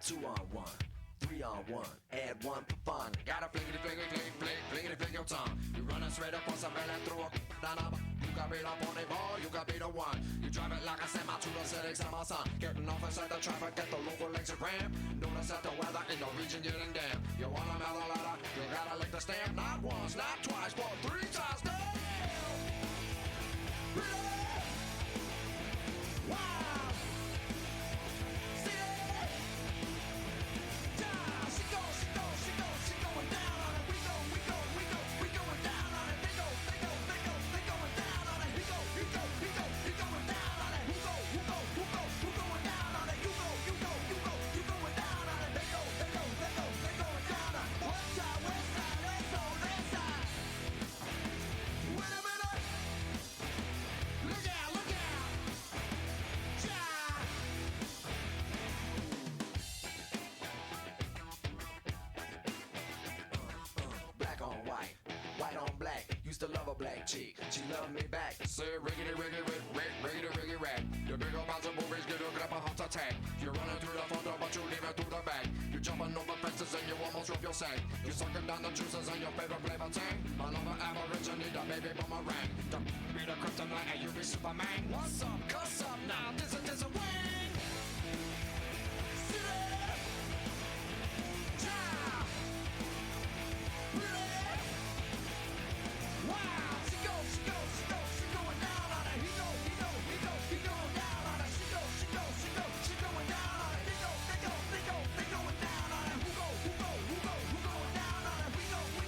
2 on 1, 3 on 1, add 1 for fun. Gotta flickity your tongue. You running straight up on some man and throw a down up. You can beat up on a ball, you can be the one. You drive it like a semi to the city, summer sun. Getting off inside the traffic, get the local Instagram. Notice that the weather in the region getting damn. You wanna mail a letter, you gotta lick the stamp. Not once, not twice, but 3 times. Damn! Wow! See it? Yeah! She going down on it. We going down on it. They going down on it. He going down on it. Who going down on it? You going down on it. You going down on it. They going down on it. West side, let's go, that side. Wait a minute. Look out. Black on white, white on black. Used to love a black chick, she loved me back. Say riggedy rap. The big old bounce of movies get a grab a heart attack. You're running through the front door, but you leave it through the back. You're jumping over fences and you almost drop your sack. You're sucking down the juices on your favorite flavor tank. My lover average, I need a baby boomerang. Don't be the kryptonite and you be Superman. What's up, cuss up now, this is a wing. City! Yeah! Really? Wow! She going down on it. He going down on it. She going down on it. They going down on it. Who going down on it? We going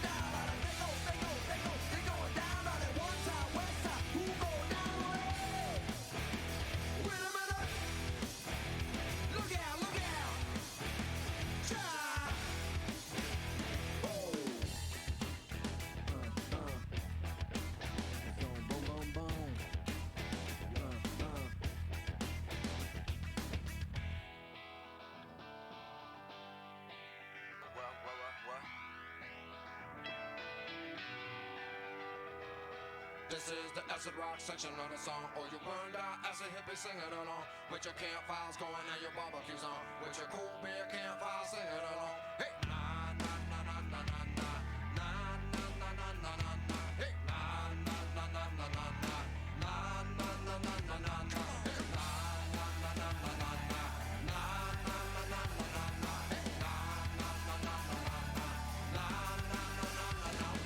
down on it. They going down on it. One time, west side. Who going down on it? Wait a minute. Look out. Yeah. Oh. Boom. What? This is the acid rock section of the song. Or you burned out acid hippie singing along. With your campfires going and your barbecues on. With your cool beer campfire singing along. Hey! Na na na na na na na. Na na na na na na na. Hey! Na na na na na na na. Na na na na na na na. Hey! Na na na na na na na. Na na na na na na na. Hey! Na na na na na na na. Na na na na na na.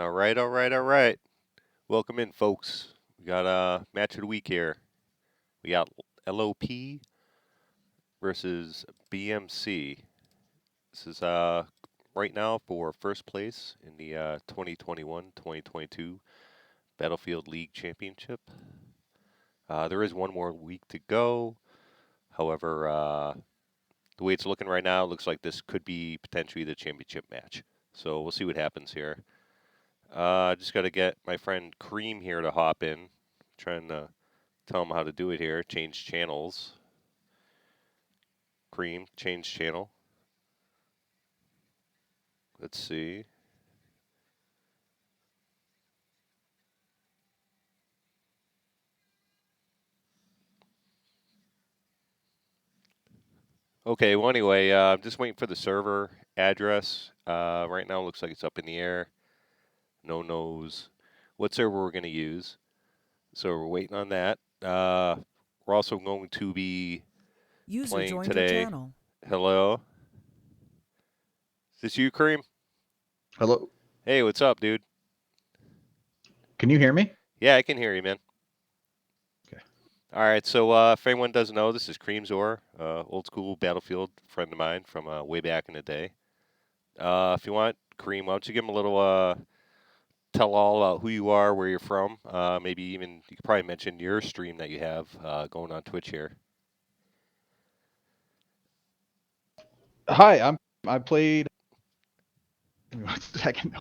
All right, all right, all right. Welcome in, folks. We got a match of the week here. We got LOP versus BMC. This is right now for first place in the 2021-2022 Battlefield League Championship. There is one more week to go. However, the way it's looking right now, it looks like this could be potentially the championship match. So we'll see what happens here. Just got to get my friend Cream here to hop in. Trying to tell him how to do it here. Change channels. Cream, change channel. Let's see. Okay, well, anyway, I'm just waiting for the server address. Right now, it looks like it's up in the air. No knows what server we're going to use. So we're waiting on that. We're also going to be User playing joined your today. channel. Hello? Is this you, Cream? Hello. Hey, what's up, dude? Can you hear me? Yeah, I can hear you, man. Okay. All right, so if anyone doesn't know, this is Cream Zor, old school Battlefield friend of mine from way back in the day. If you want, Cream, why don't you give him a little tell all about who you are, where you're from. Maybe even you could probably mention your stream that you have going on Twitch here. Hi, I played. Give me 1 second.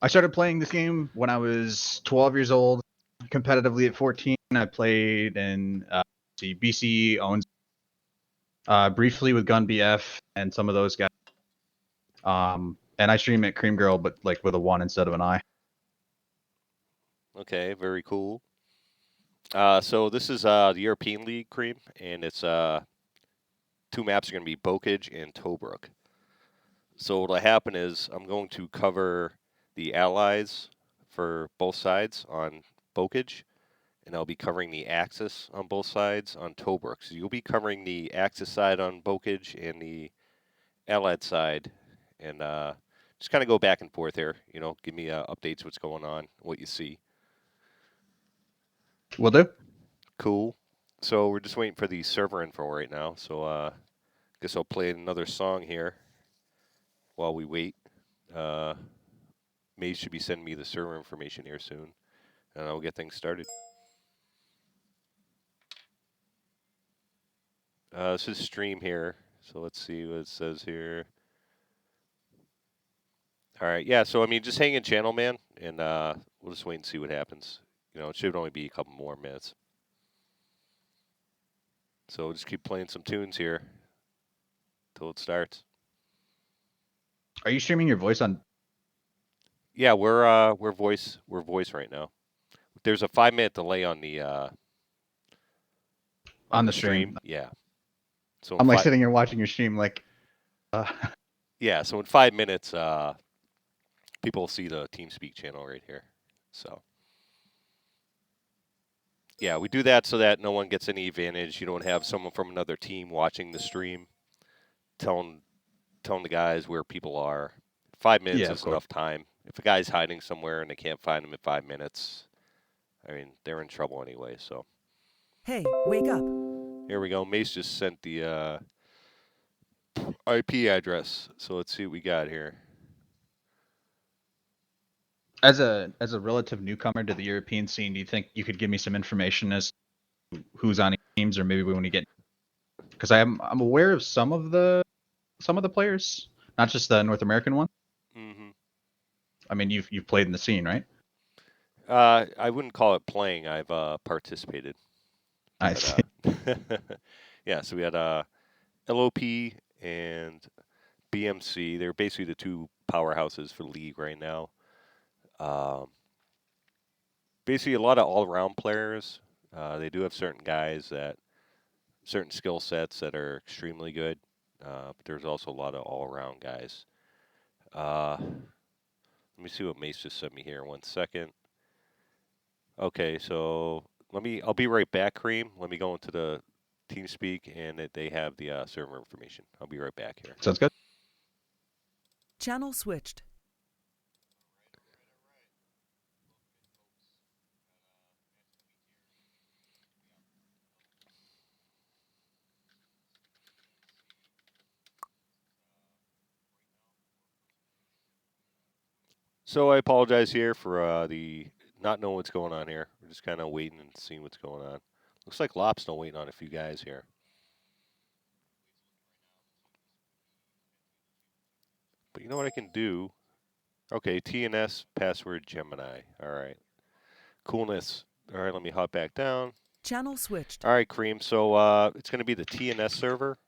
I started playing this game when I was 12 years old. Competitively at 14, I played in BC owns briefly with Gun BF and some of those guys. And I stream at Cream Girl, but like with a 1 instead of an I. Okay, very cool. So this is the European League, Cream, and it's two maps are going to be Bokage and Tobruk. So what'll happen is I'm going to cover the allies for both sides on Bokage, and I'll be covering the Axis on both sides on Tobruk. So you'll be covering the Axis side on Bokage and the Allied side, and just kind of go back and forth here. You know, give me updates, what's going on, what you see. Will do. Cool. So we're just waiting for the server info right now. So guess I'll play another song here while we wait. Maze should be sending me the server information here soon, and I'll get things started. This is stream here, so let's see what it says here. All right, yeah. So I mean, just hang in channel, man, and we'll just wait and see what happens. You know, it should only be a couple more minutes. So we'll just keep playing some tunes here till it starts. Are you streaming your voice on? Yeah, we're voice right now. There's a 5 minute delay on On the the stream. stream? Yeah. So I'm like sitting here watching your stream, like. Yeah, so in 5 minutes, people will see the TeamSpeak channel right here. So yeah, we do that so that no one gets any advantage. You don't have someone from another team watching the stream, telling the guys where people are. 5 minutes Yeah, of is course. enough time. If a guy's hiding somewhere and they can't find him in 5 minutes, I mean, they're in trouble anyway. So Hey, wake up. here we go. Mace just sent the IP address. So let's see what we got here. As a relative newcomer to the European scene, do you think you could give me some information as to who's on teams, or maybe when we get? Because I'm aware of some of the players, not just the North American one. Mm-hmm. I mean, you've played in the scene, right? I wouldn't call it playing. I've participated. I But, see. yeah, so we had LOP and BMC. They're basically the two powerhouses for the league right now. Basically, a lot of all-around players. They do have certain guys that certain skill sets that are extremely good, but there's also a lot of all-around guys. Let me see what Mace just sent me here. 1 second. Okay, so I'll be right back, Cream. Let me go into the TeamSpeak, and they have the server information. I'll be right back here. Sounds good. Channel switched. So I apologize here for the not knowing what's going on here. We're just kind of waiting and seeing what's going on. Looks like LOP's still waiting on a few guys here. But you know what I can do? Okay, TNS password Gemini. All right. Coolness. All right, let me hop back down. Channel switched. All right, Cream. So it's going to be the TNS server.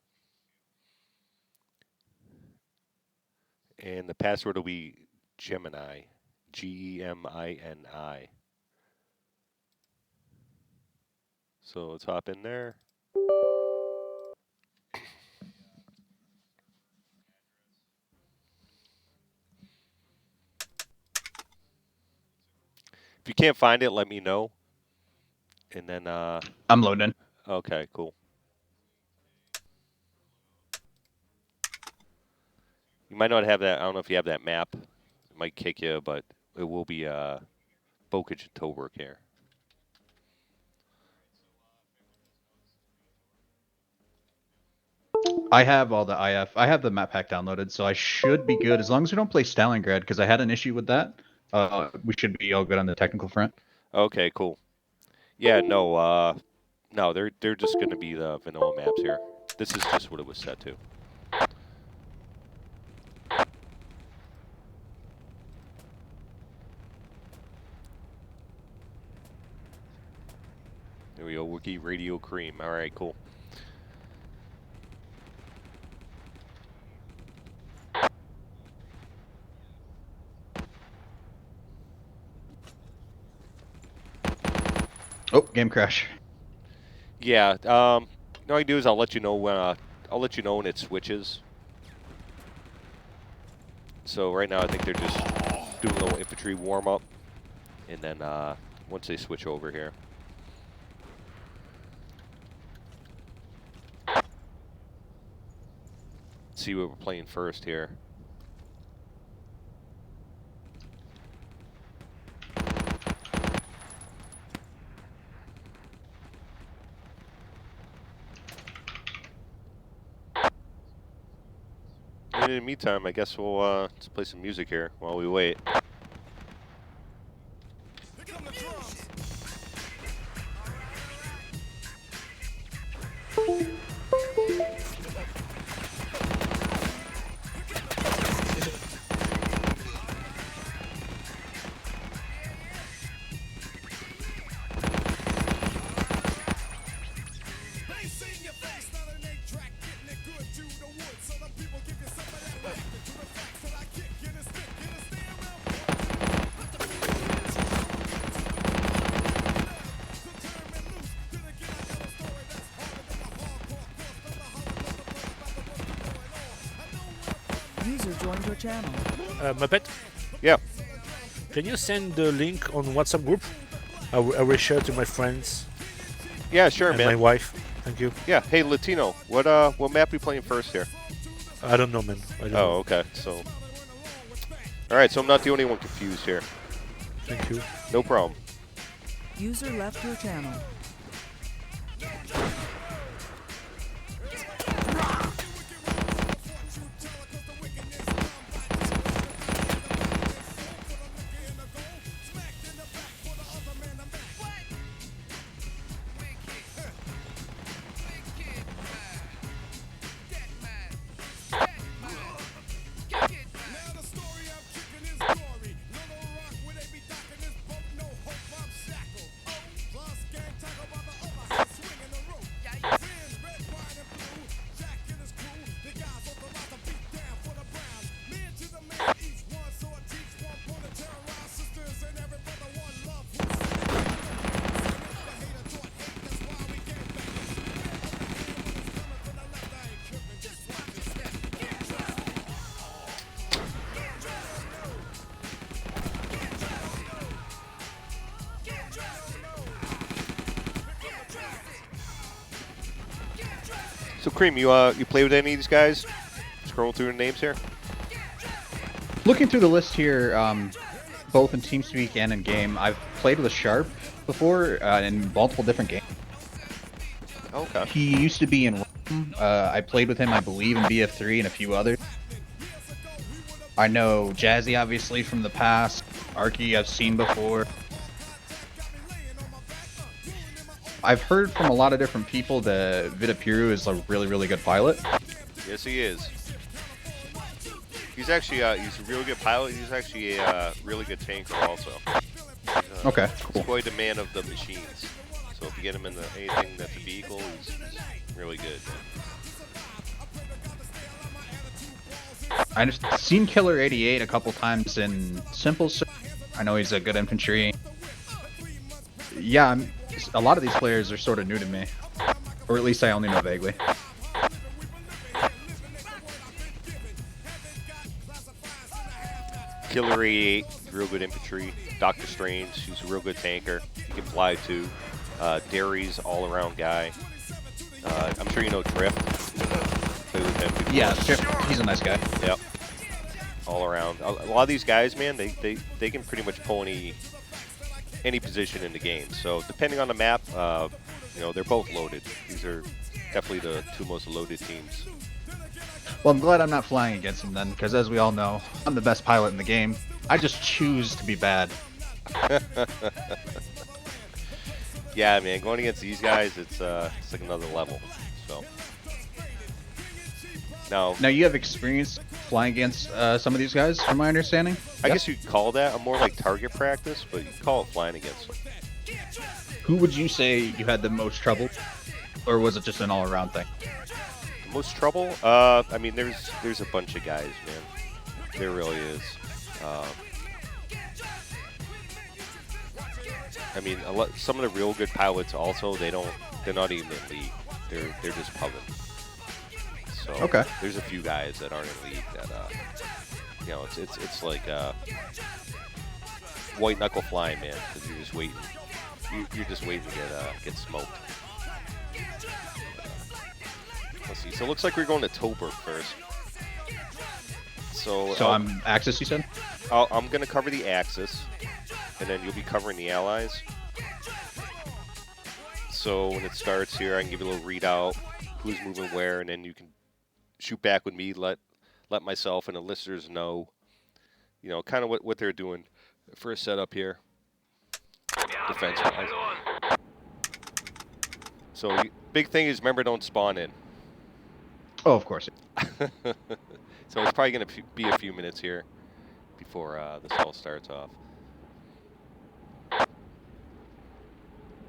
And the password will be Gemini. Gemini. So let's hop in there. If you can't find it, let me know. And then, I'm loading. okay, cool. You might not have that. I don't know if you have that map. It might kick you, but it will be Bokage and Tobruk here. I have all the IF. I have the map pack downloaded, so I should be good as long as we don't play Stalingrad, because I had an issue with that. We should be all good on the technical front. Okay, cool. Yeah, no, no, they're just going to be the vanilla maps here. This is just what it was set to. There we go, Wiki Radio Cream. All right, cool. Oh, game crash. Yeah, what I do is I'll let you know when it switches. So right now I think they're just doing a little infantry warm up, and then once they switch over here. Let's see what we're playing first here. And in the meantime, I guess we'll let's play some music here while we wait. User joined your channel. Muppet, Yeah. can you send the link on WhatsApp group? I will share to my friends Yeah, sure, and man. my wife. Thank you. Yeah. Hey, Latino, what map we playing first here? I don't know, man. I don't know. Oh, okay. So, all right. So I'm not the only one confused here. Thank you. No problem. User left your channel. So, Cream, you play with any of these guys? Scrolling through the names here. Looking through the list here, both in TeamSpeak and in game, I've played with Sharp before in multiple different games. Okay. He used to be in Rome. I played with him, I believe, in BF3 and a few others. I know Jazzy, obviously, from the past. Arky, I've seen before. I've heard from a lot of different people that Vitapiru is a really, really good pilot. Yes, he is. He's actually he's a really good pilot. He's actually a really good tanker also. Okay, cool. He's quite a man of the machines. So if you get him in anything that's a vehicle, he's really good. I've seen Killer 88 a couple times in Simple. I know he's a good infantry. Yeah, a lot of these players are sort of new to me, or at least I only know vaguely. Killer 88, real good infantry. Doctor Strange, he's a real good tanker. He can fly too. Derry's all-around guy. I'm sure you know Drift. Played with him before. Yeah, he's a nice guy. Yep. All around. A lot of these guys, man, they can pretty much pull any position in the game. So depending on the map, you know, they're both loaded. These are definitely the two most loaded teams. Well, I'm glad I'm not flying against him then, because as we all know, I'm the best pilot in the game. I just choose to be bad. Yeah, man, going against these guys, it's like another level. So now you have experience flying against some of these guys, from my understanding. I guess you'd call that a more like target practice, but you call it flying against them. Who would you say you had the most trouble, or was it just an all-around thing? Most trouble? I mean, there's a bunch of guys, man. There really is. I mean, some of the real good pilots also they're not even in league. They're just pubbing. So okay. There's a few guys that aren't in league that you know it's like white knuckle flying, man. Because you're just waiting. You're just waiting to get smoked. Let's see. So it looks like we're going to Tobruk first. So I'm Axis, you said? I'm going to cover the Axis, and then you'll be covering the Allies. So when it starts here, I can give you a little readout, who's moving where, and then you can shoot back with me, let myself and the listeners know, you know, kind of what they're doing for a setup here. Defense-wise. So big thing is, remember, don't spawn in. Oh, of course. So it's probably going to be a few minutes here before this all starts off.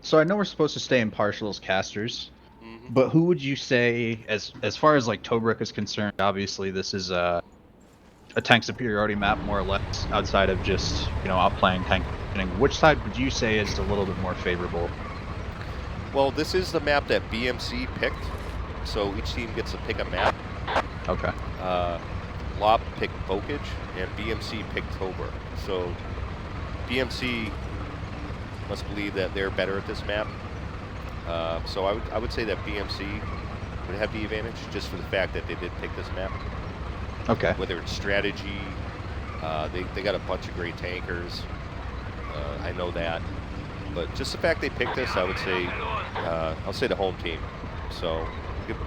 So I know we're supposed to stay impartial as casters, but who would you say, as far as like Tobruk is concerned, obviously this is a tank superiority map more or less, outside of just, you know, outplaying tank. Which side would you say is a little bit more favorable? Well, this is the map that BMC picked, so each team gets to pick a map. Okay. LOP picked Bokage, and BMC picked Tobruk. So BMC must believe that they're better at this map. So I would say that BMC would have the advantage just for the fact that they did pick this map. Okay. Whether it's strategy, they got a bunch of great tankers. I know that, but just the fact they picked this, I would say, I'll say the home team. So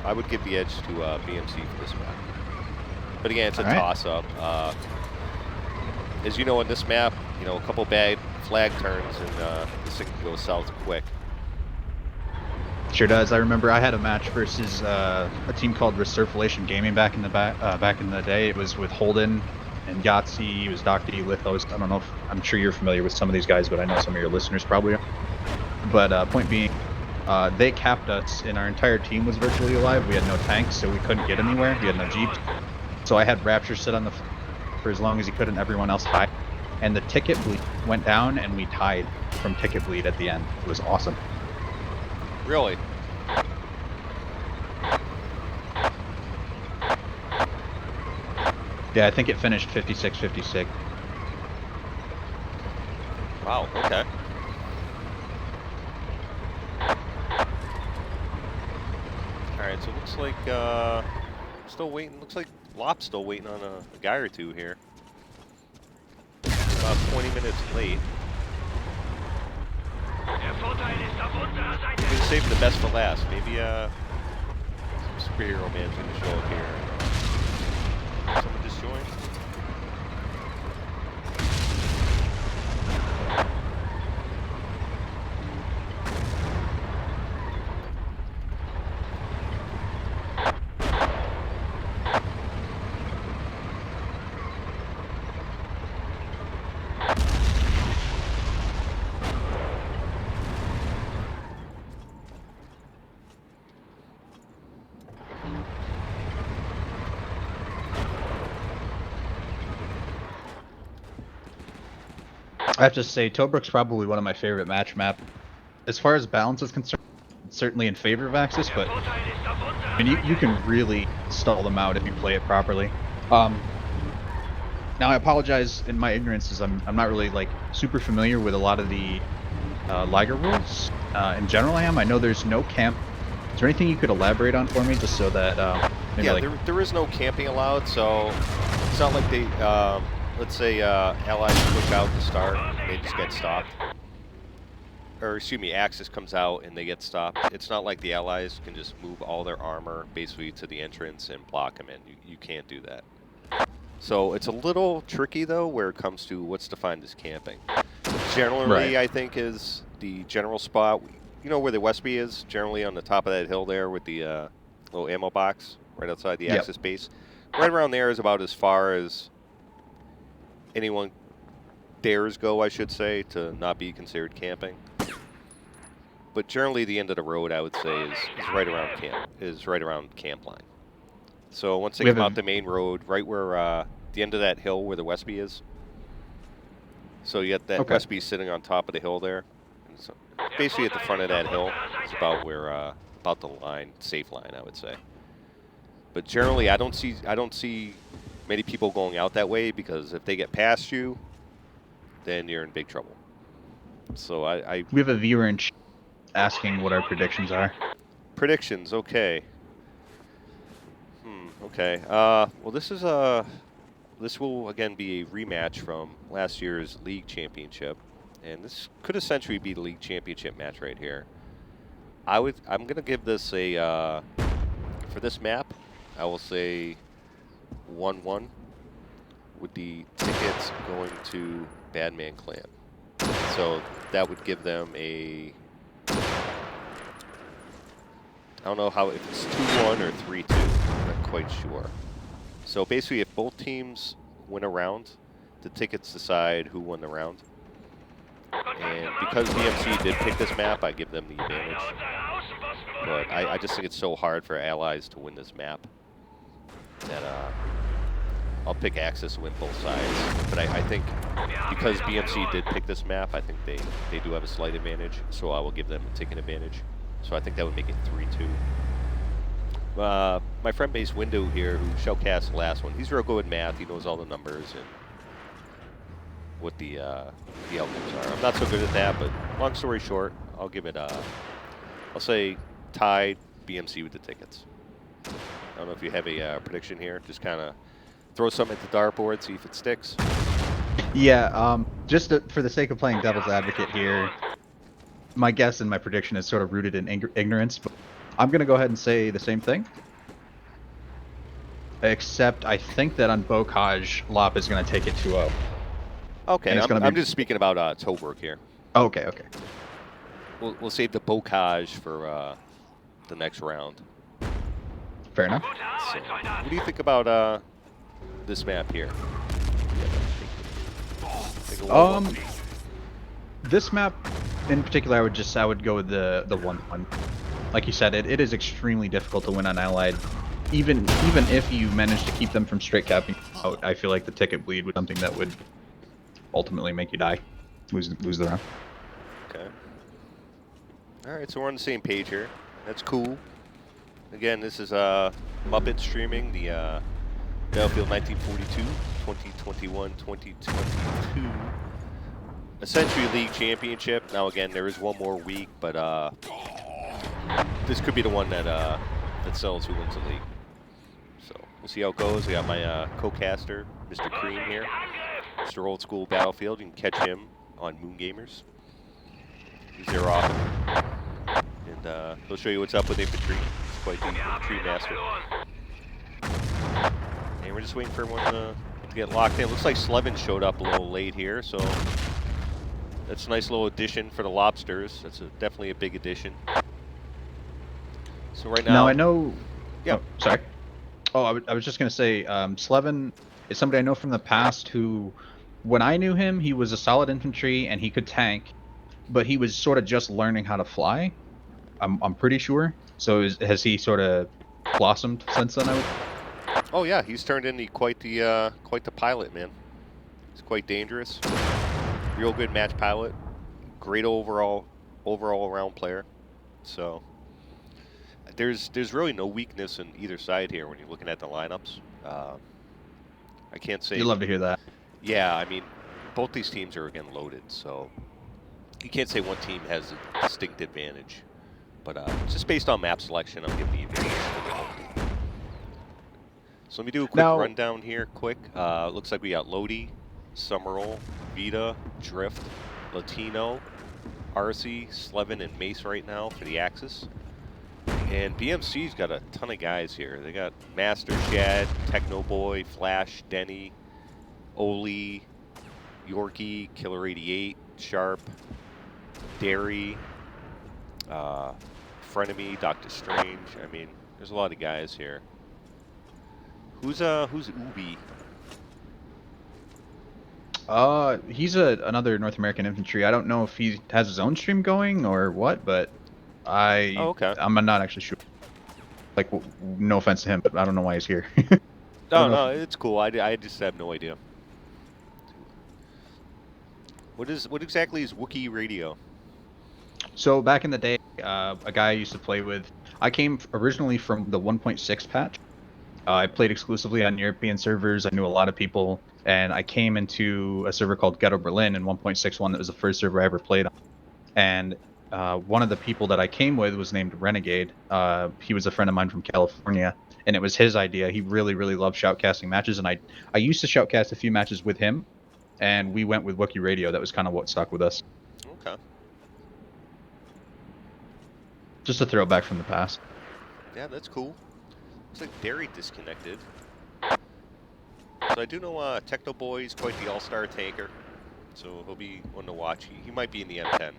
I would give the edge to BMC for this map. But again, it's a toss-up. As you know, on this map, you know, a couple bad flag turns and this thing can go south quick. Sure does. I remember I had a match versus a team called Recirculation Gaming back in the day. It was with Holden and Yahtzee. It was Dr. E. Lithos. I don't know if I'm sure you're familiar with some of these guys, but I know some of your listeners probably are. But point being, they capped us, and our entire team was virtually alive. We had no tanks, so we couldn't get anywhere. We had no jeeps. So I had Rapture sit on the for as long as he could, and everyone else hide. And the ticket bleed went down, and we tied from ticket bleed at the end. It was awesome. Really? Yeah, I think it finished 56-56. Wow, okay. Alright, so it looks like still waiting. Looks like LOP's still waiting on a guy or two here. about 20 minutes late. Maybe saving the best for last. Maybe some superhero man's gonna show up here. Someone just joined. I have to say, Tobruk's probably one of my favorite match map. As far as balance is concerned, it's certainly in favor of Axis, but I mean, you can really stall them out if you play it properly. Now, I apologize in my ignorance, as I'm not really like super familiar with a lot of the Liger rules. In general, I am. I know there's no camp. Is there anything you could elaborate on for me, just so that maybe Yeah, like... there is no camping allowed, so it's not like they, let's say Allies push out to start, they just get stopped. Or excuse me, Axis comes out and they get stopped. It's not like the Allies can just move all their armor basically to the entrance and block them in. You can't do that. So it's a little tricky though where it comes to what's defined as camping. Generally, Right. I think is the general spot. You know where the Westby is? Generally on the top of that hill there with the little ammo box right outside the Yep. Axis base. Right around there is about as far as anyone dares go, I should say, to not be considered camping. But generally, the end of the road, I would say, is right around camp line. So once they We come have out the main road, right where the end of that hill where the Westby is. So you got that Okay. Westby sitting on top of the hill there. And so basically, at the front of that hill is about where about the line, safe line, I would say. But generally, I don't see many people going out that way because if they get past you, then you're in big trouble. So We have a viewer in chat asking what our predictions are. predictions, okay. Okay. Well, this will again be a rematch from last year's league championship, and this could essentially be the league championship match right here. I'm gonna give this a for this map, I will say 1-1 with the tickets going to Badman Clan. So that would give them a, I don't know how, if it's 2-1 or 3-2, I'm not quite sure. So basically, if both teams win a round, the tickets decide who won the round. And because BMC did pick this map, I give them the advantage. But I just think it's so hard for Allies to win this map that I'll pick Axis to win both sides. But I think because BMC did pick this map, I think they do have a slight advantage. So I will give them a ticket advantage. So I think that would make it 3-2. My friend Base Window here, who showcased the last one, he's real good with math. He knows all the numbers and what the outcomes are. I'm not so good at that, but long story short, I'll give it I'll say tied BMC with the tickets. I don't know if you have a prediction here. Just kind of throw something at the dartboard, see if it sticks. Yeah, for the sake of playing devil's advocate here, my guess and my prediction is sort of rooted in ignorance, but I'm going to go ahead and say the same thing. Except I think that on Bocage, LOP is going to take it 2-0. Okay, I'm just speaking about Tobruk here. Oh, okay. We'll save the Bocage for the next round. Fair enough. So, what do you think about this map here? This map in particular, I would go with the 1-1. Like you said, it is extremely difficult to win on Allied. Even if you manage to keep them from straight capping out, I feel like the ticket bleed was something that would ultimately make you die, lose the round. Okay. All right, so we're on the same page here. That's cool. Again, this is Muppet streaming the Battlefield 1942, 2021, 2022. Essentially League Championship. Now again, there is one more week, but this could be the one that sells who wins the league. So we'll see how it goes. We got my co-caster, Mr. Cream here. Mr. Old School Battlefield. You can catch him on Moon Gamers. He's there often. And he'll show you what's up with infantry. He's quite the infantry master. And we're just waiting for everyone to get locked in. Looks like Slevin showed up a little late here, so that's a nice little addition for the Lobsters. That's definitely a big addition. So right now... Now I know... Yeah. Oh, sorry. Oh, I was just going to say, Slevin is somebody I know from the past who, when I knew him, he was a solid infantry and he could tank, but he was sort of just learning how to fly. I'm pretty sure. So has he sort of blossomed since then? Oh yeah, he's turned into quite the pilot, man. He's quite dangerous. Real good match pilot. Great overall around player. So there's really no weakness in either side here when you're looking at the lineups. I can't say. You'd love to hear that. Yeah, I mean, both these teams are again loaded, so you can't say one team has a distinct advantage. But just based on map selection, I'm giving the advantage to the home team. So let me do a quick rundown here, quick. Looks like we got Lodi, Summerall, Vita, Drift, Latino, RC, Slevin, and Mace right now for the Axis. And BMC's got a ton of guys here. They got Master, Shad, Techno Boy, Flash, Denny, Oli, Yorkie, Killer 88, Sharp, Derry, Frenemy, Doctor Strange. I mean, there's a lot of guys here. Who's Ubi? He's another North American infantry. I don't know if he has his own stream going or what, but okay. I'm not actually sure. Like, no offense to him, but I don't know why he's here. No, it's cool. I just have no idea. What exactly is Wookiee Radio? So back in the day, a guy I used to play with, I came originally from the 1.6 patch. I played exclusively on European servers. I knew a lot of people, and I came into a server called Ghetto Berlin in 1.61. That was the first server I ever played on. And one of the people that I came with was named Renegade. He was a friend of mine from California, and it was his idea. He really, really loved shoutcasting matches, and I used to shoutcast a few matches with him, and we went with Wookiee Radio. That was kind of what stuck with us. Okay. Just a throwback from the past. Yeah, that's cool. Looks like Derry disconnected. So I do know Techno Boy is quite the all-star tanker, so he'll be one to watch. He might be in the M10.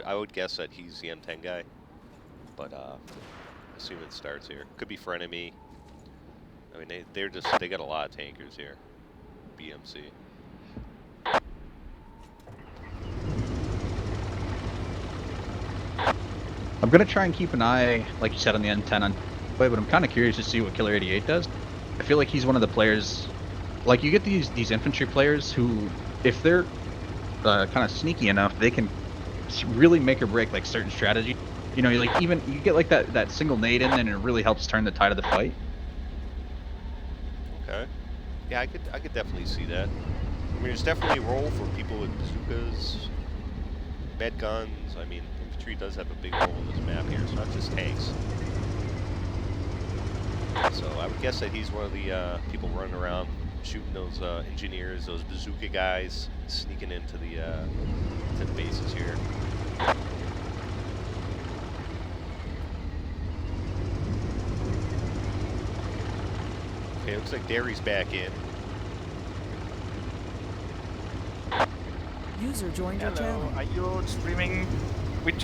I would guess that he's the M10 guy, but assume it starts here. Could be Frenemy. I mean, they got a lot of tankers here. BMC. I'm gonna try and keep an eye, like you said, on the M10 on play, but I'm kind of curious to see what Killer 88 does. I feel like he's one of the players, like you get these infantry players who, if they're kind of sneaky enough, they can really make or break like certain strategy. You know, like even you get like that single nade in, and it really helps turn the tide of the fight. Okay. Yeah, I could definitely see that. I mean, there's definitely a role for people with bazookas, med guns. I mean, infantry does have a big role in this map here. It's not just tanks. So I would guess that he's one of the people running around shooting those engineers, those bazooka guys, sneaking into the bases here. Okay, looks like Derry's back in. User joined your channel. Are you streaming?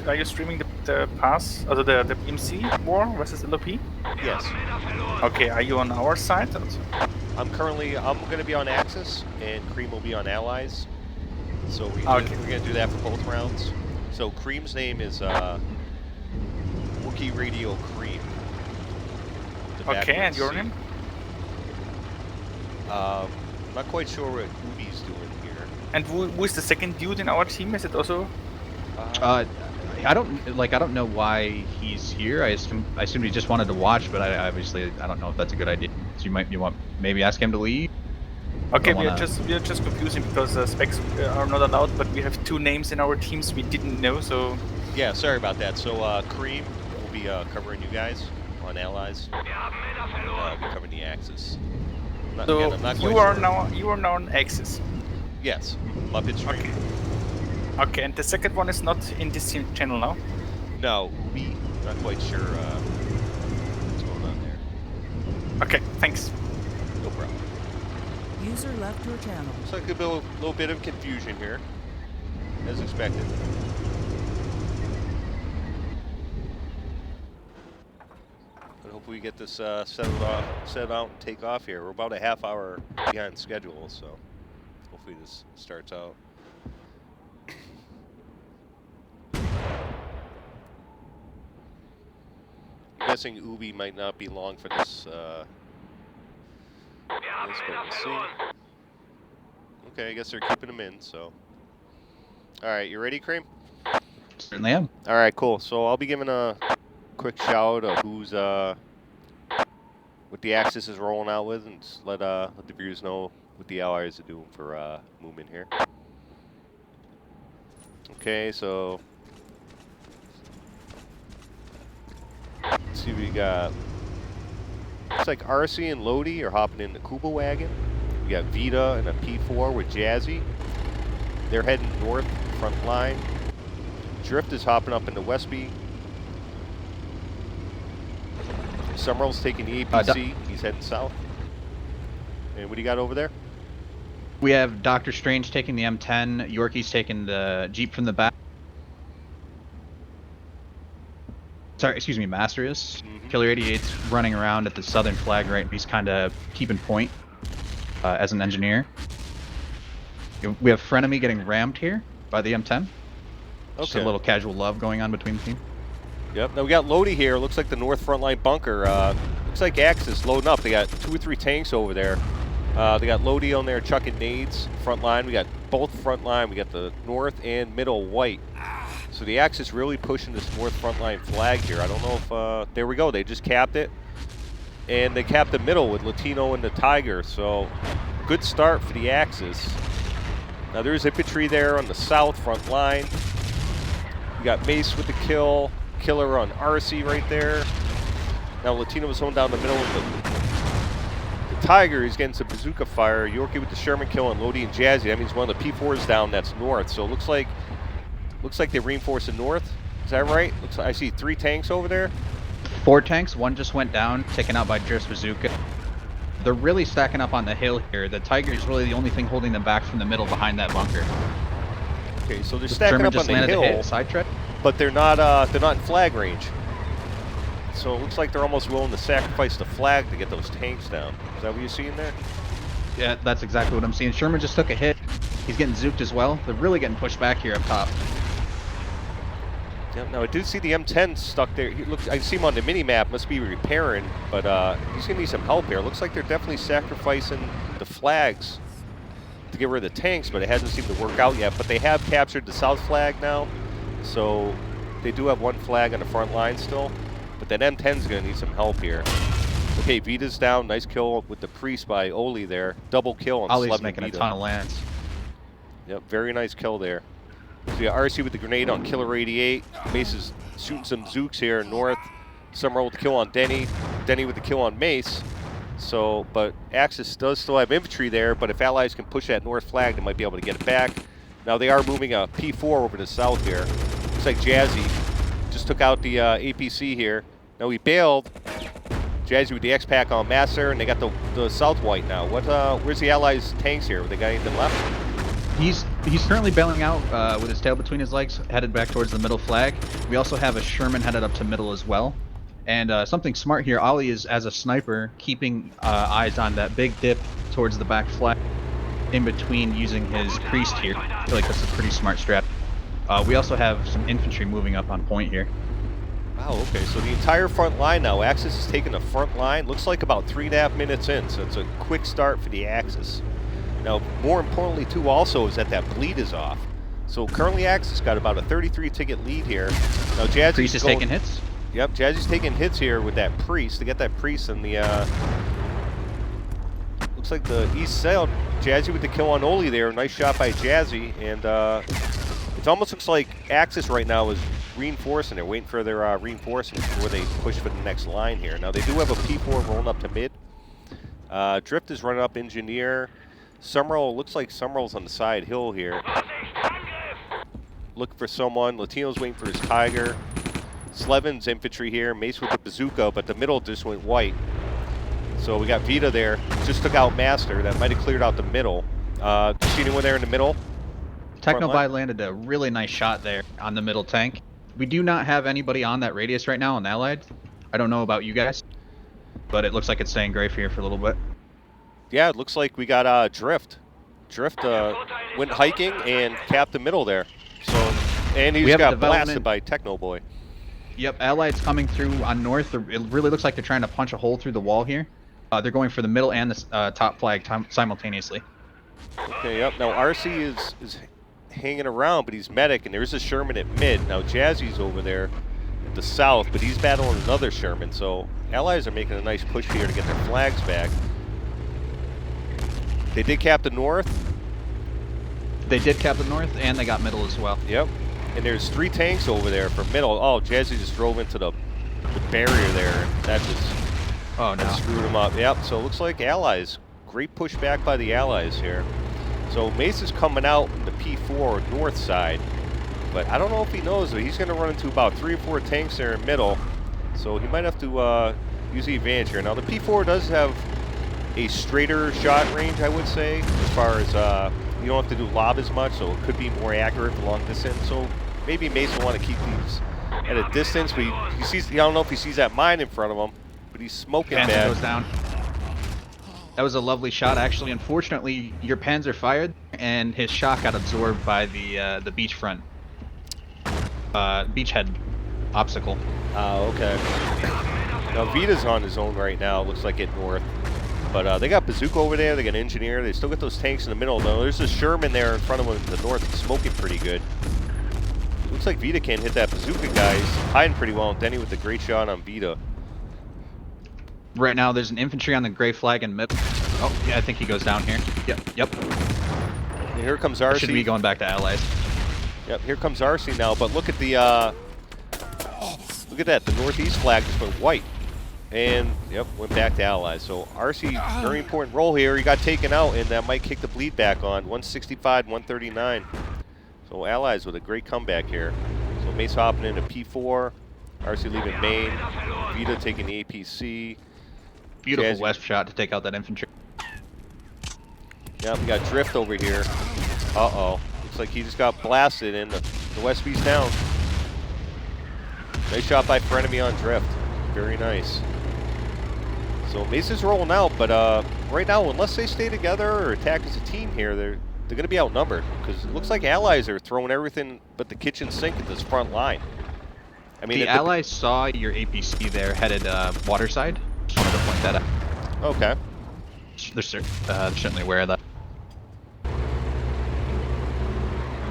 Are you streaming the pass, also the BMC war versus LOP? Yes. Okay, are you on our side? I'm gonna be on Axis, and Cream will be on Allies. So we're gonna do that for both rounds. So Cream's name is Wookiee Radio Cream. Okay, and your name? I'm not quite sure what Ubi's doing here. And who is the second dude in our team? Is it also? I don't know why he's here. I assume he just wanted to watch, but I don't know if that's a good idea. So you want maybe ask him to leave. Okay, we are just confusing because specs are not allowed, but we have two names in our teams we didn't know. So yeah, sorry about that. So Cream will be covering you guys on Allies. I'll be covering the Axis. You are now on Axis. Yes, Muppet Stream. Okay. Okay, and the second one is not in this channel now? No, Ubi, not quite sure what's going on there. Okay, thanks. No problem. User left your channel. Looks like a little bit of confusion here, as expected. But hopefully we get this settled out and take off here. We're about a half hour behind schedule, so hopefully this starts out. I'm guessing Ubi might not be long for this. But we'll see. Okay, I guess they're keeping them in, so. All right, you ready, Cream? Certainly am. All right, cool. So I'll be giving a quick shout of who's what the Axis is rolling out with, and just let the viewers know what the Allies are doing for movement here. Okay, so let's see what we got. Looks like RC and Lodi are hopping in the Kuba wagon. We got Vita and a P4 with Jazzy. They're heading north, front line. Drift is hopping up into Westby. Summerall's taking the APC. He's heading south. And what do you got over there? We have Dr. Strange taking the M10. Yorkie's taking the Jeep from the back. Sorry, excuse me, Master is. Killer 88's running around at the southern flag, right? He's kind of keeping point as an engineer. We have Frenemy getting rammed here by the M10. Just a little casual love going on between the team. Yep. Now we got Lodi here. Looks like the north front line bunker. Looks like Axis loading up. They got 2 or 3 tanks over there. They got Lodi on there chucking nades. Front line. We got both front line. We got the north and middle white. So the Axis really pushing this north front line flag here. I don't know if there we go. They just capped it, and they capped the middle with Latino and the Tiger. So good start for the Axis. Now there's infantry there on the south front line. We got Mace with the kill. Killer on RC right there. Now Latino was holding down the middle of the Tiger. He's getting some bazooka fire. Yorkie with the Sherman kill on Lodi and Jazzy. That means one of the P4s down. That's north. So it looks like they reinforced the north. Is that right? Looks like I see 3 tanks over there. 4 tanks. One just went down, taken out by Jer's bazooka. They're really stacking up on the hill here. The Tiger is really the only thing holding them back from the middle behind that bunker. Okay, so they're stacking up on the hill, side tread, but they're not in flag range. So it looks like they're almost willing to sacrifice the flag to get those tanks down. Is that what you're seeing there? Yeah, that's exactly what I'm seeing. Sherman just took a hit. He's getting zooked as well. They're really getting pushed back here up top. Yeah, now I do see the M10 stuck there. I see him on the mini map. Must be repairing, but he's gonna need some help here. Looks like they're definitely sacrificing the flags to get rid of the tanks, but it hasn't seemed to work out yet. But they have captured the south flag now, so they do have 1 flag on the front line still. But that M10's gonna need some help here. Okay, Vita's down. Nice kill with the priest by Oli there. Double kill on Ollie's Slub making Vita. a ton of lands. Yep, very nice kill there. So you got RC with the grenade on Killer 88. Mace is shooting some Zooks here north. Summerall with the kill on Denny. Denny with the kill on Mace. So, but Axis does still have infantry there, but if Allies can push that north flag, they might be able to get it back. Now they are moving a P4 over to the south here. Looks like Jazzy just took out the APC here. Now he bailed. Jazzy with the X-Pack on Master, and they got the south white now. Where's the Allies' tanks here? They got anything left? He's currently bailing out with his tail between his legs, headed back towards the middle flag. We also have a Sherman headed up to middle as well. And something smart here, Ollie is, as a sniper, keeping eyes on that big dip towards the back flag in between using his priest here. I feel like that's a pretty smart strat. We also have some infantry moving up on point here. Wow, okay, so the entire front line now. Axis is taking the front line. Looks like about 3.5 minutes in, so it's a quick start for the Axis. Now, more importantly, too, also, is that bleed is off. So currently Axis got about a 33-ticket lead here. Now Jazzy's Priest is taking hits? Yep, Jazzy's taking hits here with that priest. To get that priest in the, looks like the east side. Jazzy with the kill on Oli there. Nice shot by Jazzy. And it almost looks like Axis right now is reinforcing. They're waiting for their reinforcements before they push for the next line here. Now they do have a P4 rolling up to mid. Drift is running up engineer. Summerall, looks like Summerall's on the side hill here. Looking for someone. Latino's waiting for his Tiger. Slevin's infantry here. Mace with the bazooka, but the middle just went white. So we got Vita there. Just took out Master. That might have cleared out the middle. See anyone there in the middle? Technobuy landed a really nice shot there on the middle tank. We do not have anybody on that radius right now on Allied. I don't know about you guys, but it looks like it's staying gray here for a little bit. Yeah, it looks like we got Drift. Drift went hiking and capped the middle there. So, and he's got blasted by Technoboy. Yep, Allied's coming through on north. It really looks like they're trying to punch a hole through the wall here. They're going for the middle and the top flag simultaneously. Okay, yep. Now RC is hanging around, but he's medic, and there's a Sherman at mid. Now Jazzy's over there at the south, but he's battling another Sherman. So Allies are making a nice push here to get their flags back. They did cap the north. They did cap the north, and they got middle as well. Yep. And there's 3 tanks over there for middle. Oh, Jazzy just drove into the barrier there. And that just screwed him up. Yep. So it looks like Allies. Great push back by the Allies here. So Mace is coming out in the P4 north side, but I don't know if he knows it. He's going to run into about 3 or 4 tanks there in middle, so he might have to use the advantage here. Now the P4 does have a straighter shot range, I would say, as far as you don't have to do lob as much, so it could be more accurate for long distance. So maybe Mace will want to keep these at a distance, but he sees, I don't know if he sees that mine in front of him, but he's smoking bad. Goes down. That was a lovely shot, actually. Unfortunately, your Panzer fired, and his shot got absorbed by the beachfront, beachhead obstacle. Oh, okay. Now Vita's on his own right now. Looks like it north, but they got bazooka over there. They got engineer. They still got those tanks in the middle. Though there's a Sherman there in front of them in the north, smoking pretty good. Looks like Vita can hit that bazooka guy. He's hiding pretty well. Denny with the great shot on Vita. Right now, there's an infantry on the gray flag in mid. Oh, yeah, I think he goes down here. Yep. And here comes RC. Should be going back to Allies. Yep, here comes RC now. But look at the look at that. The northeast flag just went white, and yep, went back to Allies. So RC, very important role here. He got taken out, and that might kick the bleed back on. 165, 139. So Allies with a great comeback here. So Mace hopping into P4. RC leaving main. Vita taking the APC. Beautiful Jazzy. west shot to take out that infantry. Yeah, we got Drift over here. Uh-oh. Looks like he just got blasted and the West B's down. Nice shot by Frenemy on Drift. Very nice. So Mace is rolling out, but right now, unless they stay together or attack as a team here, they're going to be outnumbered. Because it looks like Allies are throwing everything but the kitchen sink at this front line. I mean, the Allies saw your APC there headed waterside. Just wanted to point that out. Okay. They're certainly aware of that.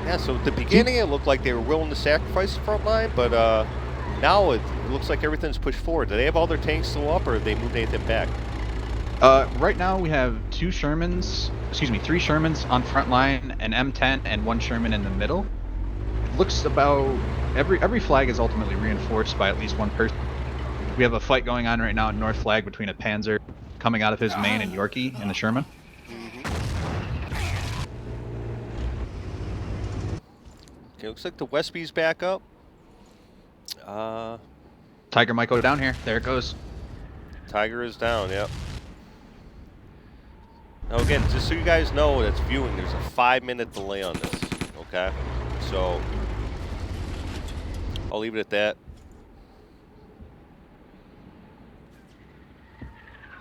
Yeah, so at the beginning it looked like they were willing to sacrifice the front line, but now it looks like everything's pushed forward. Do they have all their tanks still up, or have they moved anything back? Right now we have 3 Shermans on front line, an M10, and 1 Sherman in the middle. It looks about every flag is ultimately reinforced by at least 1 person. We have a fight going on right now at North Flag between a Panzer coming out of his main and Yorkie and the Sherman. Okay, looks like the West B's back up. Tiger might go down here. There it goes. Tiger is down, yep. Now again, just so you guys know that's viewing, there's a 5-minute delay on this, okay? So, I'll leave it at that.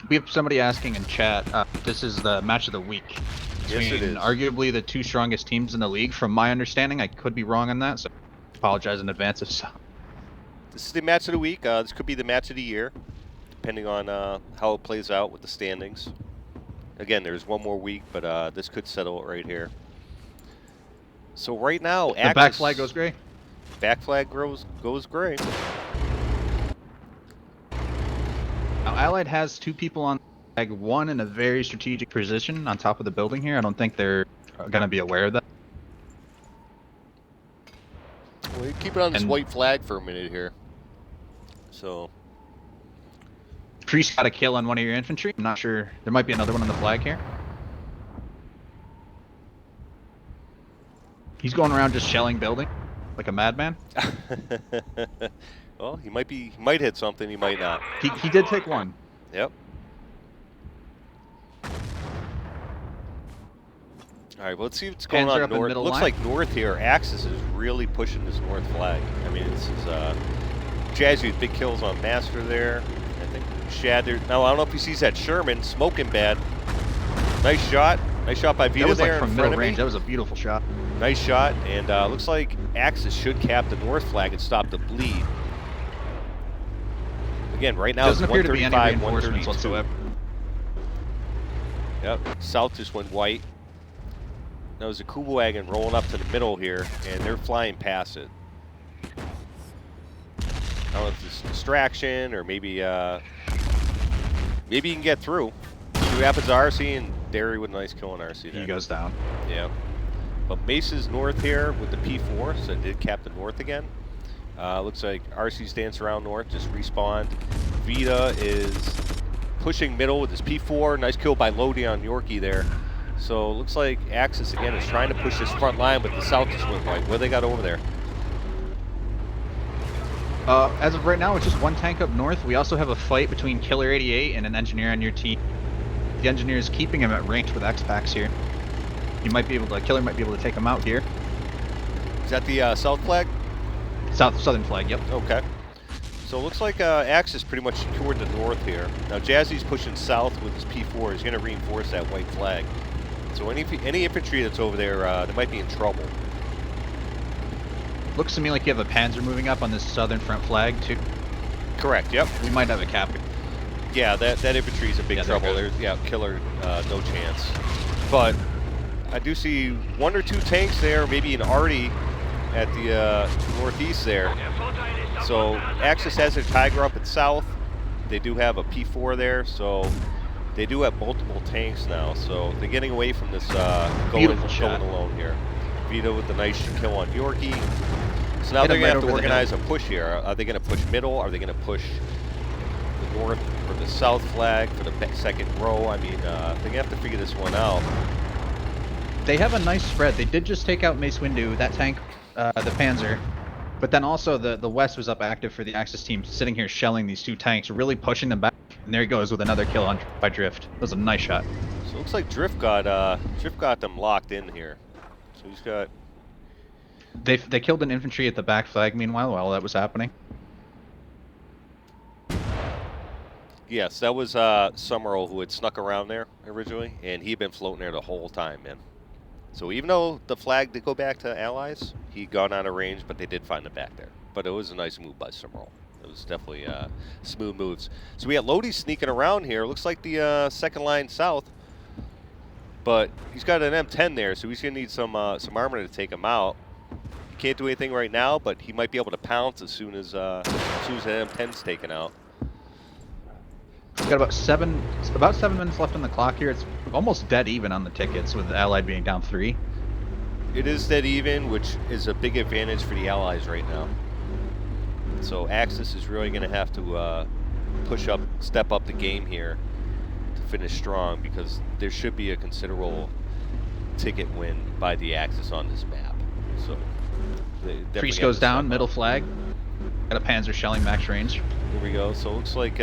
We have somebody asking in chat, this is the match of the week. Yes, it is. Arguably the 2 strongest teams in the league, from my understanding. I could be wrong on that, so apologize in advance if so. This is the match of the week. This could be the match of the year, depending on how it plays out with the standings. Again, there's 1 more week, but this could settle it right here. So right now, the back flag goes gray. Back flag goes gray. Now, Allied has 2 people on flag, 1 in a very strategic position on top of the building here. I don't think they're going to be aware of that. Well, keep it on this white flag for a minute here. So, Priest got a kill on one of your infantry. I'm not sure. There might be another one on the flag here. He's going around just shelling building like a madman. Well, he might hit something, he might not. He did take one. Yep. All right, well, let's see what's going Panzer on up in north. middle Looks line. like north here. Axis is really pushing this north flag. I mean, this is Jazzy with big kills on Master there. I think Shad there. Now, I don't know if he sees that Sherman smoking bad. Nice shot. Nice shot by Vita That was there like from in middle front of range. me. That was a beautiful shot. Nice shot, and looks like Axis should cap the north flag and stop the bleed. Again, right now Doesn't it's appear to be any 135, reinforcements 132. whatsoever. Yep, south just went white. That was a Kuba wagon rolling up to the middle here, and they're flying past it. I don't know if it's distraction or maybe maybe you can get through. See what happens to RC, and Derry with a nice kill on RC there. He goes down. Yeah. But Mace's north here with the P4, so it did cap the north again. Looks like RC's dance around north, just respawned. Vita is pushing middle with his P4. Nice kill by Lodi on Yorkie there. So it looks like Axis again is trying to push this front line, but the south just went white. What they got over there? As of right now, it's just one tank up north. We also have a fight between Killer 88 and an engineer on your team. The engineer is keeping him at range with X-Packs here. You might be able to, Killer might be able to take him out here. Is that the south flag? Southern flag, yep. Okay. So it looks like Axis pretty much secured the north here. Now Jazzy's pushing south with his P4. He's going to reinforce that white flag. So any infantry that's over there, they might be in trouble. Looks to me like you have a Panzer moving up on this southern front flag too. Correct, yep. We might have a cap. Yeah, that infantry is in big trouble. There's Killer, no chance. But I do see one or two tanks there, maybe an Arty at the northeast there. So Axis has their Tiger up at south. They do have a P4 there, so they do have multiple tanks now. So they're getting away from this going alone here. Vito with the nice kill on Yorkie. So now they're going to have to organize a push here. Are they going to push middle? Are they going to push the north or the south flag for the second row? I mean, they're going to have to figure this one out. They have a nice spread. They did just take out Mace Windu, that tank, the Panzer. But then also the west was up active for the Axis team, sitting here shelling these two tanks, really pushing them back. And there he goes with another kill on by Drift. That was a nice shot. So it looks like Drift got them locked in here. So he's got... They killed an infantry at the back flag, meanwhile, while that was happening. Yes, that was Summerall who had snuck around there originally, and he'd been floating there the whole time, man. So even though the flag did go back to Allies, he'd gone out of range, but they did find him back there. But it was a nice move by Summerall. It was definitely smooth moves. So we got Lodi sneaking around here. Looks like the second line south, but he's got an M10 there, so he's going to need some armor to take him out. He can't do anything right now, but he might be able to pounce as soon as the M10's taken out. We've got about 7 minutes left on the clock here. It's almost dead even on the tickets, with the Allied being down 3. It is dead even, which is a big advantage for the Allies right now. So Axis is really going to have to step up the game here to finish strong, because there should be a considerable ticket win by the Axis on this map. So Priest goes down, middle flag. Got a Panzer shelling max range. Here we go. So it looks like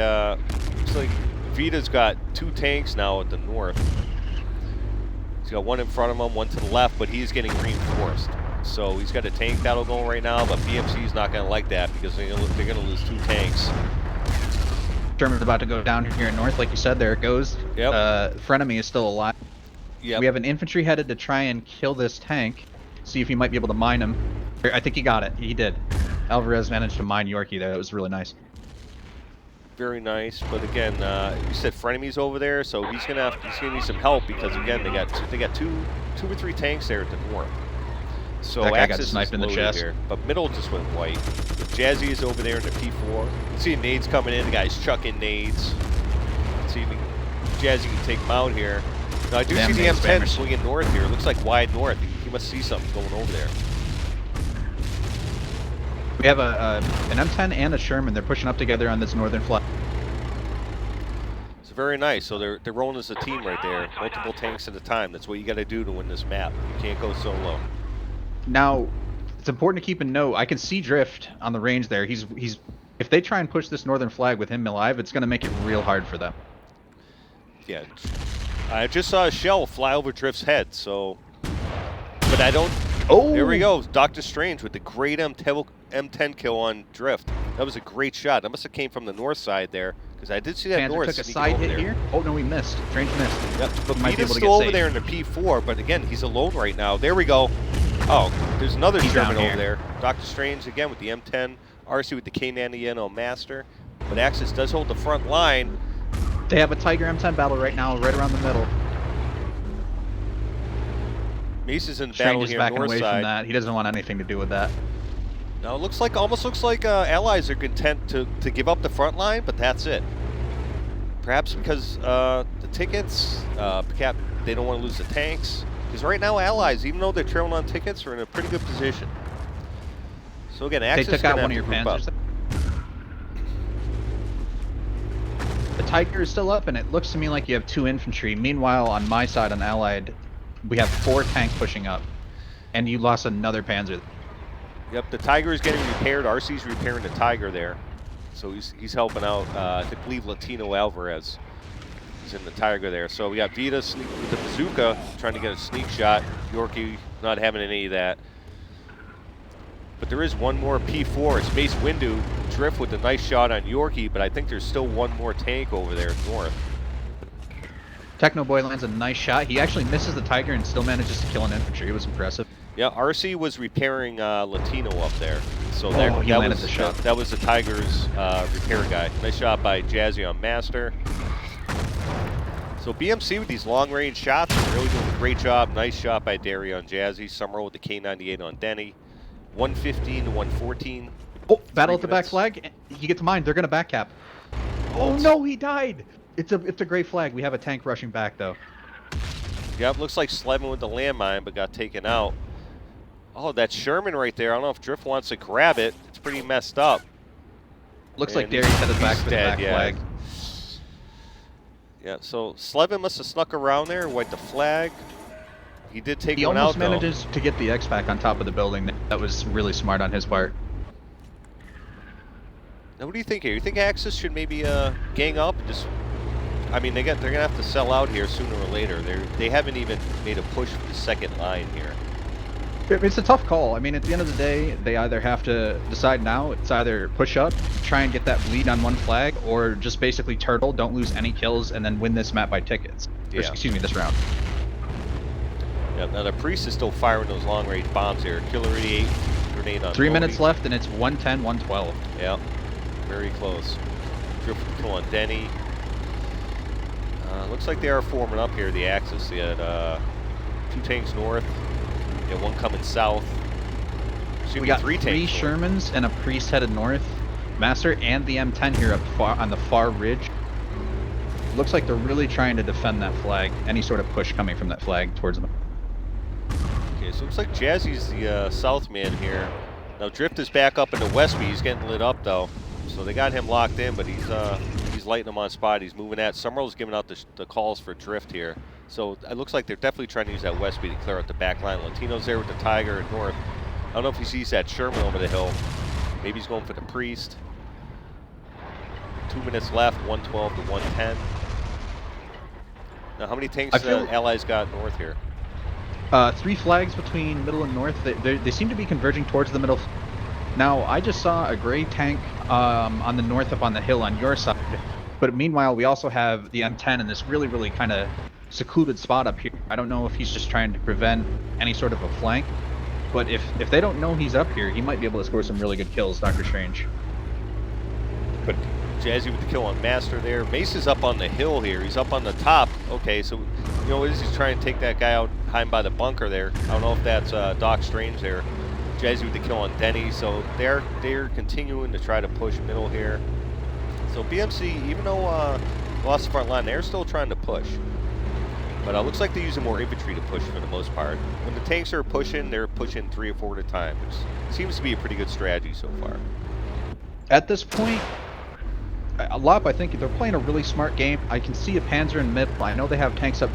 Vita's got 2 tanks now at the north. He's got one in front of him, one to the left, but he's getting reinforced. So he's got a tank battle going right now, but BMC's not going to like that, because they're going to lose 2 tanks. Sherman's about to go down here in north, like you said. There it goes. Yep. Frenemy is still alive. Yep. We have an infantry headed to try and kill this tank. See if he might be able to mine him. I think he got it. He did. Alvarez managed to mine Yorkie there. That was really nice. Very nice, but again, you said Frenemy's over there, so he's gonna need some help, because again they got two or three tanks there at the north. So that guy Axis got sniped is in the chest. here, but middle just went white. Jazzy is over there in the P4. You see nades coming in. The guy's chucking nades. Let's see if Jazzy can take him out here. Now I do see the M10 swinging north here. It looks like wide north. He must see something going over there. We have an M10 and a Sherman. They're pushing up together on this northern flank. It's very nice. So they're rolling as a team right there. Multiple tanks at a time. That's what you got to do to win this map. You can't go solo. Now, it's important to keep in note. I can see Drift on the range there. He's if they try and push this northern flag with him alive, it's going to make it real hard for them. Yeah, I just saw a shell fly over Drift's head, so... But I don't... Oh! There we go, Dr. Strange with the great M10 kill on Drift. That was a great shot. That must have came from the north side there, because I did see that Panzer north took a sneaking side over hit there. here. Oh, no, he missed. Strange missed. Yep, but Might be Vita's able to still get over there in the P4, but again, he's alone right now. There we go. Oh, there's another He's Sherman down over here. there. Dr. Strange again with the M10, RC with the K90NO Master. But Axis does hold the front line. They have a Tiger M10 battle right now, right around the middle. Mace is in the Strange battle is here backing north away side. from that. He doesn't want anything to do with that. Now it looks like, almost looks like allies are content to give up the front line, but that's it. Perhaps because the tickets, they don't want to lose the tanks. Because right now allies, even though they're trailing on tickets, are in a pretty good position. So again, Axis They took out gonna one of have your to group panzers. up. The Tiger is still up, and it looks to me like you have 2 infantry. Meanwhile, on my side, on Allied, we have 4 tanks pushing up, and you lost another panzer. Yep, the Tiger is getting repaired. RC's repairing the Tiger there. So he's helping out, I believe, Latino Alvarez is in the Tiger there. So we got Vita sneak with the bazooka, trying to get a sneak shot. Yorkie not having any of that. But there is one more P4. It's Mace Windu. Drift with a nice shot on Yorkie, but I think there's still one more tank over there north. Techno Boy lands a nice shot. He actually misses the Tiger and still manages to kill an infantry. It was impressive. Yeah, RC was repairing Latino up there. So He landed the shot. that was the Tiger's repair guy. Nice shot by Jazzy on Master. So BMC with these long-range shots is really doing a great job. Nice shot by Derry on Jazzy. Summerall with the K98 on Denny. 115 to 114. Oh, battle at the back minutes. flag. He gets mine. They're going to back cap. Oh, no, he died. It's a great flag. We have a tank rushing back, though. Yep, looks like Slevin with the landmine, but got taken out. Oh, that's Sherman right there. I don't know if Drift wants to grab it. It's pretty messed up. Looks And like Derry's headed back he's to the dead, back yeah. flag. Yeah, so Slevin must have snuck around there, wiped the flag. He did take He one almost out, though. manages to get the X-Pack on top of the building. That was really smart on his part. Now, what do you think here? You think Axis should maybe gang up? Just, I mean, they're gonna have to sell out here sooner or later. They haven't even made a push for the second line here. It's a tough call. I mean, at the end of the day, they either have to decide now. It's either push up, try and get that bleed on one flag, or just basically turtle, don't lose any kills, and then win this map by tickets. Or, Yeah. excuse me, this round. Yep, now the Priest is still firing those long-range bombs here. Killer 88, grenade on 3 Bodhi. minutes left, and it's 110, 112. Yep, very close. Drift kill on Denny. Looks like they are forming up here, the Axis. They had 2 tanks north. Yeah, one coming south. We got 3 three tanks north. Shermans and a Priest headed north. Master and the M10 here up far on the far ridge. Looks like they're really trying to defend that flag. Any sort of push coming from that flag towards them. Okay, so it looks like Jazzy's the south man here. Now Drift is back up in the west, but he's getting lit up though. So they got him locked in, but he's lighting him on spot. He's moving at. Summerall's giving out the calls for Drift here. So it looks like they're definitely trying to use that west speed to clear out the back line. Latino's there with the Tiger and north. I don't know if he sees that Sherman over the hill. Maybe he's going for the Priest. 2 minutes left, 112 to 110. Now how many tanks Allies got north here? 3 flags between middle and north. They seem to be converging towards the middle. Now, I just saw a gray tank on the north up on the hill on your side. But meanwhile, we also have the M10 in this really, really kind of secluded spot up here. I don't know if he's just trying to prevent any sort of a flank. But if they don't know he's up here, he might be able to score some really good kills, Dr. Strange. But Jazzy with the kill on Master there. Mace is up on the hill here. He's up on the top. Okay, so you know what is he's trying to take that guy out behind by the bunker there. I don't know if that's Doc Strange there. Jazzy with the kill on Denny. So they're continuing to try to push middle here. So BMC, even though lost the front line, they're still trying to push. But it looks like they're using more infantry to push for the most part. When the tanks are pushing, they're pushing 3 or 4 at a time, which seems to be a pretty good strategy so far. At this point, LOP, I think they're playing a really smart game. I can see a Panzer in mid. I know they have tanks up.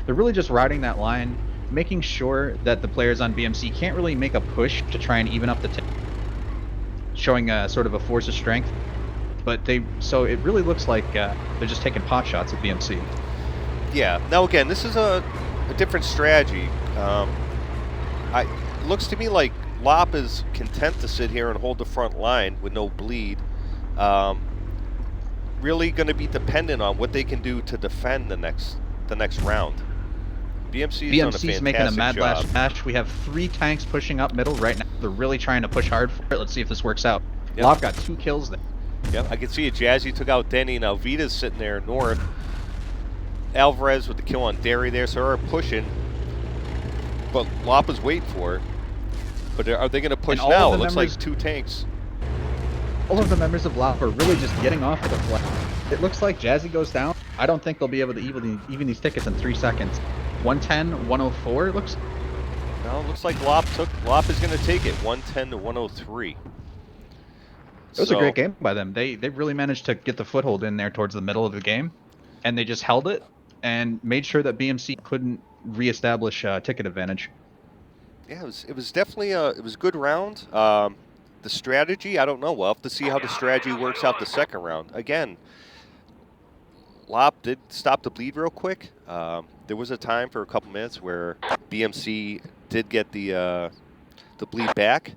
They're really just riding that line. making sure that the players on BMC can't really make a push to try and even up the showing sort of a force of strength. But so it really looks like they're just taking pot shots at BMC. Yeah. Now again, this is a different strategy. It looks to me like LOP is content to sit here and hold the front line with no bleed. Really going to be dependent on what they can do to defend the next round. BMC's making a mad last dash. We have 3 tanks pushing up middle right now. They're really trying to push hard for it. Let's see if this works out. Yep. LOP got 2 kills there. Yep, I can see it. Jazzy took out Denny. Now Vita's sitting there north. Alvarez with the kill on Derry there, so they're pushing. But LOP is waiting for it. But are they going to push now? It looks like 2 tanks. All of the members of LOP are really just getting off of the flag. It looks like Jazzy goes down. I don't think they'll be able to even these tickets in 3 seconds. 110, 104 it looks. No, it looks like LOP is going to take it. 110 to 103. It was a great game by them. They really managed to get the foothold in there towards the middle of the game, and they just held it and made sure that BMC couldn't reestablish ticket advantage. Yeah, it was definitely it was a good round. The strategy, I don't know. We'll have to see how the strategy works out the second round. Again, LOP did stop the bleed real quick. There was a time for a couple minutes where BMC did get the bleed back,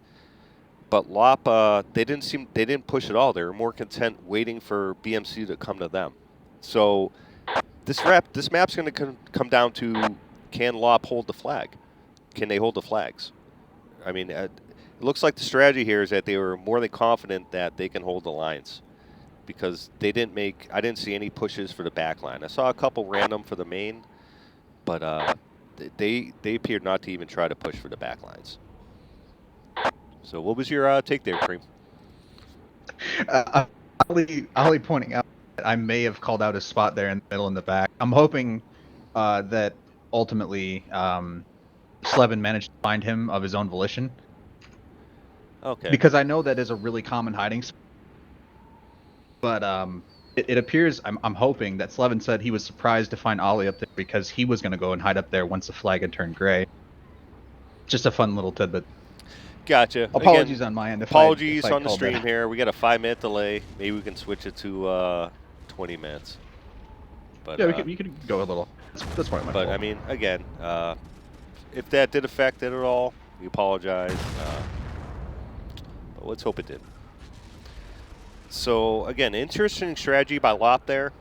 but LOP they didn't push at all. They were more content waiting for BMC to come to them. So this map's going to come down to, can LOP hold the flag? Can they hold the flags? I mean, it looks like the strategy here is that they were more than confident that they can hold the lines, because I didn't see any pushes for the back line. I saw a couple random for the main, but they appeared not to even try to push for the back lines. So what was your take there, Cream? Ali pointing out that I may have called out his spot there in the middle and the back. I'm hoping that ultimately Slevin managed to find him of his own volition. Okay. Because I know that is a really common hiding spot. But it appears, I'm hoping that Slevin said he was surprised to find Ollie up there because he was going to go and hide up there once the flag had turned gray. Just a fun little tidbit. Gotcha. Apologies on my end. Apologies on the stream here. We got a 5-minute delay. Maybe we can switch it to 20 minutes. But, yeah, we could go a little. That's why. But I mean, again, if that did affect it at all, we apologize. But let's hope it did. So again, interesting strategy by LOP there.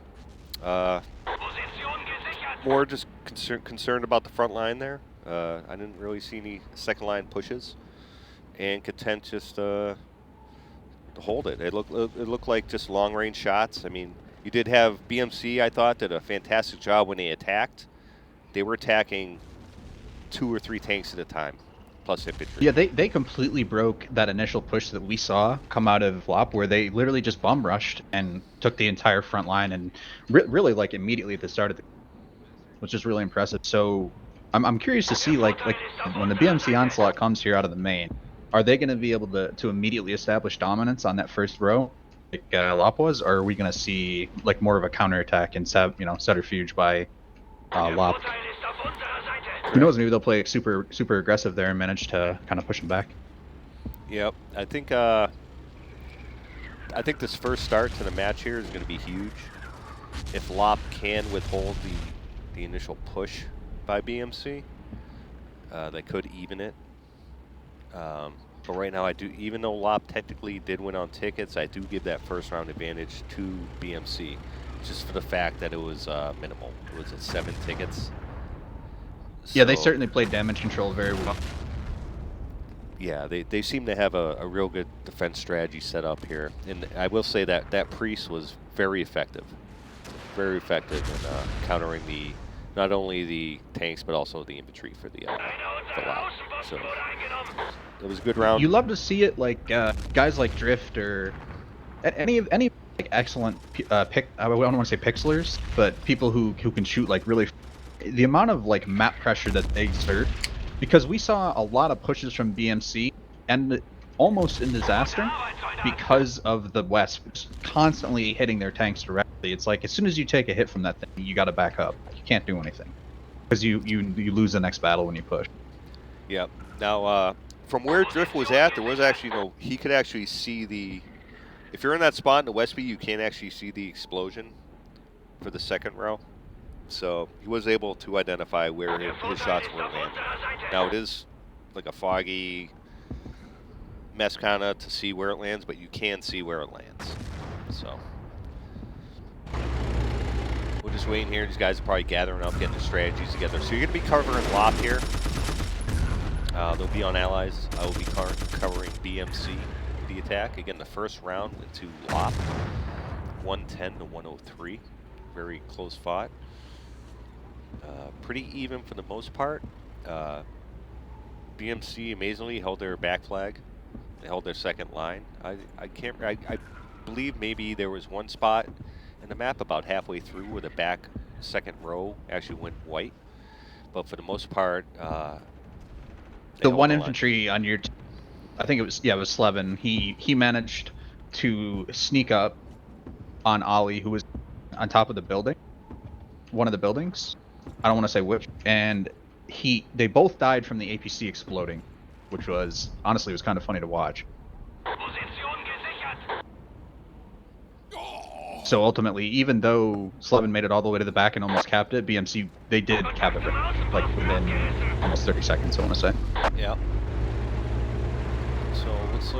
More just concerned about the front line there. I didn't really see any second line pushes, and content just to hold it. It looked like just long range shots. I mean, you did have BMC, I thought, did a fantastic job when they attacked. They were attacking 2 or 3 tanks at a time, plus infantry. Yeah, they completely broke that initial push that we saw come out of LOP, where they literally just bum rushed and took the entire front line, and really like immediately at the start of the, which is really impressive. So I'm curious to see like when the BMC onslaught comes here out of the main, are they going to be able to immediately establish dominance on that first row like LOP was, or are we going to see like more of a counterattack and subterfuge by LOP? Who knows? Maybe they'll play super aggressive there and manage to kind of push them back. Yep, I think this first start to the match here is going to be huge. If LOP can withhold the initial push by BMC, they could even it. But right now, even though LOP technically did win on tickets, I do give that first round advantage to BMC, just for the fact that it was minimal. It was 7 tickets. Yeah, they certainly played damage control very well. Yeah, they seem to have a real good defense strategy set up here. And I will say that Priest was very effective. Very effective in countering not only the tanks, but also the infantry for the LOP. So it was a good round. You love to see it, like guys like Drift or any like excellent I don't want to say pixelers, but people who can shoot like really. The amount of like map pressure that they exert, because we saw a lot of pushes from BMC and almost in disaster because of the West constantly hitting their tanks directly. It's like as soon as you take a hit from that thing, you got to back up. You can't do anything. because you lose the next battle when you push. Yep. Now, from where Drift was at, there was actually he could actually see the. If you're in that spot in the West B, you can't actually see the explosion for the second row. So he was able to identify where his shots were landing. Now it is like a foggy mess kind of to see where it lands, but you can see where it lands. So we're just waiting here. These guys are probably gathering up, getting their strategies together. So you're going to be covering LOP here. They'll be on allies. I will be covering BMC, the attack. Again, the first round went to LOP, 110 to 103. Very close fought. Pretty even for the most part. BMC amazingly held their back flag. They held their second line. I believe maybe there was one spot in the map about halfway through where the back second row actually went white. But for the most part, the one infantry on your, I think it was Slevin. He managed to sneak up on Ollie, who was on top of the building, one of the buildings. I don't want to say which, and they both died from the APC exploding, which was honestly was kind of funny to watch. So ultimately, even though Slevin made it all the way to the back and almost capped it, BMC they did cap it like within almost 30 seconds. I want to say. Yeah. So looks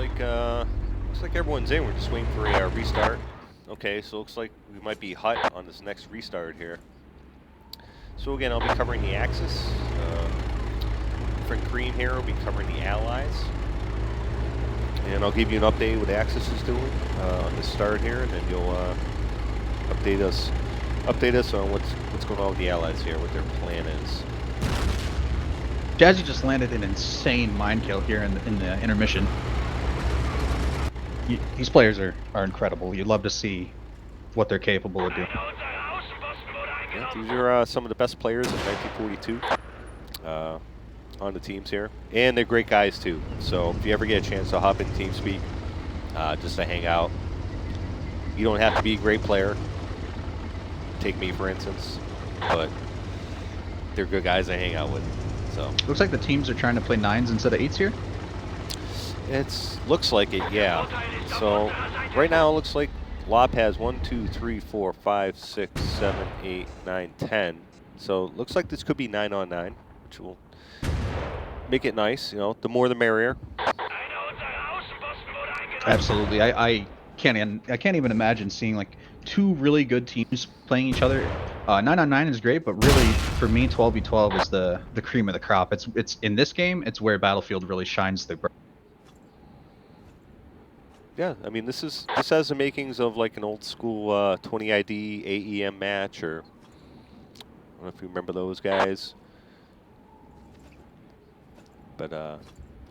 like everyone's in. We're just waiting for a restart. Okay, so looks like we might be hot on this next restart here. So again, I'll be covering the Axis. Friend Cream here will be covering the Allies. And I'll give you an update what Axis is doing on the start here, and then you'll update us on what's going on with the Allies here, what their plan is. Jazzy just landed an insane mind kill here in the intermission. These players are incredible. You'd love to see what they're capable of doing. Yeah, these are some of the best players in 1942 on the teams here. And they're great guys too. So if you ever get a chance to hop in TeamSpeak, just to hang out, you don't have to be a great player. Take me for instance, but they're good guys to hang out with. So looks like the teams are trying to play 9s instead of 8s here. Looks like it, yeah. So right now it looks like LOP has 1, 2, 3, 4, 5, 6, 7, 8, 9, 10. So it looks like this could be 9 on 9, which will make it nice. You know, the more the merrier. Absolutely. I can't even imagine seeing like two really good teams playing each other. 9 on 9 is great, but really for me 12v12 is the cream of the crop. It's in this game, it's where Battlefield really shines the bright. Yeah, I mean this has the makings of like an old school 20 ID AEM match, or I don't know if you remember those guys. But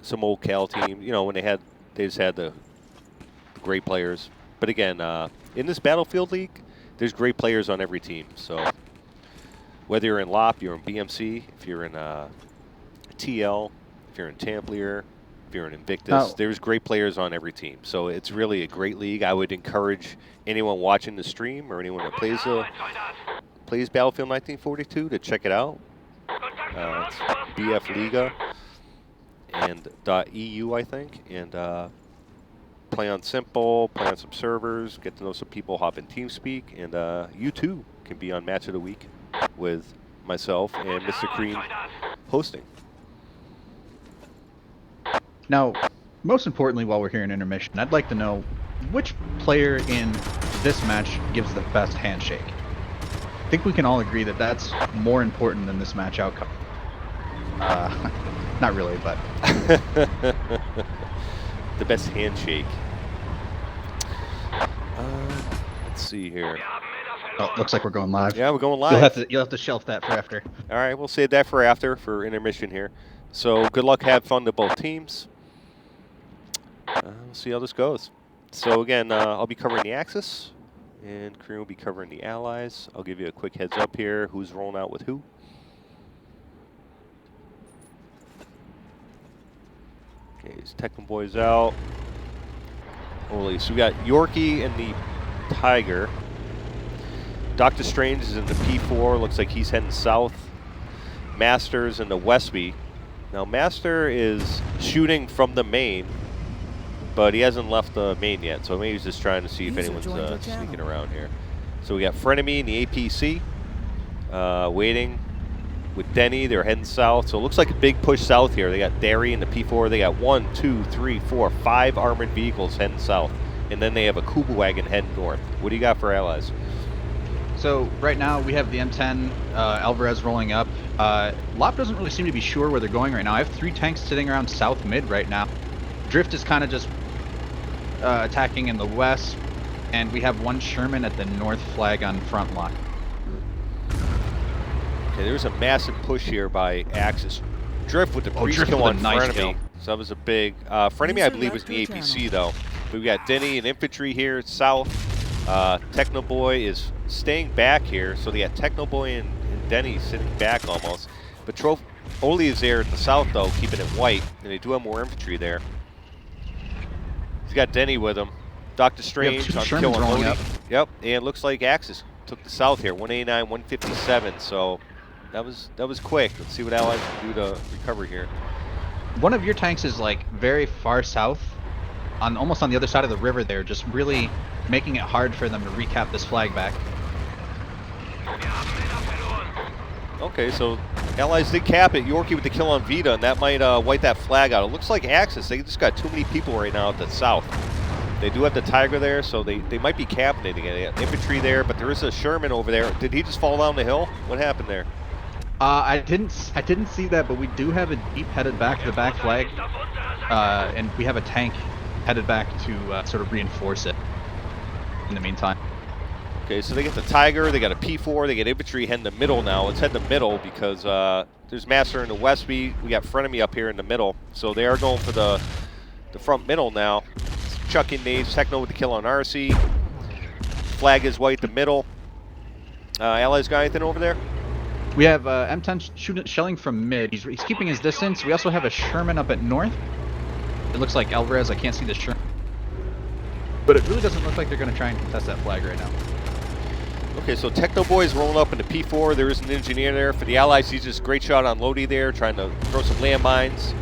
some old Cal team, you know, when they just had the great players. But again, in this Battlefield League, there's great players on every team. So whether you're in LOP, you're in BMC, if you're in TL, if you're in Templier, if you're in Invictus, there's great players on every team. So it's really a great league. I would encourage anyone watching the stream or anyone that plays Battlefield 1942 to check it out. It's BF Liga and .eu, I think, and play on Simple, play on some servers, get to know some people, hop in TeamSpeak, and you too can be on Match of the Week with myself and Mr. Cream hosting. Now, most importantly, while we're here in intermission, I'd like to know which player in this match gives the best handshake. I think we can all agree that that's more important than this match outcome. Not really, but the best handshake. Let's see here. Oh, looks like we're going live. Yeah, we're going live. You'll have to shelf that for after. All right, we'll save that for after for intermission here. So good luck, have fun to both teams. We'll see how this goes. So again, I'll be covering the Axis, and Korean will be covering the Allies. I'll give you a quick heads up here, who's rolling out with who. Okay, his Tekken Boy's out. Holy, so we got Yorkie and the Tiger. Doctor Strange is in the P4, looks like he's heading south. Masters in the Westby. Now Master is shooting from the main, but he hasn't left the main yet, so maybe he's just trying to see if User anyone's joined your channel. sneaking around here. So we got Frenemy in the APC, waiting with Denny. They're heading south, so it looks like a big push south here. They got Derry in the P4. They got 1, 2, 3, 4, 5 armored vehicles heading south, and then they have a Kuba wagon heading north. What do you got for allies? So right now we have the M10 Alvarez rolling up. LOP doesn't really seem to be sure where they're going right now. I have 3 tanks sitting around south mid right now. Drift is kind of just attacking in the west, and we have 1 Sherman at the north flag on front line. Okay, there's a massive push here by Axis. Drift with the priest Drift kill with on a nice Frenemy. kill. So that was a big. Frenemy, I believe, was in the APC though. But we got Denny and infantry here south. Technoboy is staying back here, so they got Technoboy and Denny sitting back almost. But Oli is there at the south though, keeping it white, and they do have more infantry there. He's got Denny with him. Doctor Strange on Shermans killing rolling Lodi. up. Yep, and it looks like Axis took the south here, 189, 157. So that was quick. Let's see what Allies can do to recover here. One of your tanks is like very far south, almost on the other side of the river there, just really making it hard for them to recap this flag back. Okay, so Allies did cap it. Yorkie with the kill on Vita, and that might wipe that flag out. It looks like Axis, they just got too many people right now at the south. They do have the Tiger there, so they might be capping it again. They got infantry there, but there is a Sherman over there. Did he just fall down the hill? What happened there? I didn't see that, but we do have a Jeep headed back to the back flag, and we have a tank headed back to sort of reinforce it in the meantime. Okay, so they get the Tiger, they got a P4, they get infantry heading the middle now. Let's head the middle because there's Master in the Westby. We got Frenemy up here in the middle, so they are going for the front middle now. Chucking nades, Techno with the kill on RC. Flag is white the middle. Allies got anything over there? We have M10 shelling from mid. He's keeping his distance. We also have a Sherman up at north. It looks like Alvarez. I can't see the Sherman, but it really doesn't look like they're going to try and contest that flag right now. Okay, so Techno Boy's rolling up into P4. There is an engineer there. For the Allies, he's just great shot on Lodi there, trying to throw some landmines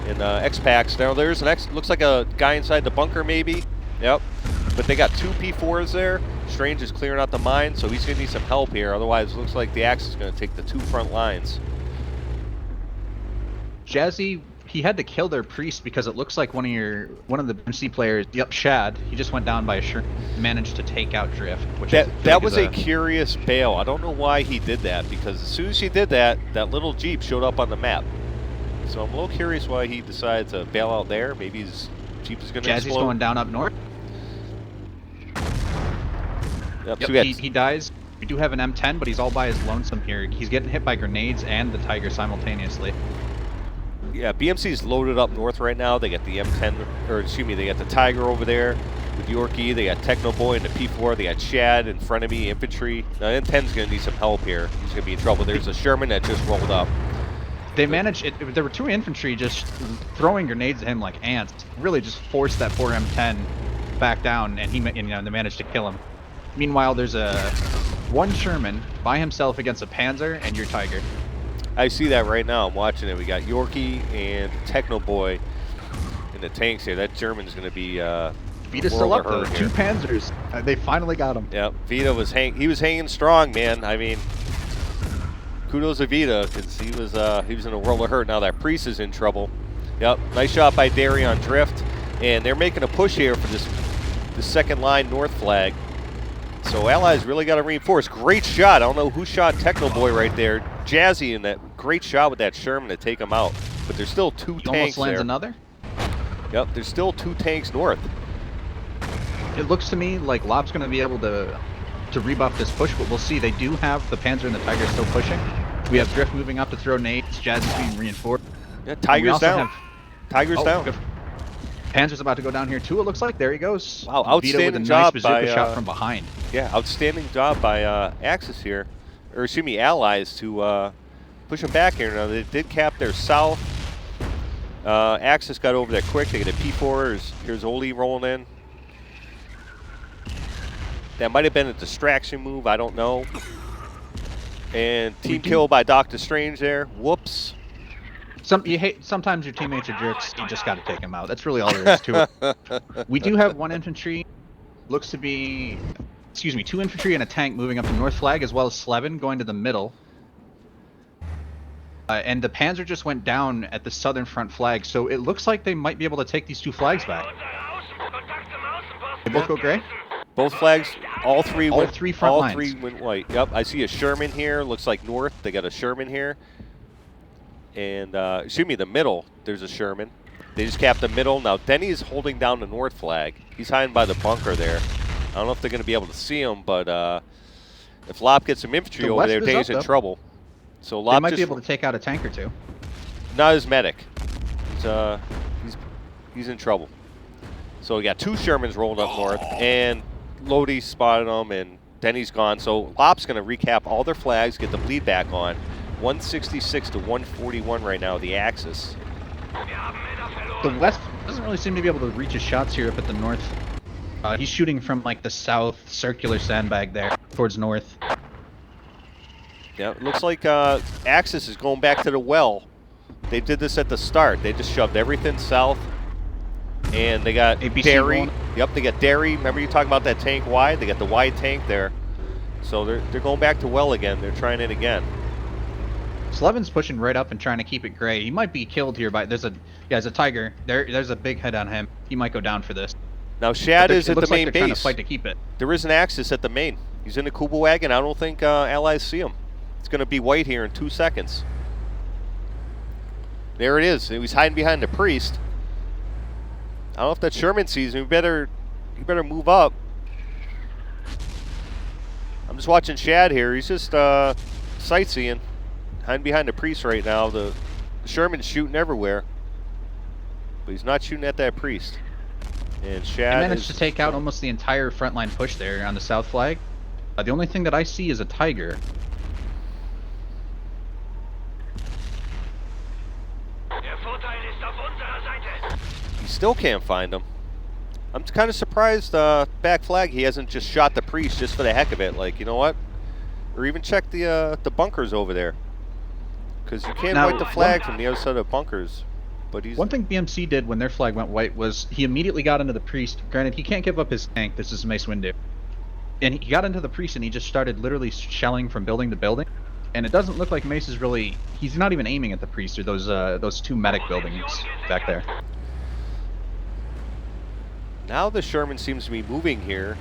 and X-Packs. Now there's an looks like a guy inside the bunker maybe. Yep. But they got 2 P4s there. Strange is clearing out the mine, so he's going to need some help here. Otherwise, it looks like the Axis is going to take the 2 front lines. Jazzy, he had to kill their priest because it looks like one of the BMC players, yep, Shad, he just went down by a Sherman, managed to take out Drift. Which that was a curious bail. I don't know why he did that, because as soon as he did that, that little Jeep showed up on the map. So I'm a little curious why he decided to bail out there. Maybe his Jeep is going to explode. Jazzy's going down up north. Yep, Yep, so he dies. We do have an M10, but he's all by his lonesome here. He's getting hit by grenades and the Tiger simultaneously. Yeah, BMC's loaded up north right now. They got the M10, or excuse me, they got the Tiger over there with Yorkie. They got Technoboy and the P4. They got Shad in front of me, infantry. Now M10's going to need some help here. He's going to be in trouble. There's a Sherman that just rolled up. They managed it. There were 2 infantry just throwing grenades at him like ants. Really just forced that poor M10 back down, and they managed to kill him. Meanwhile, there's a 1 Sherman by himself against a Panzer and your Tiger. I see that right now. I'm watching it. We got Yorkie and Technoboy in the tanks here. That German's going to be Vita's still up though. 2 Panzers. They finally got him. Yep. Vita was hanging strong, man. I mean, kudos to Vita, because he was in a world of hurt. Now that priest is in trouble. Yep. Nice shot by Derry on Drift, and they're making a push here for this second line north flag. So Allies really got to reinforce. Great shot. I don't know who shot Technoboy right there. Jazzy in that great shot with that Sherman to take him out. But there's still 2 tanks almost lands there. Another. Yep, there's still 2 tanks north. It looks to me like LOP's going to be able to rebuff this push, but we'll see. They do have the Panzer and the Tiger still pushing. We have Drift moving up to throw nades. Jazzy's being reinforced. Yeah, Tiger's down. Tiger's down. Good. Panzer's about to go down here too, it looks like. There he goes. Wow, outstanding with a job nice bazooka by shot from behind. Yeah, outstanding job by Axis here, or excuse me, Allies to push them back here. Now they did cap their south. Axis got over there quick. They get a P4. Here's Oli rolling in. That might have been a distraction move. I don't know. And team kill by Doctor Strange there. Whoops. Sometimes your teammates are jerks. You just got to take them out. That's really all there is to it. We do have 1 infantry. Looks to be, 2 infantry and a tank moving up the north flag, as well as Slevin going to the middle. And the Panzer just went down at the southern front flag, so it looks like they might be able to take these 2 flags back. They both go gray? Both flags, all three went white. Yep, I see a Sherman here. Looks like north. They got a Sherman here. And, excuse me, the middle, there's a Sherman. They just capped the middle. Now, Denny's holding down the north flag. He's hiding by the bunker there. I don't know if they're going to be able to see him, but if LOP gets some infantry over there, Denny's in trouble. So LOP they might be able to take out a tank or 2. Not his medic. He's in trouble. So we got 2 Shermans rolling up north, and Lodi spotted them, and Denny's gone. So LOP's going to recap all their flags, get the bleed back on. 166 to 141 right now, the Axis. The West doesn't really seem to be able to reach his shots here up at the north. He's shooting from like the south circular sandbag there towards north. Yeah, it looks like Axis is going back to the well. They did this at the start. They just shoved everything south. And they got Derry. Yep, they got Derry. Remember you talking about that tank wide? They got the wide tank there. So they're going back to well again. They're trying it again. Slevin's pushing right up and trying to keep it gray. He might be killed here by there's a tiger. There's a big head on him. He might go down for this. Now Shad is at the main base. Trying to fight to keep it. There is an Axis at the main. He's in the Kuba wagon. I don't think allies see him. It's going to be white here in 2 seconds. There it is. He's hiding behind the priest. I don't know if that Sherman sees him. You better move up. I'm just watching Shad here. He's just sightseeing. Hiding behind the priest right now. The Sherman's shooting everywhere. But he's not shooting at that priest. And Shad managed to take out almost the entire frontline push there on the south flag. The only thing that I see is a tiger. He still can't find him. I'm kind of surprised back flag he hasn't just shot the priest just for the heck of it. Like, you know what? Or even check the bunkers over there. Because you can't wipe the flag from the other side of the bunkers. But he's... One thing BMC did when their flag went white was he immediately got into the priest. Granted, he can't give up his tank. This is Mace Windu. And he got into the priest and he just started literally shelling from building to building. And it doesn't look like Mace is really... He's not even aiming at the priest or those 2 medic buildings back there. Now the Sherman seems to be moving here.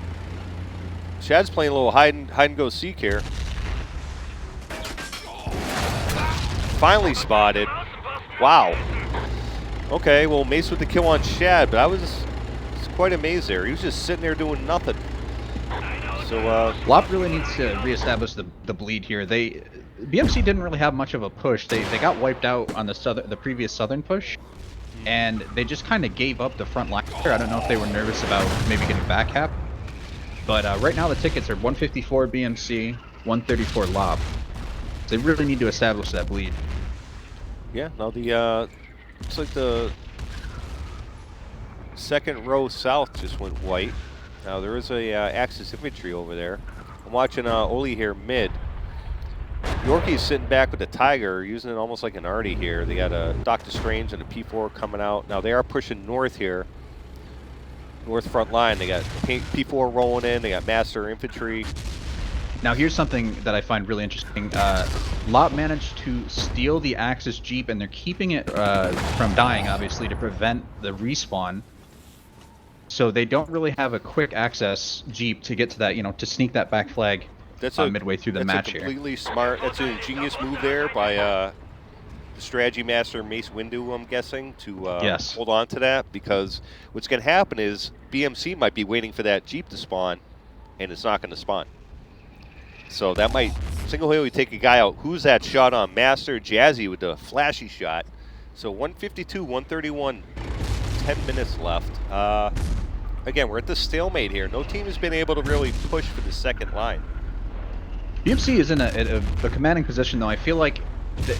Shad's playing a little hide and go seek here. Finally spotted. Wow. Okay, well Mace with the kill on Shad, but I was quite amazed there. He was just sitting there doing nothing. So LOP really needs to reestablish the bleed here. BMC didn't really have much of a push. They got wiped out on the previous southern push. And they just kind of gave up the front line here. I don't know if they were nervous about maybe getting back cap. But right now the tickets are 154 BMC, 134 LOP. So they really need to establish that bleed. Yeah, now the looks like the second row south just went white. Now there is a Axis infantry over there. I'm watching Oli here mid. Yorkie's sitting back with the Tiger, using it almost like an arty here. They got a Doctor Strange and a P4 coming out. Now they are pushing north here. North front line. They got P4 rolling in. They got Master Infantry. Now here's something that I find really interesting. LOP managed to steal the Axis Jeep and they're keeping it from dying, obviously, to prevent the respawn. So they don't really have a quick access Jeep to get to that, to sneak that back flag. That's midway through the match here. That's a completely smart. That's an ingenious move there by the strategy master Mace Windu, I'm guessing, to hold on to that, because what's going to happen is BMC might be waiting for that Jeep to spawn, and it's not going to spawn. So that might single-handedly take a guy out. Who's that shot on? Master Jazzy with the flashy shot. So 152, 131, 10 minutes left. Again, we're at the stalemate here. No team has been able to really push for the second line. BMC is in a commanding position, though. I feel like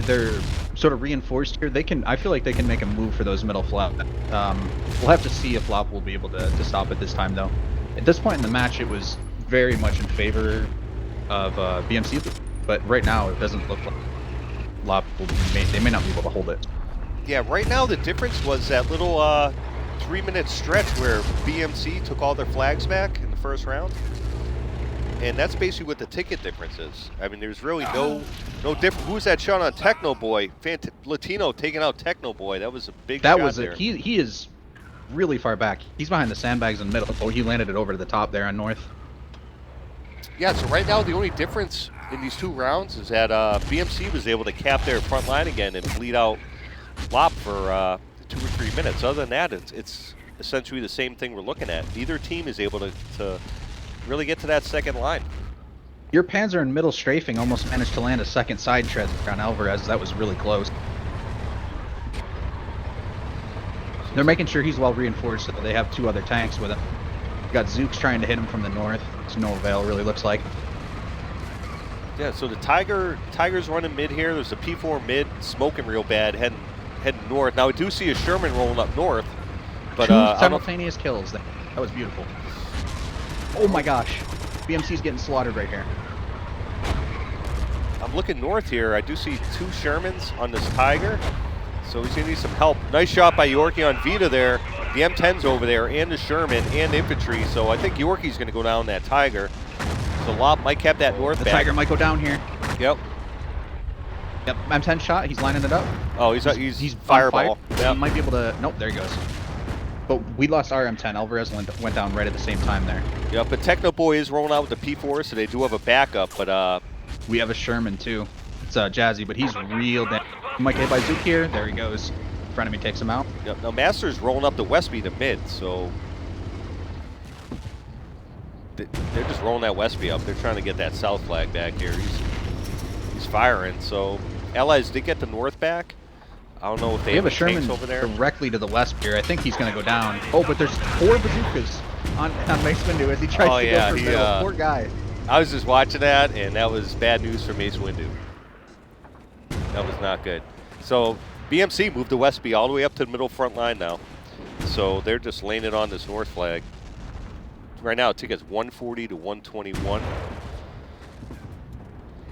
they're sort of reinforced here. I feel like they can make a move for those middle flat. We'll have to see if LOP will be able to stop it this time, though. At this point in the match, it was very much in favor of BMC. but right now it doesn't look like LOP they may not be able to hold it. Yeah, right now the difference was that little 3-minute stretch where BMC took all their flags back in the first round. And that's basically what the ticket difference is. I mean, there's really no difference. Who's that shot on Techno Boy? Latino taking out Techno Boy. That was a big shot there. He is really far back. He's behind the sandbags in the middle. Oh, he landed it over to the top there on North. Yeah, so right now the only difference in these 2 rounds is that BMC was able to cap their front line again and bleed out LOP for 2 or 3 minutes. Other than that, it's essentially the same thing we're looking at. Neither team is able to really get to that second line. Your Panzer in middle strafing almost managed to land a second side tread on Alvarez. That was really close. They're making sure he's well reinforced so that they have 2 other tanks with him. Got Zooks trying to hit him from the north. It's no avail, really looks like. Yeah, so the Tiger's running mid here. There's a P4 mid smoking real bad, heading north. Now we do see a Sherman rolling up north, but 2 simultaneous kills. That was beautiful. Oh my gosh, BMC's getting slaughtered right here. I'm looking north here. I do see 2 Shermans on this Tiger, so he's gonna need some help. Nice shot by Yorkie on Vita there. The M10's over there, and the Sherman, and infantry. So I think Yorkie's gonna go down that Tiger. So LOP might cap that north The back. Tiger might go down here. Yep. Yep, M10 shot. He's lining it up. Oh, he's fireball. Yep. He might be able to. Nope, there he goes. But we lost our M10. Alvarez went down right at the same time there. Yep, but Techno Boy is rolling out with the P4, so they do have a backup. But we have a Sherman too. It's Jazzy, but he's real damn. He might get hit by Zook here. There he goes. Frenemy takes him out. Yep. Now Master's rolling up the Westby to mid, so they're just rolling that Westby up. They're trying to get that south flag back here. He's firing. So Allies did get the north back. I don't know if they have a any Sherman tanks over there. Directly to the west here. I think he's going to go down. Oh, but there's 4 bazookas on Mace Windu as he tries to go for middle. Poor guy. I was just watching that, and that was bad news for Mace Windu. That was not good. So BMC moved the Westby all the way up to the middle front line now. So they're just laying it on this north flag. Right now, ticket's 140 to 121.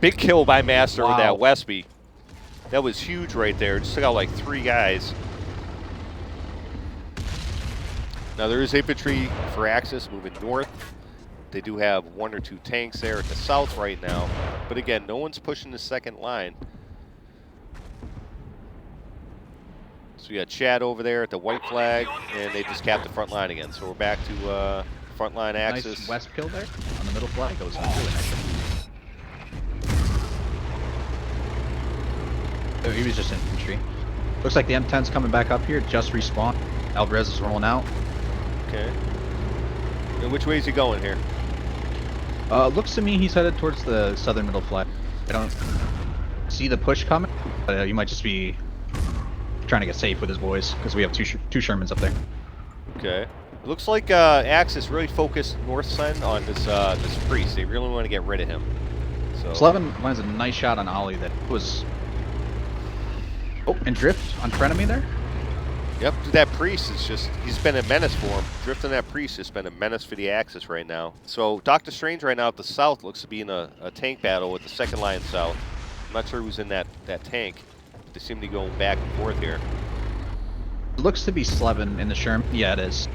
Big kill by Master with that Westby. That was huge right there. Just took out like 3 guys. Now there is infantry for Axis moving north. They do have 1 or 2 tanks there at the south right now. But again, no one's pushing the second line. So we got Chad over there at the white flag, and they just capped the front line again. So we're back to front line Axis. Nice west kill there on the middle flag. That was really nice. Oh, he was just infantry. Looks like the M10's coming back up here. Just respawned. Alvarez is rolling out. Okay. And which way is he going here? Looks to me he's headed towards the southern middle flag. I don't see the push coming, but you might just be trying to get safe with his boys because we have two Shermans up there. Okay. It looks like Axis really focused north side on this priest. They really want to get rid of him. So Slevin lands a nice shot on Ollie that was. Oh, and Drift on Frenemy there? Yep, that priest is just, he's been a menace for him. Drift on that priest has been a menace for the Axis right now. So Dr. Strange right now at the south looks to be in a tank battle with the second line south. I'm not sure who's in that tank. They seem to be going back and forth here. It looks to be Slevin in the Sherm. Yeah, it is.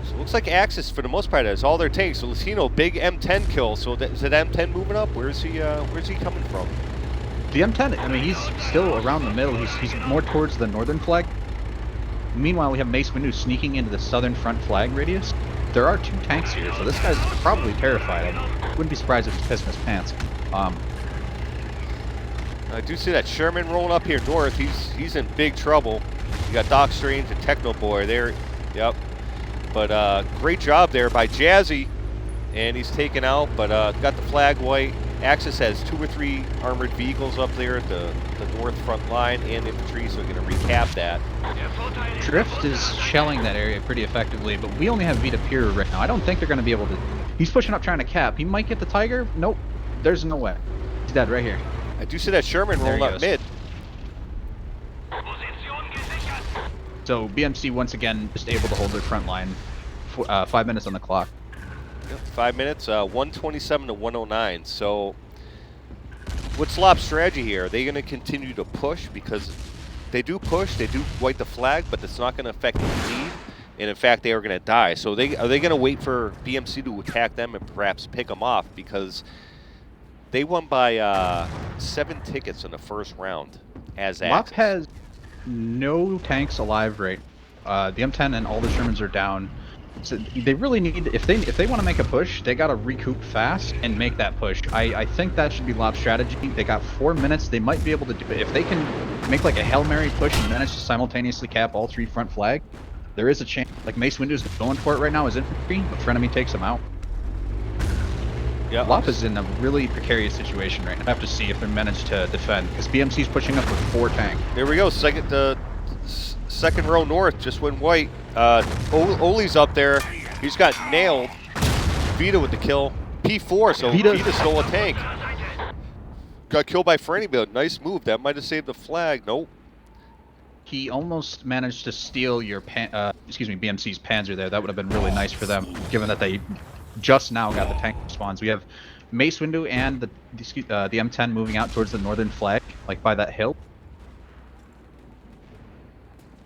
So it looks like Axis, for the most part, has all their tanks. So Latino, big M10 kill. So is that M10 moving up? Where's he coming from? The M10, I mean, he's still around the middle. He's more towards the northern flag. Meanwhile, we have Mace Windu sneaking into the southern front flag radius. There are 2 tanks here, so this guy's probably terrified. I wouldn't be surprised if he's pissing his pants. I do see that Sherman rolling up here north. He's in big trouble. You got Doc Strange and Techno Boy there. Yep. But great job there by Jazzy, and he's taken out. But got the flag white. Axis has 2 or 3 armored vehicles up there at the north front line and infantry, so we're going to recap that. Drift is shelling that area pretty effectively, but we only have Vita Pure right now. I don't think they're going to be able to. He's pushing up trying to cap. He might get the Tiger. Nope. There's no way. He's dead right here. I do see that Sherman rolling up mid. So BMC once again just able to hold their front line 5 minutes on the clock. Yep, 5 minutes, 127 to 109. So what's LOP's strategy here? Are they going to continue to push? Because they do push, they do white the flag, but it's not going to affect the lead. And in fact, they are going to die. So are they going to wait for BMC to attack them and perhaps pick them off? Because they won by 7 tickets in the first round as LOP Axis. has no tanks alive right. The M10 and all the Shermans are down. So they really need, if they want to make a push, they got to recoup fast and make that push. I think that should be LOP's strategy. They got 4 minutes. They might be able to do it. If they can make like a Hail Mary push and manage to simultaneously cap all 3 front flag, there is a chance. Like Mace Windu is going for it right now as infantry, but Frenemy takes him out. Yeah, LOP is in a really precarious situation right now. I have to see if they manage to defend, because BMC's pushing up with 4 tanks. There we go. Second row north just went white. Oli's up there. He's got nailed. Vita with the kill. P4, so Vita stole a tank. Got killed by Franny, but nice move. That might have saved the flag. Nope. He almost managed to steal your BMC's Panzer there. That would have been really nice for them, given that they just now got the tank spawns. We have Mace Windu and the M10 moving out towards the northern flag, like by that hill.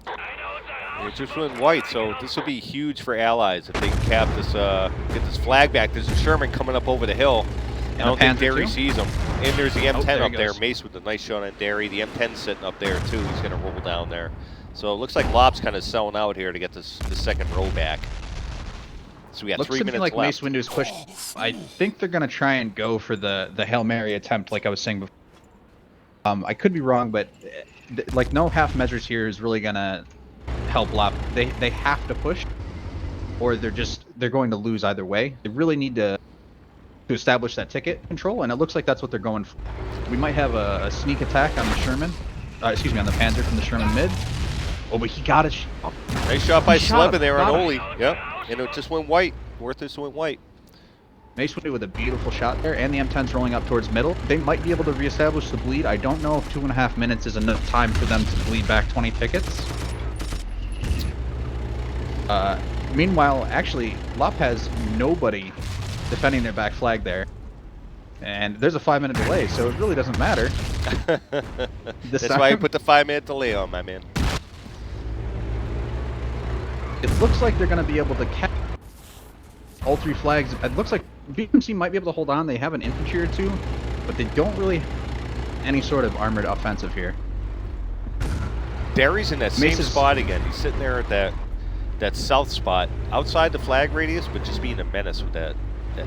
It just went white, so this will be huge for allies if they can cap this, get this flag back. There's a Sherman coming up over the hill. I don't think Derry sees him. And there's the M10 up there. Mace with a nice shot on Derry. The M10 sitting up there too. He's going to roll down there. So it looks like LOP's kind of selling out here to get the second row back. So we got 3 minutes like left. Mace Windu's push. I think they're going to try and go for the Hail Mary attempt, like I was saying before. I could be wrong, but like no half measures here is really going to help LOP. They have to push, or they're going to lose either way. They really need to establish that ticket control, and it looks like that's what they're going for. We might have a sneak attack on the Sherman, on the Panzer from the Sherman mid. Oh, but he got it. Nice shot by Slevin there on Oli. Yep, and it just went white. Worthless went white. Mace Windu with a beautiful shot there, and the M10's rolling up towards middle. They might be able to reestablish the bleed. I don't know if 2.5 minutes is enough time for them to bleed back 20 tickets. Meanwhile, actually, LOP has nobody defending their back flag there. And there's a 5-minute delay, so it really doesn't matter. That's why you put the 5-minute delay on, my man. It looks like they're going to be able to cap all 3 flags. It looks like BMC might be able to hold on. They have an infantry or 2, but they don't really have any sort of armored offensive here. Derry's in that same spot again. He's sitting there at that south spot, outside the flag radius, but just being a menace with that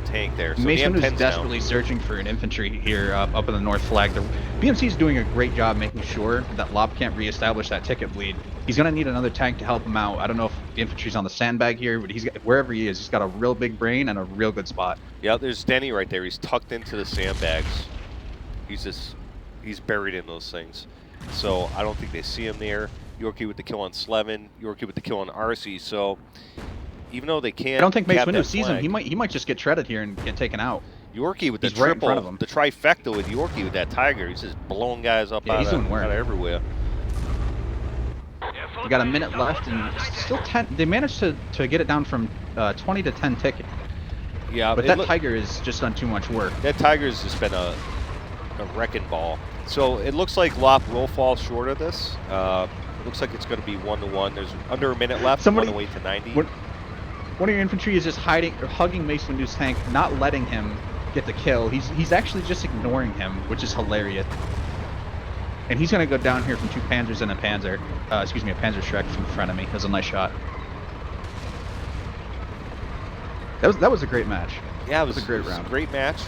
tank there. So Mason is desperately searching for an infantry here up in the north flag. The BMC is doing a great job making sure that LOP can't reestablish that ticket bleed. He's going to need another tank to help him out. I don't know if the infantry's on the sandbag here, but wherever he is, he's got a real big brain and a real good spot. Yeah, there's Denny right there. He's tucked into the sandbags. He's buried in those things. So I don't think they see him there. Yorkie with the kill on Slevin, Yorkie with the kill on RC. So even though they can't, I don't think Mace Windu sees him. He might just get shredded here and get taken out. Yorkie with the triple, right in front of him. The trifecta with Yorkie with that Tiger. He's just blowing guys up out of everywhere. You got a minute left and still 10. They managed to get it down from 20 to 10 ticket. Yeah, but that Tiger has just done too much work. That Tiger's just been a wrecking ball. So it looks like LOP will fall short of this. It looks like it's going to be 1-1. There's under a minute left. Somebody wait to 90. One of your infantry is just hugging Mace Windu's tank, not letting him get the kill. He's actually just ignoring him, which is hilarious. And he's going to go down here from 2 Panzers and a Panzer. A Panzer Shrek from Frenemy. That was a nice shot. That was a great match. Yeah, it was a great round. A great match.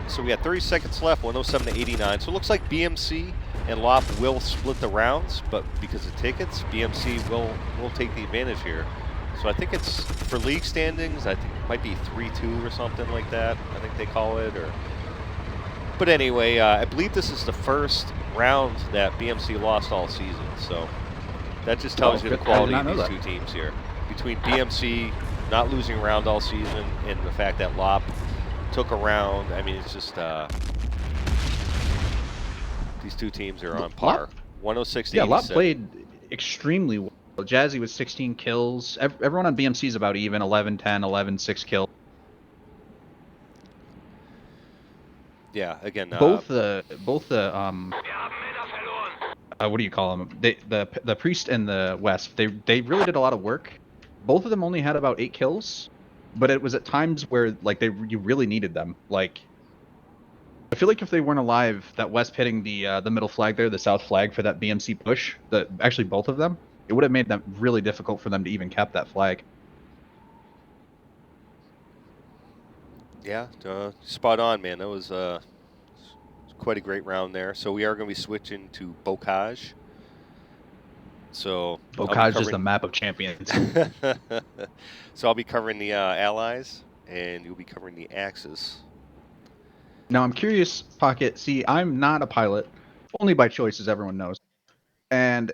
So we got 30 seconds left, 107 to 89. So it looks like BMC and LOP will split the rounds, but because of tickets, BMC will take the advantage here. So I think it's for league standings. I think it might be 3-2 or something like that. I think they call it. But anyway, I believe this is the first round that BMC lost all season. So that just tells you the quality of these 2 teams here. Between BMC not losing a round all season and the fact that LOP took a round, I mean, it's just these 2 teams are on par. 106 to 86. LOP played extremely well. Jazzy with 16 kills. Everyone on BMC is about even, 11, 10, 11, 6 kills. Yeah, again, Both the what do you call them? The priest and the West. They really did a lot of work. Both of them only had about 8 kills, but it was at times where like you really needed them. Like I feel like if they weren't alive, that West hitting the middle flag there, the south flag for that BMC push, actually both of them, it would have made them really difficult for them to even cap that flag. yeah, spot on, man. That was quite a great round there. So we are going to be switching to Bocage. So Bocage is the map of champions. So I'll be covering the allies, and you'll be covering the Axis. Now I'm curious, Pocket. See, I'm not a pilot, only by choice, as everyone knows. And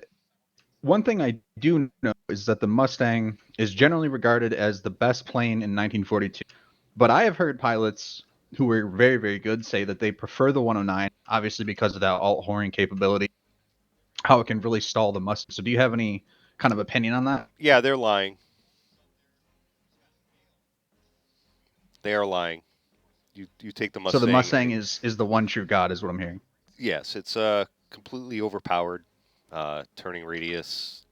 one thing I do know is that the Mustang is generally regarded as the best plane in 1942. But I have heard pilots who were very, very good say that they prefer the 109, obviously because of that alt-whoring capability, how it can really stall the Mustang. So do you have any kind of opinion on that? Yeah, they're lying. They are lying. You take the Mustang. So the Mustang is the one true god, is what I'm hearing. Yes, it's completely overpowered, turning radius.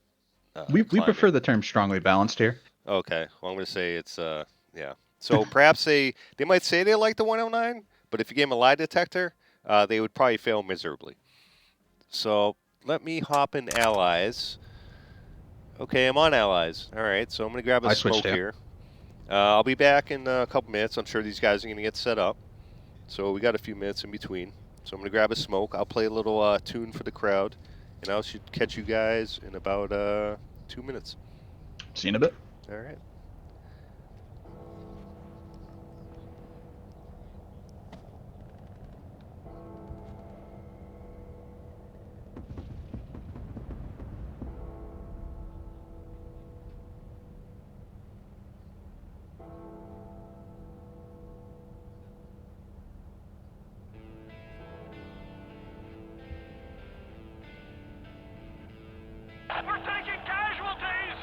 We prefer the term strongly balanced here. Okay, well I'm going to say it's yeah. So perhaps they might say they like the 109, but if you gave them a lie detector, they would probably fail miserably. So let me hop in allies. Okay, I'm on allies. All right, so I'm going to grab a smoke here. I'll be back in a couple minutes. I'm sure these guys are going to get set up. So we got a few minutes in between. So I'm going to grab a smoke. I'll play a little tune for the crowd, and I should catch you guys in about 2 minutes. See you in a bit. All right. We're taking casualties!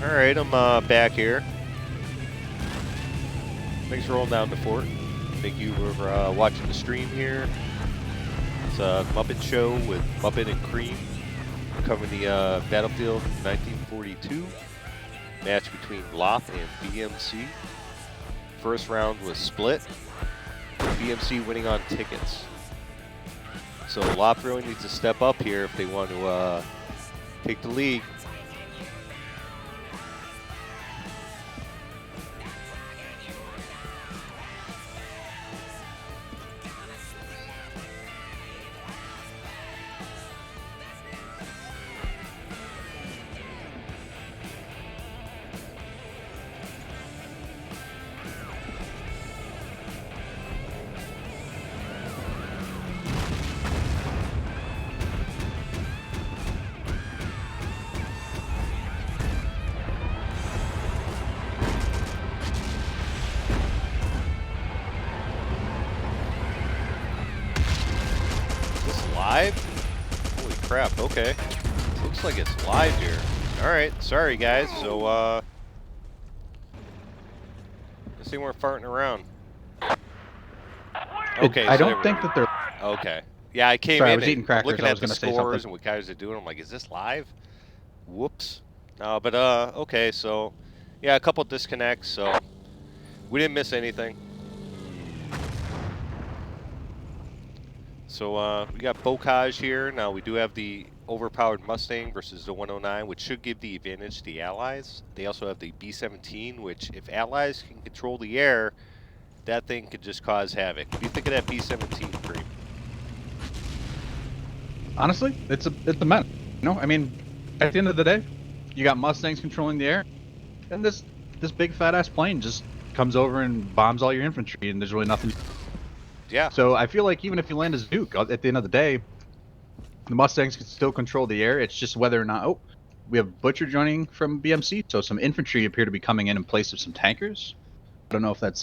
Alright, I'm back here. Thanks for rolling down the fort. Thank you for watching the stream here. It's a Muppet show with Muppet and Cream. We're covering the Battlefield 1942 match between LOP and BMC. First round was split. BMC winning on tickets. So LOP really needs to step up here if they want to take the lead. Live? Holy crap, okay. Looks like it's live here. Alright, sorry guys, so guess they weren't farting around. Okay, I so don't think that they're... Okay. Yeah, I came Sorry, in I was eating crackers. looking I at was the gonna say scores something. and what guys are doing. I'm like, is this live? Whoops. No, but okay, so yeah, a couple disconnects, so we didn't miss anything. So we got Bocage here. Now we do have the overpowered Mustang versus the 109, which should give the advantage to the Allies. They also have the B-17, which if Allies can control the air, that thing could just cause havoc. What do you think of that B-17, Cream? Honestly, it's a mess. You know, I mean, at the end of the day, you got Mustangs controlling the air, and this big fat ass plane just comes over and bombs all your infantry, and there's really nothing. Yeah. So I feel like even if you land as Duke, at the end of the day, the Mustangs can still control the air. It's just whether or not. Oh, we have Butcher joining from BMC, so some infantry appear to be coming in place of some tankers. I don't know if that's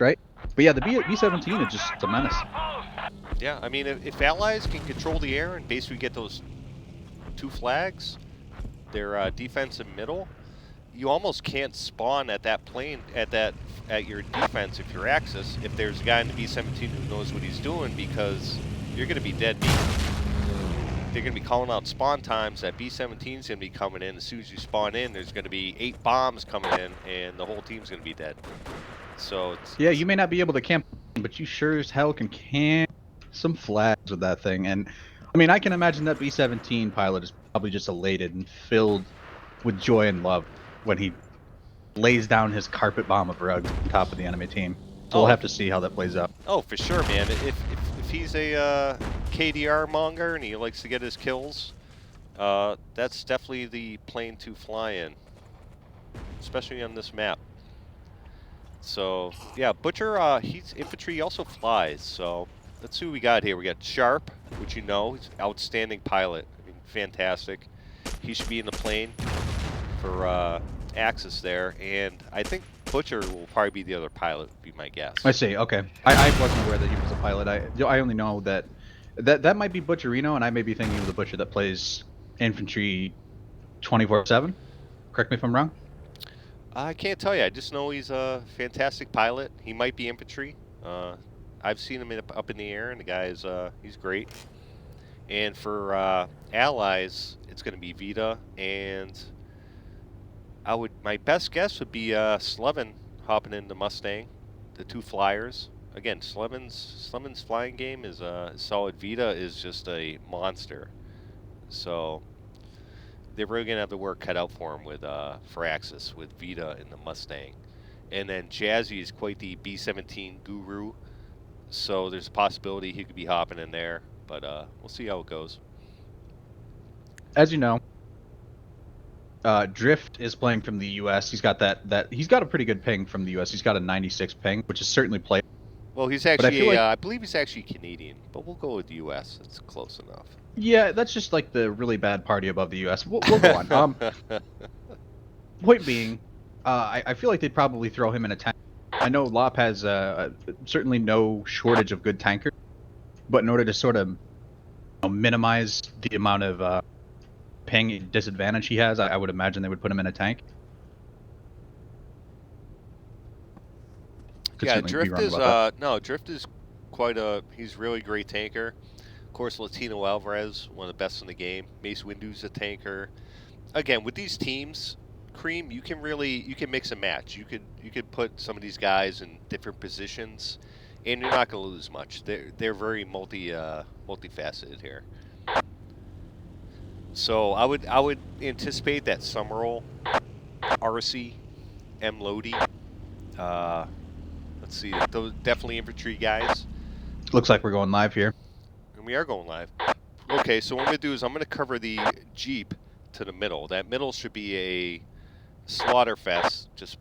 right, but yeah, the B-17 is just a menace. Yeah, I mean, if Allies can control the air and basically get those two flags, their defense and middle, you almost can't spawn at that plane, at your defense if you're Axis, if there's a guy in the B-17 who knows what he's doing, because you're going to be dead meat. They're going to be calling out spawn times. That B-17 is going to be coming in. As soon as you spawn in, there's going to be 8 bombs coming in, and the whole team's going to be dead. So yeah, you may not be able to camp, but you sure as hell can camp some flags with that thing. And I mean, I can imagine that B-17 pilot is probably just elated and filled with joy and love when he lays down his carpet bomb of rugs on top of the enemy team. So we'll have to see how that plays out. Oh, for sure, man. If he's a KDR monger and he likes to get his kills, that's definitely the plane to fly in, especially on this map. So yeah, Butcher, he's infantry, he also flies. So let's see what we got here. We got Sharp, which you know, he's an outstanding pilot. I mean, fantastic. He should be in the plane for Axis there, and I think Butcher will probably be the other pilot, would be my guess. I see. Okay, I wasn't aware that he was a pilot. I only know that might be Butcherino, and I may be thinking of the Butcher that plays infantry 24/7. Correct me if I'm wrong. I can't tell you. I just know he's a fantastic pilot. He might be infantry. I've seen him up in the air, and the guy is he's great. And for Allies, it's going to be Vita, and my best guess would be Slevin hopping in the Mustang, the 2 flyers. Again, Slevin's flying game is solid. Vita is just a monster. So they're really gonna have the work cut out for him with for Axis with Vita in the Mustang, and then Jazzy is quite the B-17 guru. So there's a possibility he could be hopping in there, but we'll see how it goes. As you know, Drift is playing from the U.S. He's got he's got a pretty good ping from the U.S. He's got a 96 ping, which is certainly playable. Well, he's actually, I believe he's actually Canadian, but we'll go with the U.S. It's close enough. Yeah, that's just like the really bad party above the U.S. We'll go on. Point being, I feel like they'd probably throw him in a tank. I know LOP has certainly no shortage of good tankers, but in order to sort of minimize the amount of ping disadvantage he has, I would imagine they would put him in a tank. Could Yeah, certainly be Drift wrong is about that. no, Drift is quite a he's really great tanker. Of course, Latino Alvarez, one of the best in the game. Mace Windu's a tanker. Again, with these teams, Cream, you can mix and match. You could put some of these guys in different positions, and you're not going to lose much. They're very multifaceted here. So I would anticipate that Summerall, RC, M Lodi. Let's see, those definitely infantry guys. Looks like we're going live here. And we are going live. Okay, so what I'm going to do is I'm going to cover the Jeep to the middle. That middle should be a slaughter fest, just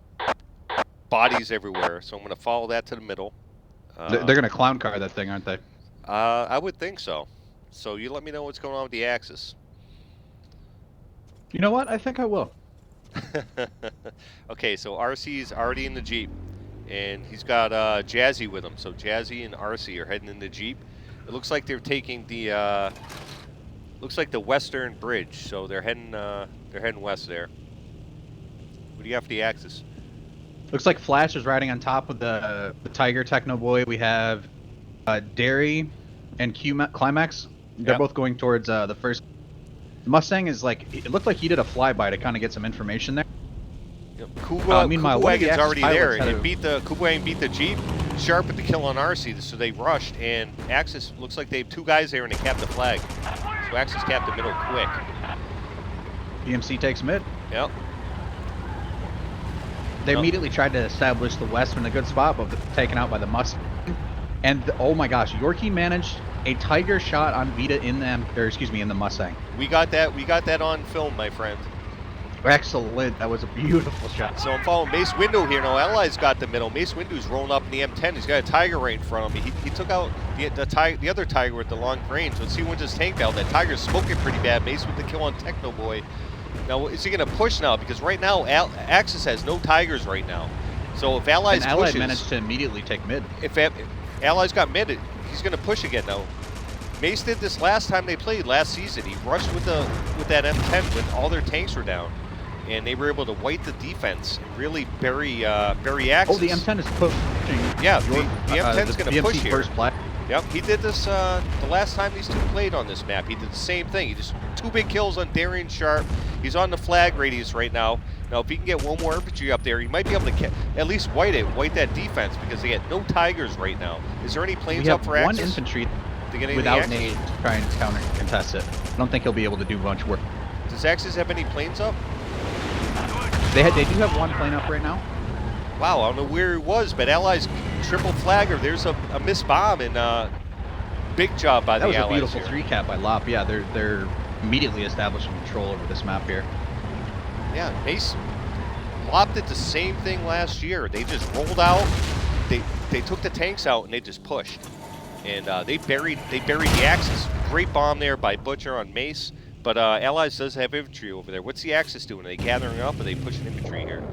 bodies everywhere. So I'm going to follow that to the middle. They're going to clown car that thing, aren't they? I would think so. So you let me know what's going on with the Axis. You know what? I think I will. Okay, so RC's already in the Jeep, and he's got Jazzy with him. So Jazzy and RC are heading in the Jeep. It looks like they're taking the Western Bridge. So they're heading west there. What do you have for the Axis? Looks like Flash is riding on top of the Tiger Techno Boy. We have Derry and Climax. They're both going towards the first. Mustang is like, it looked like he did a flyby to kind of get some information there. Yep. Meanwhile, Kuwagon's already there. Kuwagon beat the Jeep. Sharp with the kill on RC, so they rushed, and Axis looks like they have two guys there, and they capped the flag. So Axis capped the middle quick. BMC takes mid. Yep. They immediately tried to establish the west in a good spot, but taken out by the Mustang. And oh my gosh, Yorkie managed a Tiger shot on Vita in the Mustang. We got that on film, my friend. Excellent. That was a beautiful shot. So I'm following Mace Windu here. Now Allies got the middle. Mace Windu's rolling up in the M10. He's got a Tiger right in front of him. He took out the other Tiger with the long range. Let's see who wins his tank battle. That Tiger's smoking pretty bad. Mace with the kill on Techno Boy. Now is he going to push now? Because right now Axis has no Tigers right now. So if Allies Allied managed to immediately take mid. If Allies got mid, he's going to push again now. Mace did this last time they played last season. He rushed with that M10 when all their tanks were down, and they were able to wipe the defense and really bury Axis. Oh, the M10 is pushing. Yeah, the M10's going to push here. First play. Yep, he did this the last time these two played on this map. He did the same thing. He just two big kills on Darian Sharp. He's on the flag radius right now. Now, if he can get one more infantry up there, he might be able to at least white that defense, because they got no Tigers right now. Is there any planes up for Axis? One infantry without nades to try and counter contest it. I don't think he'll be able to do much work. Does Axis have any planes up? They do have one plane up right now. Wow, I don't know where it was, but Allies triple flagger. There's a missed bomb, and big job by the Allies. That was a beautiful here. 3 cap by LOP. Yeah, they're immediately establishing control over this map here. Yeah, Mace LOP did the same thing last year. They just rolled out. They took the tanks out and they just pushed, and they buried the Axis. Great bomb there by Butcher on Mace. But Allies does have infantry over there. What's the Axis doing? Are they gathering up, or are they pushing infantry here?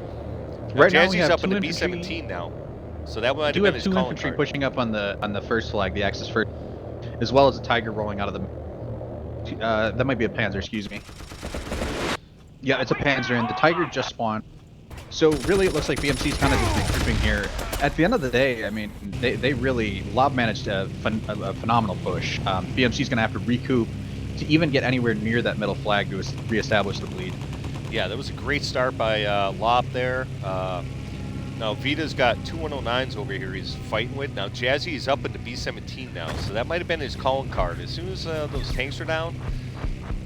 Right now, Jazzy's up in the B-17 now, so that might have been his calling card. 2 infantry pushing up on the first flag, the Axis first, as well as a Tiger rolling out of the. That might be a Panzer, excuse me. Yeah, it's a Panzer, and the Tiger just spawned. So really, it looks like BMC's kind of just regrouping here. At the end of the day, I mean, they really LOB managed a phenomenal push. BMC's going to have to recoup to even get anywhere near that middle flag to reestablish the bleed. Yeah, that was a great start by LOP there. Now Vita's got 2 109s over here he's fighting with. Now Jazzy's up at the B-17 now, so that might have been his calling card. As soon as those tanks are down,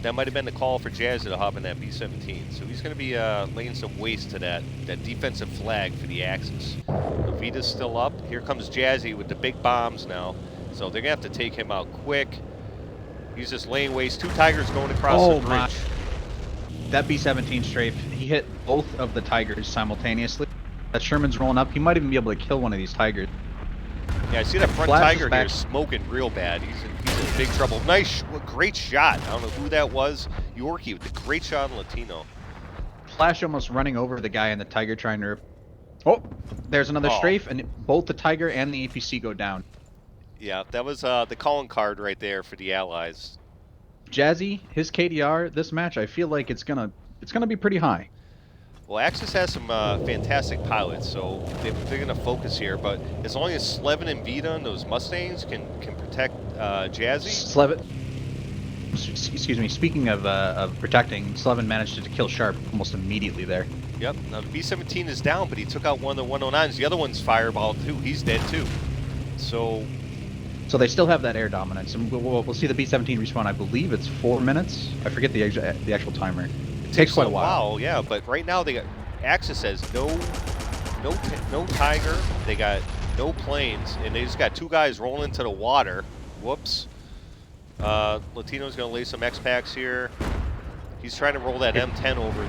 that might have been the call for Jazzy to hop in that B-17. So he's going to be laying some waste to that defensive flag for the Axis. Now, Vita's still up. Here comes Jazzy with the big bombs now. So they're going to have to take him out quick. He's just laying waste. 2 Tigers going across the bridge. My. That B-17 strafe, he hit both of the Tigers simultaneously. That Sherman's rolling up. He might even be able to kill one of these Tigers. Yeah, I see that front Tiger here smoking real bad. He's in big trouble. Nice, great shot. I don't know who that was. Yorkie with the great shot on Latino. Flash almost running over the guy in the Tiger trying to... Oh, there's another strafe, and both the Tiger and the APC go down. Yeah, that was the calling card right there for the Allies. Jazzy, his KDR this match, I feel like it's gonna be pretty high. Well, Axis has some fantastic pilots, so they're going to focus here. But as long as Slevin and Vita and those Mustangs can protect Jazzy. Slevin, excuse me. Speaking of protecting, Slevin managed to kill Sharp almost immediately there. Yep. Now the B-17 is down, but he took out one of the 109s. The other one's fireball too. He's dead too. So they still have that air dominance, and we'll see the B-17 respawn. I believe it's 4 minutes. I forget the actual timer. It takes quite a while. Yeah, but right now they got Axis has no Tiger. They got no planes, and they just got 2 guys rolling into the water. Whoops. Latino's gonna lay some X-Packs here. He's trying to roll that M10 over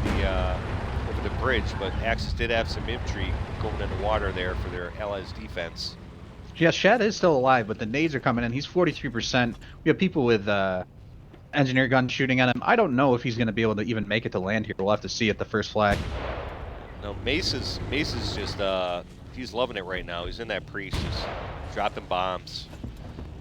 the bridge, but Axis did have some infantry going in the water there for their allies' defense. Yeah, Shad is still alive, but the nades are coming in. He's 43%. We have people with engineer guns shooting at him. I don't know if he's going to be able to even make it to land here. We'll have to see at the first flag. No, Mace is just he's loving it right now. He's in that priest, just dropping bombs.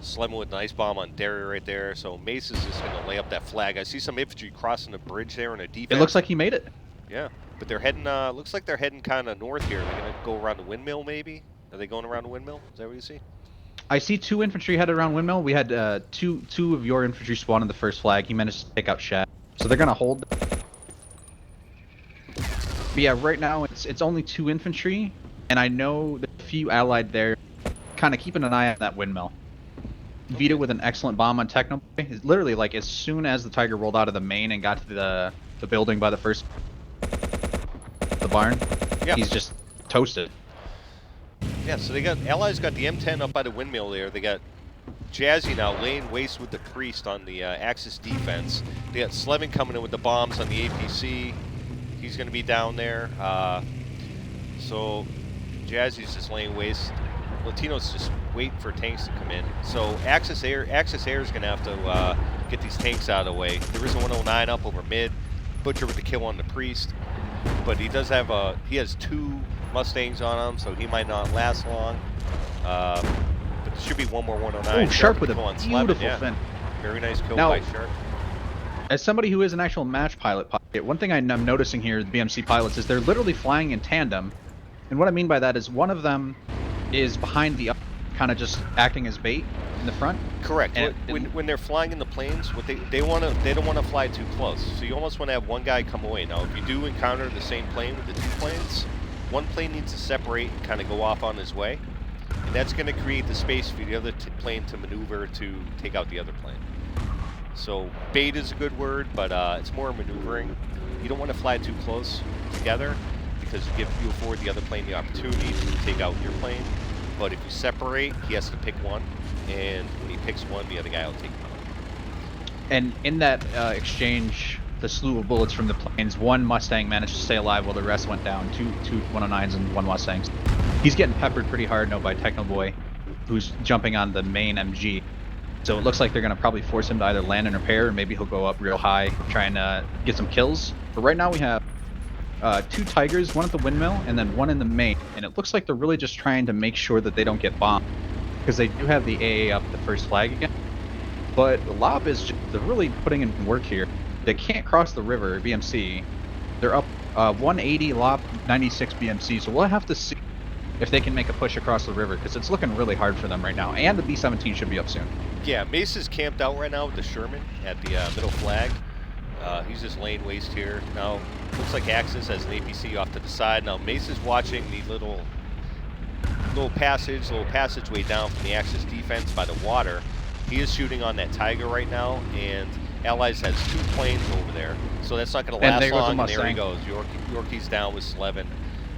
Slemming with an ice bomb on Derry right there. So Mace is just going to lay up that flag. I see some infantry crossing the bridge there in a defense. It looks like he made it. Yeah, but they're heading. Looks like they're heading kind of north here. They're going to go around the windmill, maybe. Are they going around the windmill? Is that what you see? I see 2 infantry headed around windmill. We had two of your infantry spawn in the first flag. He managed to take out Shad. So they're going to hold. But yeah, right now it's only 2 infantry, and I know that a few allied there kind of keeping an eye on that windmill. Vita with an excellent bomb on Techno. Literally, like, as soon as the Tiger rolled out of the main and got to the building by the barn, yeah, he's just toasted. Yeah, so they got allies got the M10 up by the windmill there. They got Jazzy now laying waste with the priest on the Axis defense. They got Slevin coming in with the bombs on the APC. He's going to be down there. So Jazzy's just laying waste. Latino's just waiting for tanks to come in. So Axis Air is going to have to get these tanks out of the way. There is a 109 up over mid. Butcher with the kill on the priest, but he does have he has 2 Mustangs on him, so he might not last long. But there should be one more 109. Oh, Sharp with a beautiful fin. Very nice kill now, by Sharp. As somebody who is an actual match pilot, one thing I'm noticing here with BMC pilots is they're literally flying in tandem. And what I mean by that is one of them is behind the other, kind of just acting as bait in the front. Correct. And when they're flying in the planes, what they don't want to fly too close. So you almost want to have one guy come away. Now, if you do encounter the same plane with the 2 planes, one plane needs to separate and kind of go off on his way, and that's going to create the space for the other plane to maneuver to take out the other plane. So bait is a good word, but it's more maneuvering. You don't want to fly too close together because you afford the other plane the opportunity to take out your plane. But if you separate, he has to pick one, and when he picks one, the other guy will take him out. And in that exchange, the slew of bullets from the planes, 1 Mustang managed to stay alive while the rest went down. Two 109s and 1 Mustangs. He's getting peppered pretty hard now by Techno Boy, who's jumping on the main MG. So it looks like they're going to probably force him to either land and repair, or maybe he'll go up real high, trying to get some kills. But right now we have 2 Tigers, 1 at the windmill, and then 1 in the main. And it looks like they're really just trying to make sure that they don't get bombed, because they do have the AA up the first flag again. But the LOP is they're really putting in work here. They can't cross the river, BMC. They're up 180 LOP, 96 BMC, so we'll have to see if they can make a push across the river, because it's looking really hard for them right now. And the B-17 should be up soon. Yeah, Mace is camped out right now with the Sherman at the middle flag. He's just laying waste here. Now, looks like Axis has an APC off to the side. Now, Mace is watching the little passageway down from the Axis defense by the water. He is shooting on that Tiger right now, and Allies has 2 planes over there, so that's not going to last long. And there he goes. Yorkie's down with Slevin.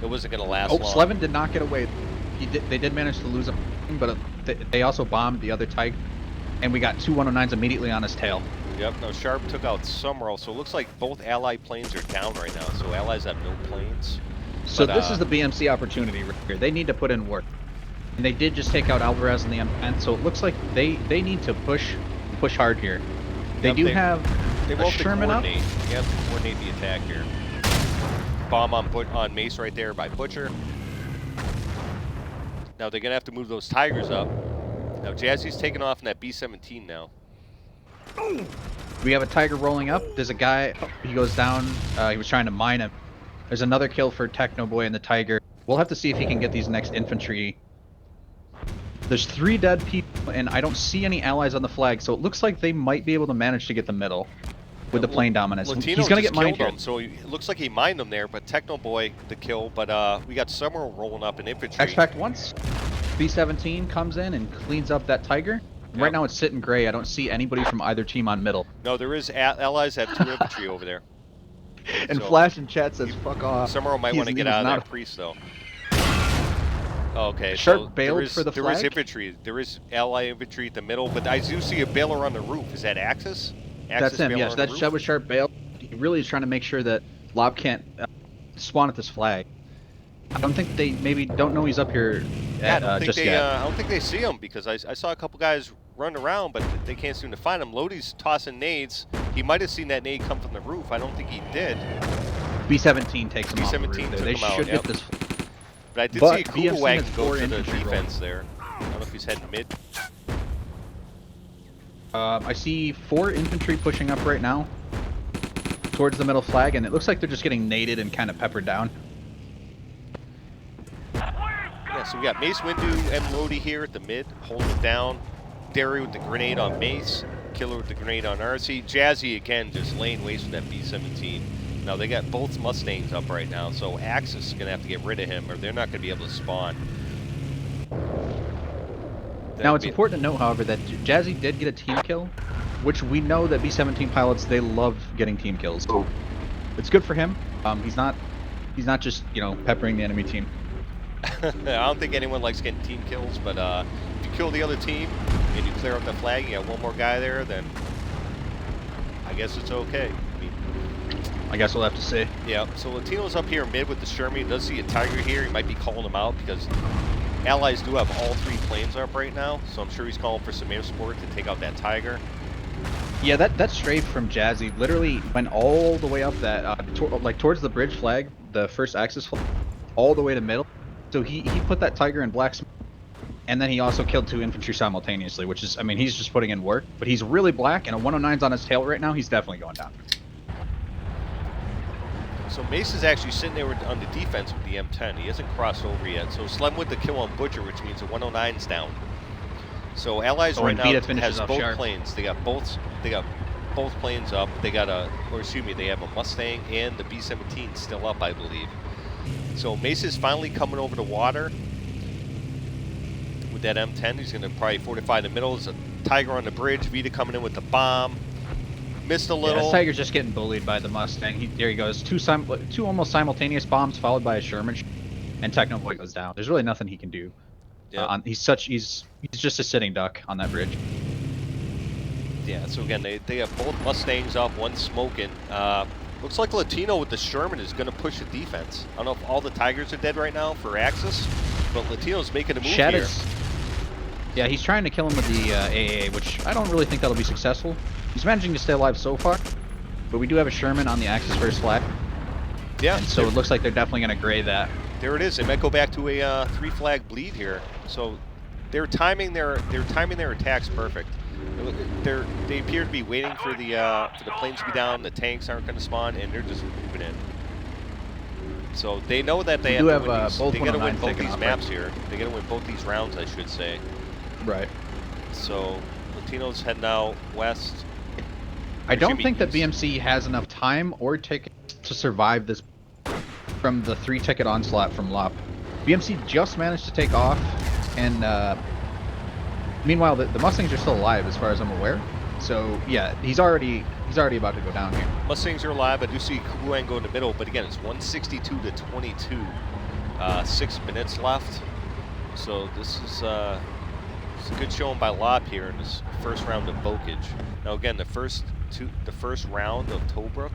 It wasn't going to last long. Slevin did not get away. They did manage to lose him, but they also bombed the other Tiger, and we got 2 109s immediately on his tail. Yep. Now Sharp took out Summerall, so it looks like both Allied planes are down right now. So Allies have no planes. So this is the BMC opportunity right here. They need to put in work, and they did just take out Alvarez and the M10. So it looks like they need to push hard here. They have a Sherman up. They have to coordinate the attack here. Bomb on Mace right there by Butcher. Now they're gonna have to move those Tigers up. Now Jazzy's taking off in that B-17 now. We have a Tiger rolling up. There's a guy. Oh, he goes down. He was trying to mine him. There's another kill for Techno Boy and the Tiger. We'll have to see if he can get these next infantry. There's 3 dead people, and I don't see any allies on the flag, so it looks like they might be able to manage to get the middle with the plane dominance. Latino He's going to just get mined killed here. him, so it looks like he mined him there, but Techno Boy the kill. But we got Summer rolling up in infantry. X-Pact once. B-17 comes in and cleans up that Tiger. Yep. Right now it's sitting gray. I don't see anybody from either team on middle. No, there is allies at 2 infantry over there. And So- Flash in chat says, "Fuck off." Summer might want to get out of that priest though. Okay, Sharp so bailed for the there is flag? infantry. There is ally infantry at the middle, but I do see a bailer on the roof. Is that Axis? That's him. bailer Yes, on the that roof? was Sharp bail. He really is trying to make sure that Lob can't spawn at this flag. I don't think they don't know he's up here Yeah, I don't think just they. yet. I don't think they see him because I saw a couple guys run around, but they can't seem to find him. Lodi's tossing nades. He might have seen that nade come from the roof. I don't think he did. B-17 takes him off the B-17 roof there. took They him out, should yep. get this. But I did But see a BF19 Kuba wagon has go 4 to the infantry defense there. I don't know if he's heading mid. I see 4 infantry pushing up right now towards the middle flag, and it looks like they're just getting naded and kind of peppered down. Yeah, so we got Mace Windu and Lodi here at the mid, holding it down. Derry with the grenade on Mace, Killer with the grenade on RC. Jazzy again just laying waste with that B-17. Now they got both Mustangs up right now, so Axis is going to have to get rid of him or they're not going to be able to spawn. Now it's important to note, however, that Jazzy did get a team kill, which we know that B-17 pilots, they love getting team kills. So it's good for him. He's not just, you know, peppering the enemy team. I don't think anyone likes getting team kills, but if you kill the other team and you clear up the flag, you got one more guy there, then I guess it's okay. I mean, I guess we'll have to see. yeah, so Latino's up here mid with the Sherman. He does see a Tiger here. He might be calling him out because allies do have all 3 planes up right now, so I'm sure he's calling for some air support to take out that Tiger. Yeah, that strafe from Jazzy literally went all the way up that, like towards the bridge flag, the first Axis flag, all the way to middle. So he put that Tiger in black smoke, and then he also killed 2 infantry simultaneously, which is, I mean, he's just putting in work. But he's really black, and a 109's on his tail right now. He's definitely going down. So Mace is actually sitting there on the defense with the M10. He hasn't crossed over yet. So Slem with the kill on Butcher, which means the 109's down. So allies right and now Vita finishes has off both Sharp. planes. They got both planes up. They got they have a Mustang and the B-17 still up, I believe. So Mace is finally coming over the water with that M10. He's going to probably fortify the middle. There's a Tiger on the bridge. Vita coming in with the bomb. Missed a Yeah, little. this Tiger's just getting bullied by the Mustang. There he goes. 2 almost simultaneous bombs followed by a Sherman, and Techno Boy goes down. There's really nothing he can do. Yeah. He's just a sitting duck on that bridge. Yeah, so again, they have both Mustangs up, one smoking. Looks like Latino with the Sherman is going to push the defense. I don't know if all the Tigers are dead right now for Axis, but Latino's making a move Shed here. Yeah, he's trying to kill him with the AA, which I don't really think that'll be successful. He's managing to stay alive so far, but we do have a Sherman on the Axis first flag. Yeah, And so it looks like they're definitely going to gray that. there it is. They might go back to a 3-flag bleed here. So they're timing their attacks perfect. They appear to be waiting for the planes to be down. The tanks aren't going to spawn, and they're just moving in. So they know that they have to win these. both They got to win 109s both taken these off, maps here. They got to win both these rounds, I should say. Right. So Latino's heading out west. I don't think that Excuse me, BMC has enough time or tickets to survive this from the 3-ticket onslaught from LOP. BMC just managed to take off, and meanwhile the Mustangs are still alive as far as I'm aware. So yeah, he's already about to go down here. Mustangs are alive. I do see Kubuang go in the middle, but again, it's 162 to 22. 6 minutes left. So this is it's a good showing by LOP here in this first round of Bokage. Now again, the first round of Tobruk,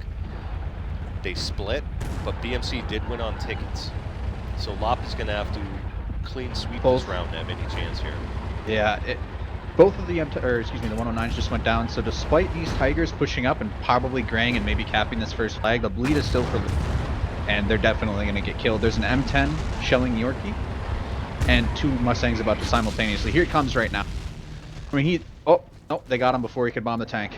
they split, but BMC did win on tickets. So LOP is going to have to clean sweep this round to have any chance here. Yeah, both of the the 109s just went down. So despite these Tigers pushing up and probably graying and maybe capping this first flag, the bleed is still for, and they're definitely going to get killed. There's an M10 shelling Yorkie, and 2 Mustangs about to simultaneously. Here it comes right now. I mean, oh, they got him before he could bomb the tank.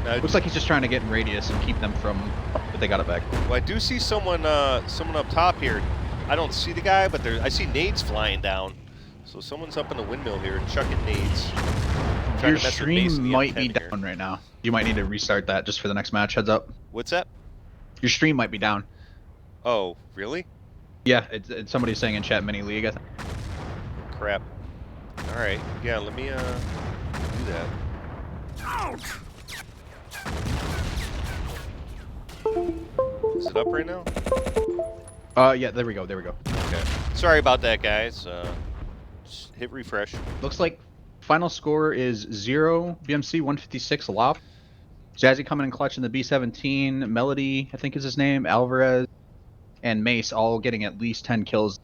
Looks like he's just trying to get in radius and keep them from, but they got it back. Well, I do see someone up top here. I don't see the guy, but I see nades flying down. So someone's up in the windmill here and chucking nades. Your stream might be down right now. You might need to restart that just for the next match. Heads up. What's that? Your stream might be down. Oh, really? Yeah, it's somebody saying in chat mini league. I think. Crap. All right. Yeah, let me do that. Ouch! Is it up right now? Yeah, there we go. There we go. Okay. Sorry about that, guys. Just hit refresh. Looks like final score is 0 BMC 156 LOP. Jazzy coming in clutch in the B17. Melody, I think is his name. Alvarez and Mace all getting at least 10 kills.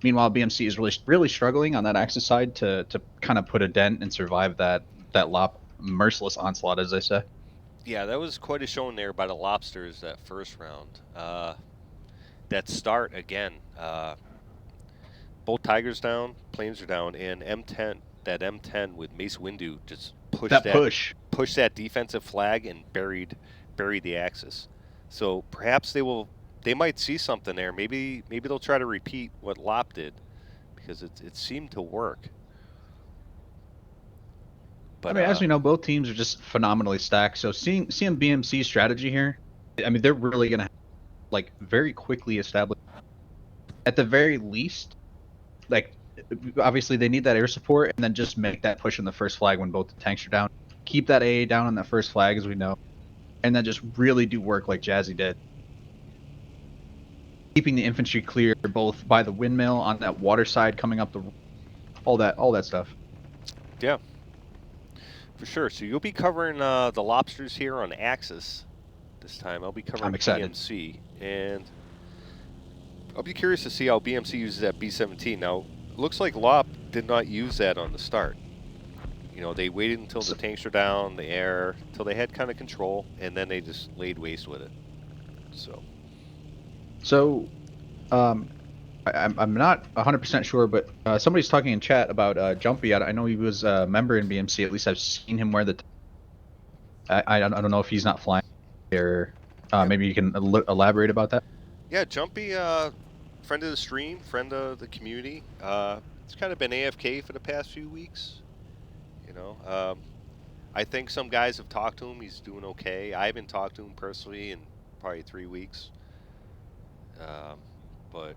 Meanwhile, BMC is really struggling on that Axis side to kind of put a dent and survive that LOP merciless onslaught, as they say. Yeah, that was quite a showing there by the Lobsters that first round. That start again. Both Tigers down, Planes are down, and that M10 with Mace Windu just pushed that defensive flag and buried the Axis. So perhaps they might see something there. Maybe they'll try to repeat what LOP did, because it seemed to work. But, I mean, as we know, both teams are just phenomenally stacked. So seeing BMC's strategy here, I mean, they're really gonna very quickly establish. At the very least, obviously they need that air support, and then just make that push in the first flag when both the tanks are down. Keep that AA down on that first flag, as we know, and then just really do work like Jazzy did. Keeping the infantry clear both by the windmill on that water side coming up all that stuff. Yeah. For sure. So you'll be covering the Lobsters here on Axis this time. I'll be covering BMC, and I'll be curious to see how BMC uses that B17. Now, it looks like LOP did not use that on the start. You know, they waited until the tanks were down, the air, until they had kind of control, and then they just laid waste with it. So, I'm not 100% sure, but somebody's talking in chat about Jumpy. I know he was a member in BMC. At least I've seen him wear the. I don't know if he's not flying, or maybe you can elaborate about that. Yeah, Jumpy, friend of the stream, friend of the community. It's kind of been AFK for the past few weeks. You know, I think some guys have talked to him. He's doing okay. I haven't talked to him personally in probably 3 weeks. But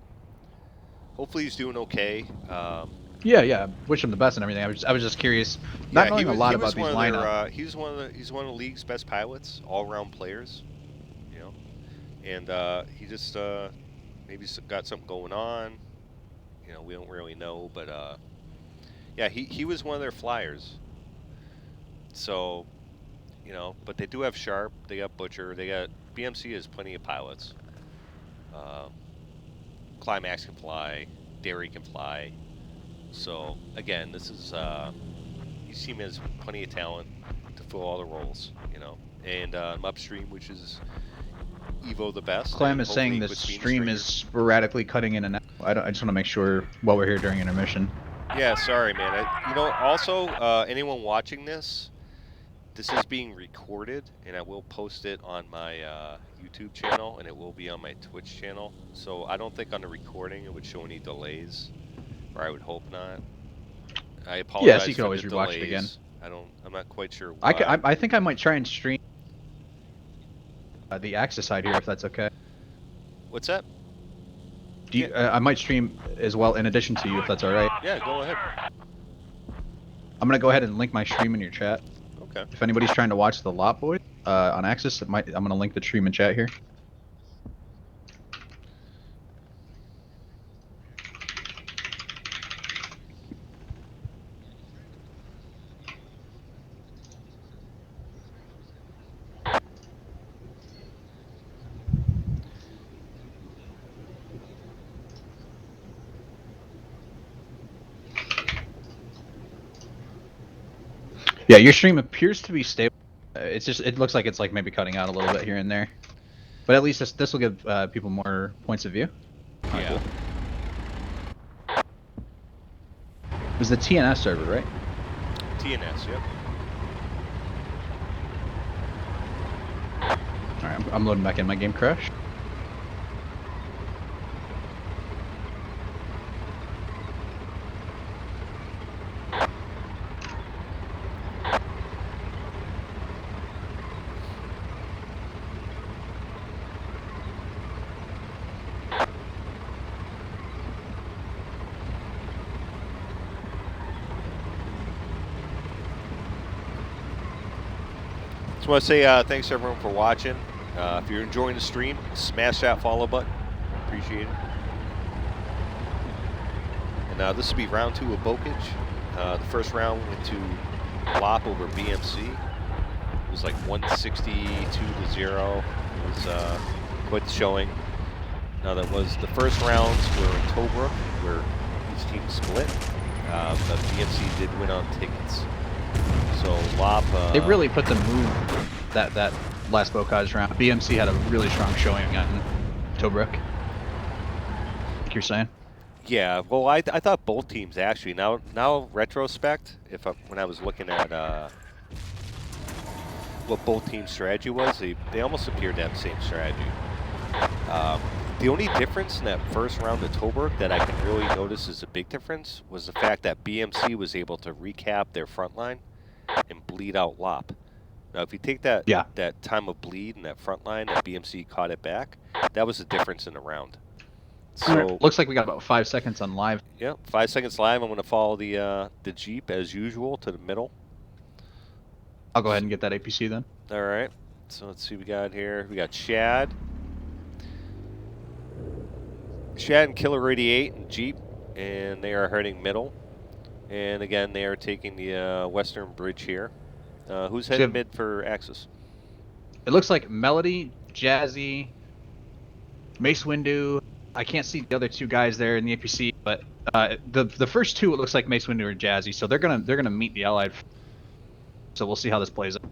hopefully he's doing okay. Yeah. Wish him the best and everything. I was just curious. Not knowing a lot about these lineups. He's one of the league's best pilots, all-around players. You know, and he just maybe got something going on. You know, we don't really know, but yeah, he was one of their flyers. So, you know, but they do have Sharp. They got Butcher. They got BMC has plenty of pilots. Climax can fly, Derry can fly. So again, this is his team has plenty of talent to fill all the roles, you know. And upstream, which is Evo the best. Clam is saying the stream is sporadically cutting in and out. I just want to make sure while we're here during intermission. Yeah, sorry, man. You know, also anyone watching this is being recorded, and I will post it on my YouTube channel, and it will be on my Twitch channel. So I don't think on the recording it would show any delays, or I would hope not. I apologize. Yes, you can always rewatch it again. I'm not quite sure why. I think I might try and stream the Axis side here, if that's okay. What's that? Do you, I might stream as well in addition to you, if that's all right. Yeah, go ahead. I'm gonna go ahead and link my stream in your chat. Okay. If anybody's trying to watch the LOP Boys on Axis, I'm gonna link the stream in chat here. Yeah, your stream appears to be stable. It looks like it's maybe cutting out a little bit here and there, but at least this will give people more points of view. Yeah. Cool. It was the TNS server, right? TNS, yep. I'm loading back in. My game crashed. Just want to say thanks everyone for watching. If you're enjoying the stream, smash that follow button. Appreciate it. And this will be round 2 of Bokage. The first round went to LOP over BMC. It was like 162-0. It was quite the showing. Now that was the first rounds were in Tobruk, where each team split. But BMC did win on tickets. So LOP. They really put the move that last Bokage round. BMC had a really strong showing on Tobruk. Like you're saying. Yeah, well, I thought both teams actually. Now retrospect, when I was looking at what both teams' strategy was, they almost appeared to have the same strategy. The only difference in that first round of Tobruk that I can really notice is a big difference was the fact that BMC was able to recap their front line and bleed out LOP. Now, if you take that that time of bleed and that front line that BMC caught it back, that was the difference in the round. So looks like we got about 5 seconds on live. Yep, 5 seconds live. I'm going to follow the Jeep as usual to the middle. I'll go ahead and get that APC then. All right. So let's see what we got here. We got Shad. Shad and Killer 88 and Jeep, and they are heading middle. And again, they are taking the western bridge here. Who's heading mid for Axis? It looks like Melody, Jazzy, Mace Windu. I can't see the other 2 guys there in the APC, but the first 2 it looks like Mace Windu or Jazzy, so they're gonna meet the Allied. So we'll see how this plays out.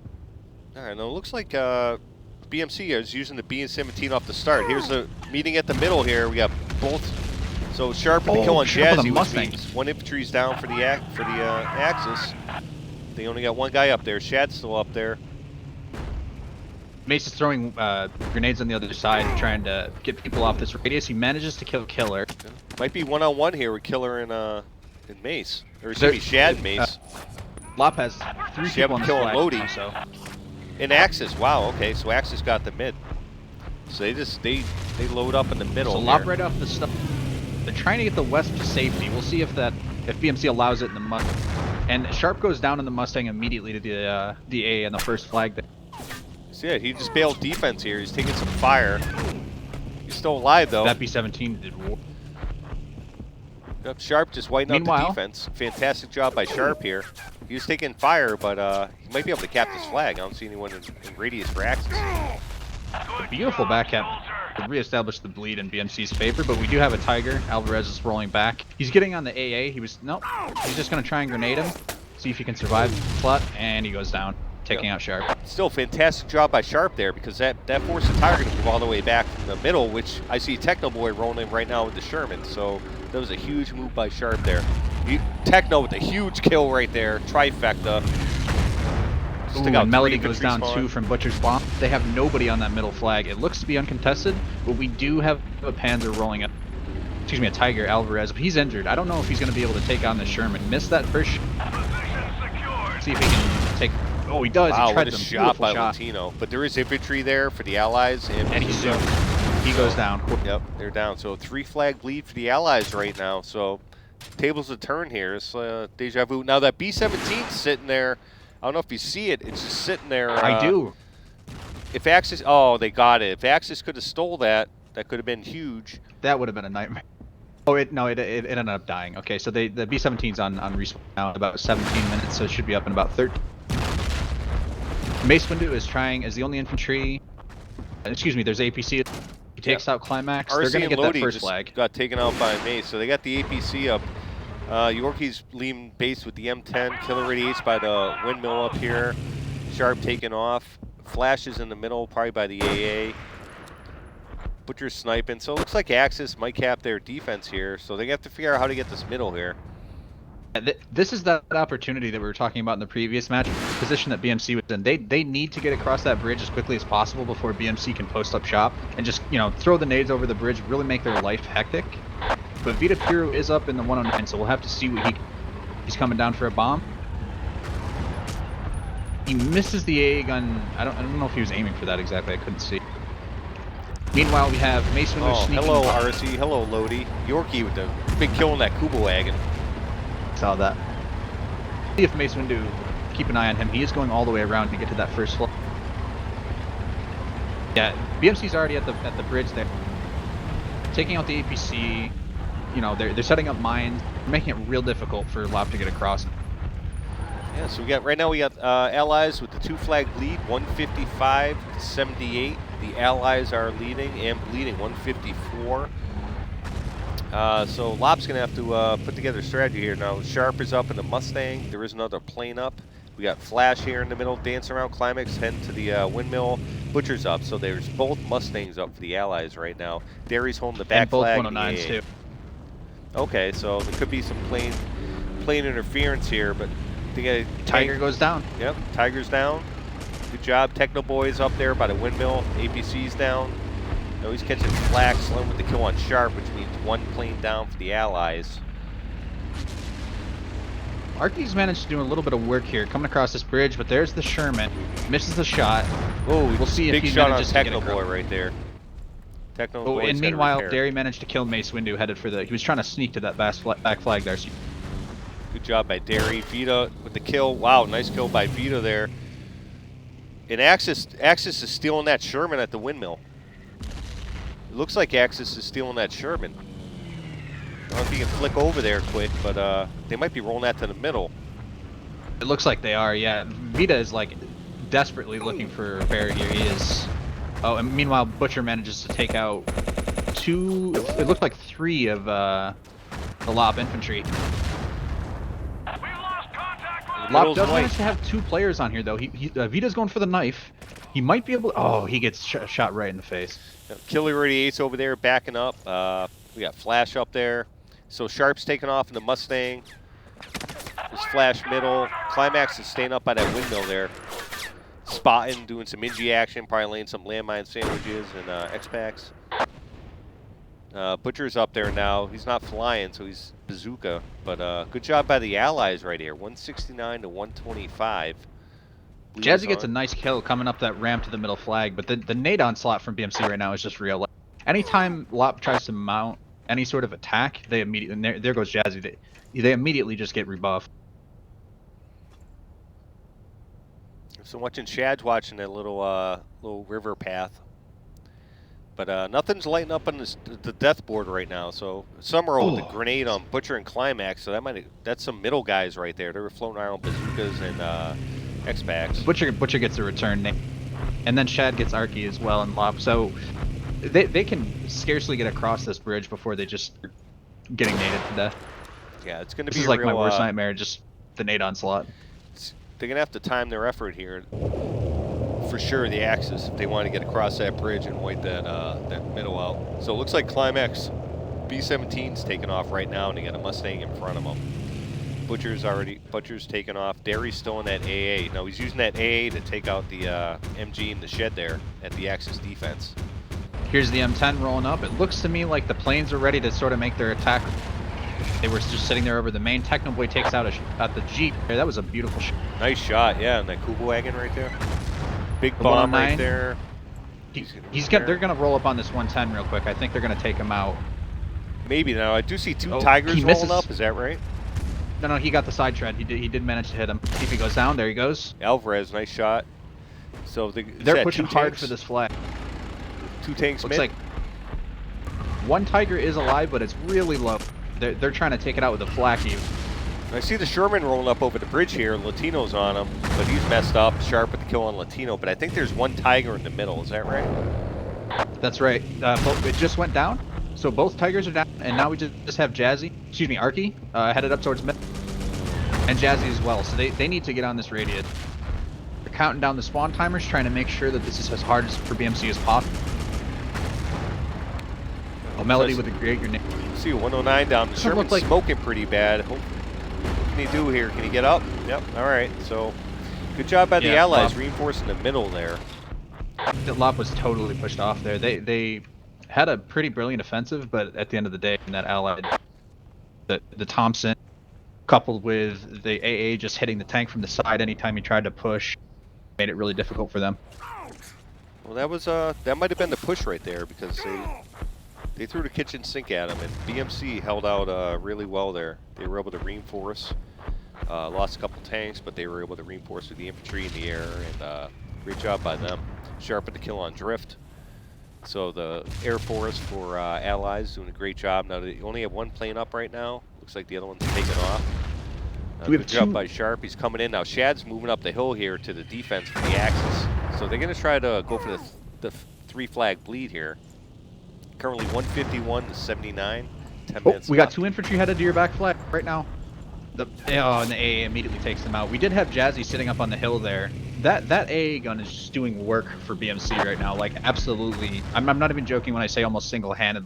All right, now it looks like BMC is using the B-17 off the start. Here's the meeting at the middle here. We got both. So Sharp with the kill on Jazzy, which means 1 infantry's down for the Axis. They only got 1 guy up there. Shad's still up there. Mace is throwing grenades on the other side, trying to get people off this radius. He manages to kill Killer. Might be 1-on-1 here with Killer and Mace, or excuse me, Shad and Mace. LOP has 3 people on the flag, Lodi. so. In Axis, wow. Okay, so Axis got the mid. So they load up in the middle. So LOP right off the stuff. They're trying to get the west to safety. We'll see if BMC allows it in the Mustang. And Sharp goes down in the Mustang immediately to the A and the first flag there. So yeah, he just bailed defense here. He's taking some fire. He's still alive though. That B-17 did war. Yep, Sharp just whiting out the defense. Fantastic job by Sharp here. He was taking fire, but he might be able to cap this flag. I don't see anyone in radius for Axis. A beautiful back cap to reestablish the bleed in BMC's favor, but we do have a Tiger. Alvarez is rolling back. He's getting on the AA. He's just going to try and grenade him, see if he can survive the flood, and he goes down, taking out Sharp. Still fantastic job by Sharp there, because that forced the Tiger to move all the way back from the middle, which I see Techno Boy rolling right now with the Sherman, so that was a huge move by Sharp there. Techno with a huge kill right there, trifecta. Ooh, and Melody goes down 2 from Butcher's Bomb. They have nobody on that middle flag. It looks to be uncontested, but we do have a Panzer rolling up. Excuse me, a Tiger, Alvarez, but he's injured. I don't know if he's going to be able to take on the Sherman. Missed that first see if he can take... Oh, he does. Wow, he what a shot by Latino. But there is infantry there for the Allies. And he goes down. Yep, they're down. So 3 flag lead for the Allies right now. So tables a turn here. It's deja vu. Now that B-17's sitting there. I don't know if you see it. It's just sitting there. I do. If Axis... Oh, they got it. If Axis could have stole that, that could have been huge. That would have been a nightmare. Oh, it ended up dying. Okay, so the B-17's on respawn now in about 17 minutes, so it should be up in about 13. Mace Windu is trying as the only infantry. Excuse me, there's APC. He takes out Climax. They're going to get that first flag. Got taken out by Mace, so they got the APC up. Yorkie's leaving base with the M10. Killer radiates by the windmill up here. Sharp taking off. Flashes in the middle, probably by the AA. Butcher's sniping. So it looks like Axis might cap their defense here. So they have to figure out how to get this middle here. This is that opportunity that we were talking about in the previous match. position that BMC was in. They need to get across that bridge as quickly as possible before BMC can post up shop and just, you know, throw the nades over the bridge, really make their life hectic. But Vita Puro is up in the 109, so we'll have to see what he's coming down for a bomb. He misses the AA gun. I don't know if he was aiming for that exactly. I couldn't see. Meanwhile, we have Mace Windu sneaking. Hello, RC. Hello, Lodi. Yorkie with the big kill in that Kuba wagon. Saw that. See if Mace Windu, keep an eye on him. He is going all the way around to get to that first floor. Yeah, BMC's already at the bridge there. Taking out the APC. You know, they're setting up mines, making it real difficult for LOP to get across. Yeah, so we got Allies with the 2-flag lead, 155 to 78. The Allies are leading and bleeding, 154. So LOP's gonna have to put together a strategy here. Now Sharp is up in the Mustang. There is another plane up. We got Flash here in the middle, dancing around Climax, heading to the windmill. Butcher's up, so there's both Mustangs up for the Allies right now. Derry's holding the back and both flag. 109s too. Okay, so there could be some plane interference here, but they got Tiger goes down. Yep, Tiger's down. Good job. Techno Boy's up there by the windmill. APC's down. No, he's catching flak, Slim with the kill on Sharp, which means one plane down for the Allies. Arky's managed to do a little bit of work here, coming across this bridge, but there's the Sherman. Misses the shot. Oh, we'll see if big he shot on manages to get Techno across. Boy right there. Techno Oh, Boy's and gotta meanwhile, repair. Derry managed to kill Mace Windu, headed for the... He was trying to sneak to that back flag there. So good job by Derry. Vita with the kill. Wow, nice kill by Vita there. And Axis is stealing that Sherman at the windmill. It looks like Axis is stealing that Sherman. I don't know if you can flick over there quick, but they might be rolling that to the middle. it looks like they are, yeah. Vita is like desperately looking for repair here. He is. Oh, and meanwhile, Butcher manages to take out two, it looked like three of the LOP infantry. LOP does manage to have two players on here, though. Vita's going for the knife. He might be able to... Oh, he gets shot right in the face. Killer 88's over there backing up. We got Flash up there. So Sharp's taking off in the Mustang. There's Flash middle. Climax is staying up by that windmill there. Spotting, doing some Ingy action, probably laying some landmine sandwiches and X-Packs. Butcher's up there now. He's not flying, so he's bazooka. But good job by the Allies right here. 169 to 125. Jazzy gets a nice kill coming up that ramp to the middle flag, but the nade onslaught from BMC right now is just real. Anytime LOP tries to mount any sort of attack, they immediately, and there goes Jazzy, they immediately just get rebuffed. So watching Shad's watching that little river path. But nothing's lighting up on the death board right now. So Summerall with the grenade on Butcher and Climax. So that's some middle guys right there. They were floating around bazookas and X-Packs. Butcher gets a return nade, and then Shad gets Arky as well and LOP. So they can scarcely get across this bridge before they just start getting naded to death. Yeah, it's going to be This is like my worst nightmare, just the nade onslaught. They're going to have to time their effort here. For sure, the Axis, if they want to get across that bridge and wipe that middle out. So it looks like Climax B-17's taking off right now, and they got a Mustang in front of them. Butcher's taking off. Derry's still in that AA. Now he's using that AA to take out the MG in the shed there at the Axis defense. Here's the M10 rolling up. It looks to me like the planes are ready to sort of make their attack. They were just sitting there over the main. Technoboy takes out at the Jeep. That was a beautiful shot. Nice shot, yeah, and that Kuba wagon right there. Big bomb right there. They're gonna roll up on this 110 real quick. I think they're gonna take him out. Maybe now. I do see two Tigers rolling up. Is that right? No, he got the side tread. He did manage to hit him. See if he goes down. There he goes. Alvarez, nice shot. So they're pushing hard for this flag. Two tanks. Looks like one Tiger is alive, but it's really low. They're trying to take it out with a Flacky. I see the Sherman rolling up over the bridge here. Latino's on him, but he's messed up. Sharp with the kill on Latino, but I think there's one Tiger in the middle. Is that right? That's right. It just went down, so both Tigers are down, and now we just have Arky, headed up towards mid, and Jazzy as well. So they need to get on this radius. They're counting down the spawn timers, trying to make sure that this is as hard for BMC as possible. Melody with a great grenade. See 109 down. The Sherman's smoking pretty bad. What can he do here? Can he get up? Yep. All right. So Good job by the Yeah, Allies LOP. reinforcing the middle there. The LOP was totally pushed off there. They had a pretty brilliant offensive, but at the end of the day, that Allied, the Thompson, coupled with the AA just hitting the tank from the side anytime he tried to push, made it really difficult for them. Well, that was that might have been the push right there because they threw the kitchen sink at him, and BMC held out really well there. They were able to reinforce. Lost a couple tanks, but they were able to reinforce with the infantry in the air, and great job by them. Sharpened the kill on drift. So the Air Force for Allies doing a great job. Now they only have one plane up right now. Looks like the other one's taken off. We have Good job two- by Sharp. He's coming in now. Shad's moving up the hill here to the defense for the Axis. So they're going to try to go for the 3-flag bleed here. Currently 151 to 79. 10 minutes We got left. 2 infantry headed to your back flag right now. And the AA immediately takes them out. We did have Jazzy sitting up on the hill there. That AA gun is just doing work for BMC right now. Like, absolutely. I'm not even joking when I say almost single-handed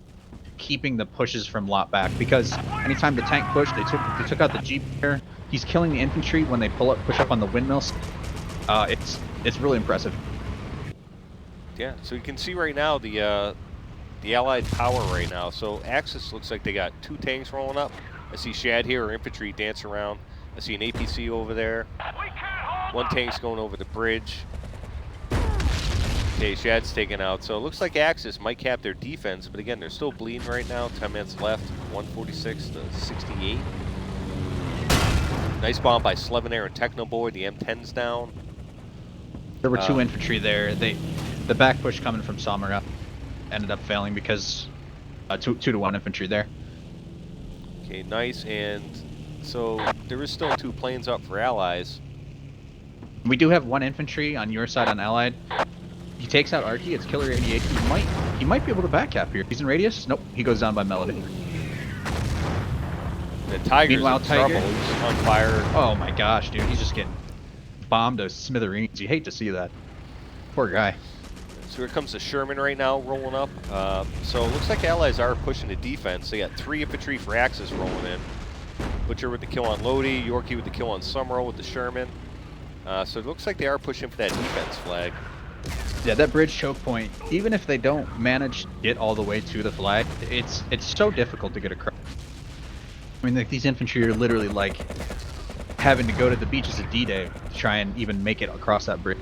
keeping the pushes from LOP back, because anytime the tank pushed, they took out the Jeep there. He's killing the infantry when they push up on the windmills. It's really impressive. Yeah, so you can see right now the Allied power right now. So Axis looks like they got 2 tanks rolling up. I see Shad here, or infantry, dance around. I see an APC over there. 1 tank's going over the bridge. Okay, Shad's taken out. So it looks like Axis might cap their defense, but again, they're still bleeding right now. 10 minutes left, 146 to 68. Nice bomb by Slevenair and Technoboy. The M10's down. There were 2 infantry there. The back push coming from Samara ended up failing because 2 to 1 infantry there. Okay, nice. And so there is still 2 planes up for Allies. We do have 1 infantry on your side on Allied. He takes out Arky. It's Killer 88. He might be able to back cap here. He's in radius. Nope. He goes down by Melody. The Tiger's Meanwhile, in trouble. Tiger- He's on fire. Oh my gosh, dude. He's just getting bombed to smithereens. You hate to see that. Poor guy. So here comes the Sherman right now rolling up. So it looks like Allies are pushing the defense. They got 3 infantry for Axis rolling in. Butcher with the kill on Lodi, Yorkie with the kill on Summerall with the Sherman. So it looks like they are pushing for that defense flag. Yeah, that bridge choke point, even if they don't manage to get all the way to the flag, it's so difficult to get across. I mean, like, these infantry are literally like having to go to the beaches of D-Day to try and even make it across that bridge.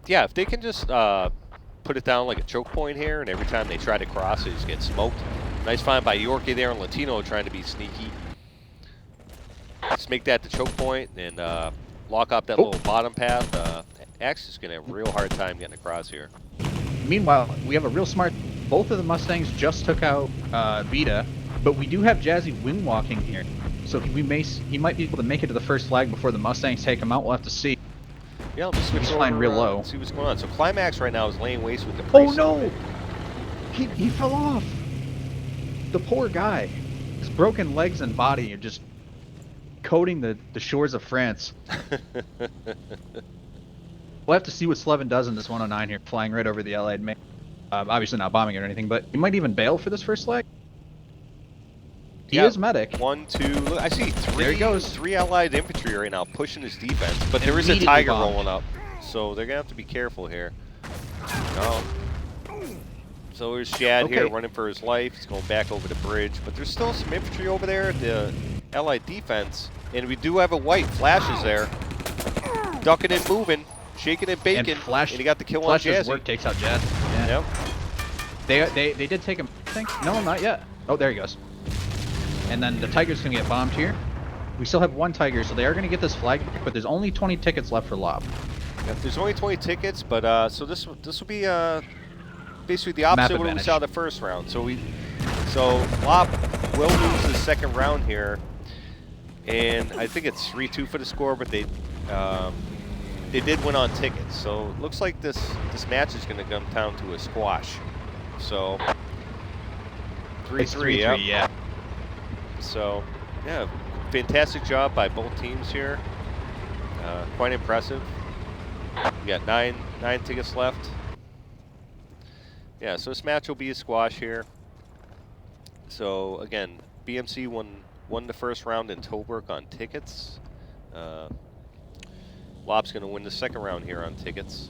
Yeah, if they can just put it down like a choke point here, and every time they try to cross, they just get smoked. Nice find by Yorkie there, and Latino trying to be sneaky. Just make that the choke point and lock up that little bottom path. Axis is going to have a real hard time getting across here. Meanwhile, we have a real smart... Both of the Mustangs just took out Vita, but we do have Jazzy wing walking here. So he might be able to make it to the first flag before the Mustangs take him out. We'll have to see. Yeah, let me switch He's over, flying real low. See what's going on. So Climax right now is laying waste with the Oh priest. no! He fell off! The poor guy. His broken legs and body are just coating the shores of France. We'll have to see what Slevin does in this 109 here, flying right over the Allied main. Obviously not bombing it or anything, but he might even bail for this first flag. He is medic. 1, 2, look, I see 3. There he goes. 3 Allied infantry right now pushing his defense, but there is a Immediately Tiger bombed. rolling up, so they're gonna have to be careful here. No. So there's Shad here running for his life. He's going back over the bridge, but there's still some infantry over there at the Allied defense, and we do have a white flashes there, ducking and moving, shaking and baking, And Flash, and he got the kill on Flash's Jazzy. work takes out Jazz. Yeah. Yep. They did take him, I think. No, not yet. Oh, there he goes. And then the Tiger's going to get bombed here. We still have 1 Tiger, so they are going to get this flag, but there's only 20 tickets left for LOP. Yep, there's only 20 tickets, but so this will be basically the opposite of what we advantage. saw the first round. So LOP will lose the second round here, and I think it's 3-2 for the score, but they did win on tickets. So it looks like this match is going to come down to a squash. So 3-3, yeah. So yeah, fantastic job by both teams here. Quite impressive. We got nine tickets left. Yeah, so this match will be a squash here. So again, BMC won the first round in Tobruk on tickets. LOP's going to win the second round here on tickets.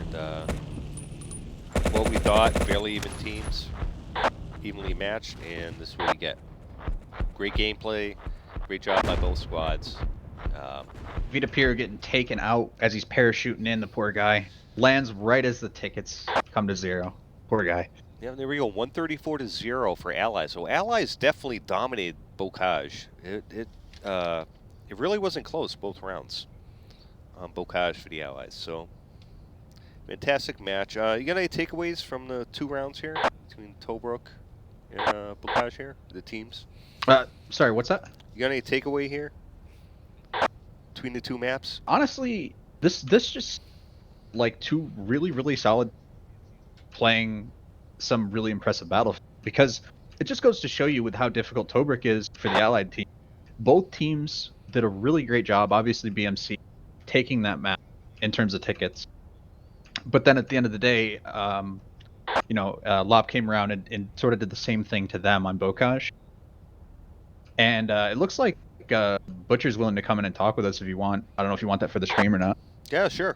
And what we thought, fairly even teams, evenly matched, and this is what we get. Great gameplay, great job by both squads. Vita Pier getting taken out as he's parachuting in, the poor guy. Lands right as the tickets come to 0. Poor guy. Yeah, there we go, 134-0 for Allies. So Allies definitely dominated Bocage. It really wasn't close both rounds on Bocage for the Allies. So fantastic match. You got any takeaways from the 2 rounds here between Tobruk and Bocage here, the teams? Sorry, what's that? You got any takeaway here between the 2 maps? Honestly, this just like 2 really solid playing some really impressive battles, because it just goes to show you with how difficult Tobruk is for the Allied team. Both teams did a really great job, obviously BMC, taking that map in terms of tickets. But then at the end of the day, LOP came around and sort of did the same thing to them on Bocage. And it looks like Butcher's willing to come in and talk with us if you want. I don't know if you want that for the stream or not. Yeah, sure.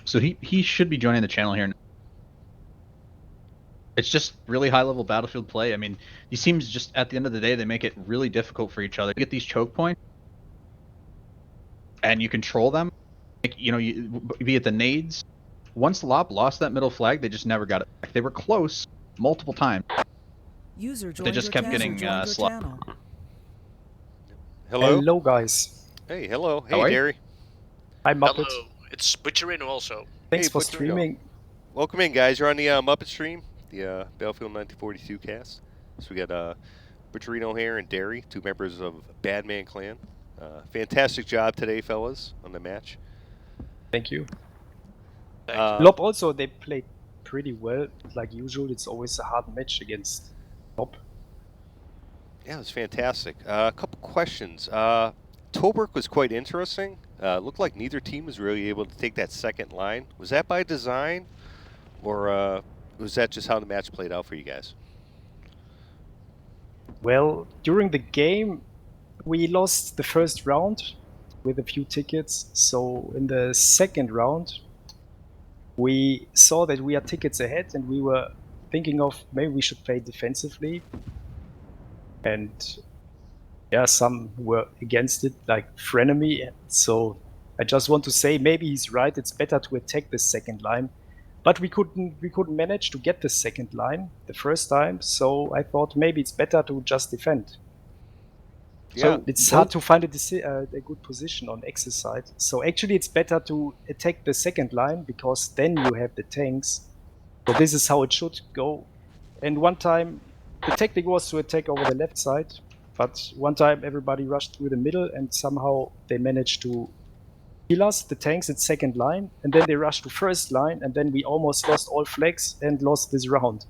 So he should be joining the channel here. It's just really high-level battlefield play. I mean, these teams just, at the end of the day, they make it really difficult for each other to get these choke points, and you control them. Like, be it the nades. Once LOP lost that middle flag, they just never got it back. They were close multiple times. User They just kept getting slapped. Hello? Hello, guys. Hey, hello. How Hey, are you? Derry. I'm Muppet. Hello, it's Butcherino also. Thanks Hey, for Butcherino. streaming. Welcome in, guys. You're on the Muppet stream, the Battlefield 1942 cast. So we got Butcherino here and Derry, 2 members of Badman Clan. Fantastic job today, fellas, on the match. Thank you. Thank LOP also, they played pretty well. Like usual, it's always a hard match against LOP. Yeah, it was fantastic. A couple questions. Tobruk was quite interesting. Looked like neither team was really able to take that second line. Was that by design, or was that just how the match played out for you guys? Well, during the game, we lost the first round with a few tickets. So in the second round, we saw that we are tickets ahead, and we were thinking of maybe we should play defensively. And yeah, some were against it, like Frenemy. So I just want to say maybe he's right. It's better to attack the second line, but we couldn't manage to get the second line the first time. So I thought maybe it's better to just defend. Yeah. So it's hard to find a good position on X's side. So actually, it's better to attack the second line, because then you have the tanks. So this is how it should go. And one time, the tactic was to attack over the left side. But one time everybody rushed through the middle, and somehow they managed to kill us, the tanks at second line, and then they rushed to first line, and then we almost lost all flags and lost this round.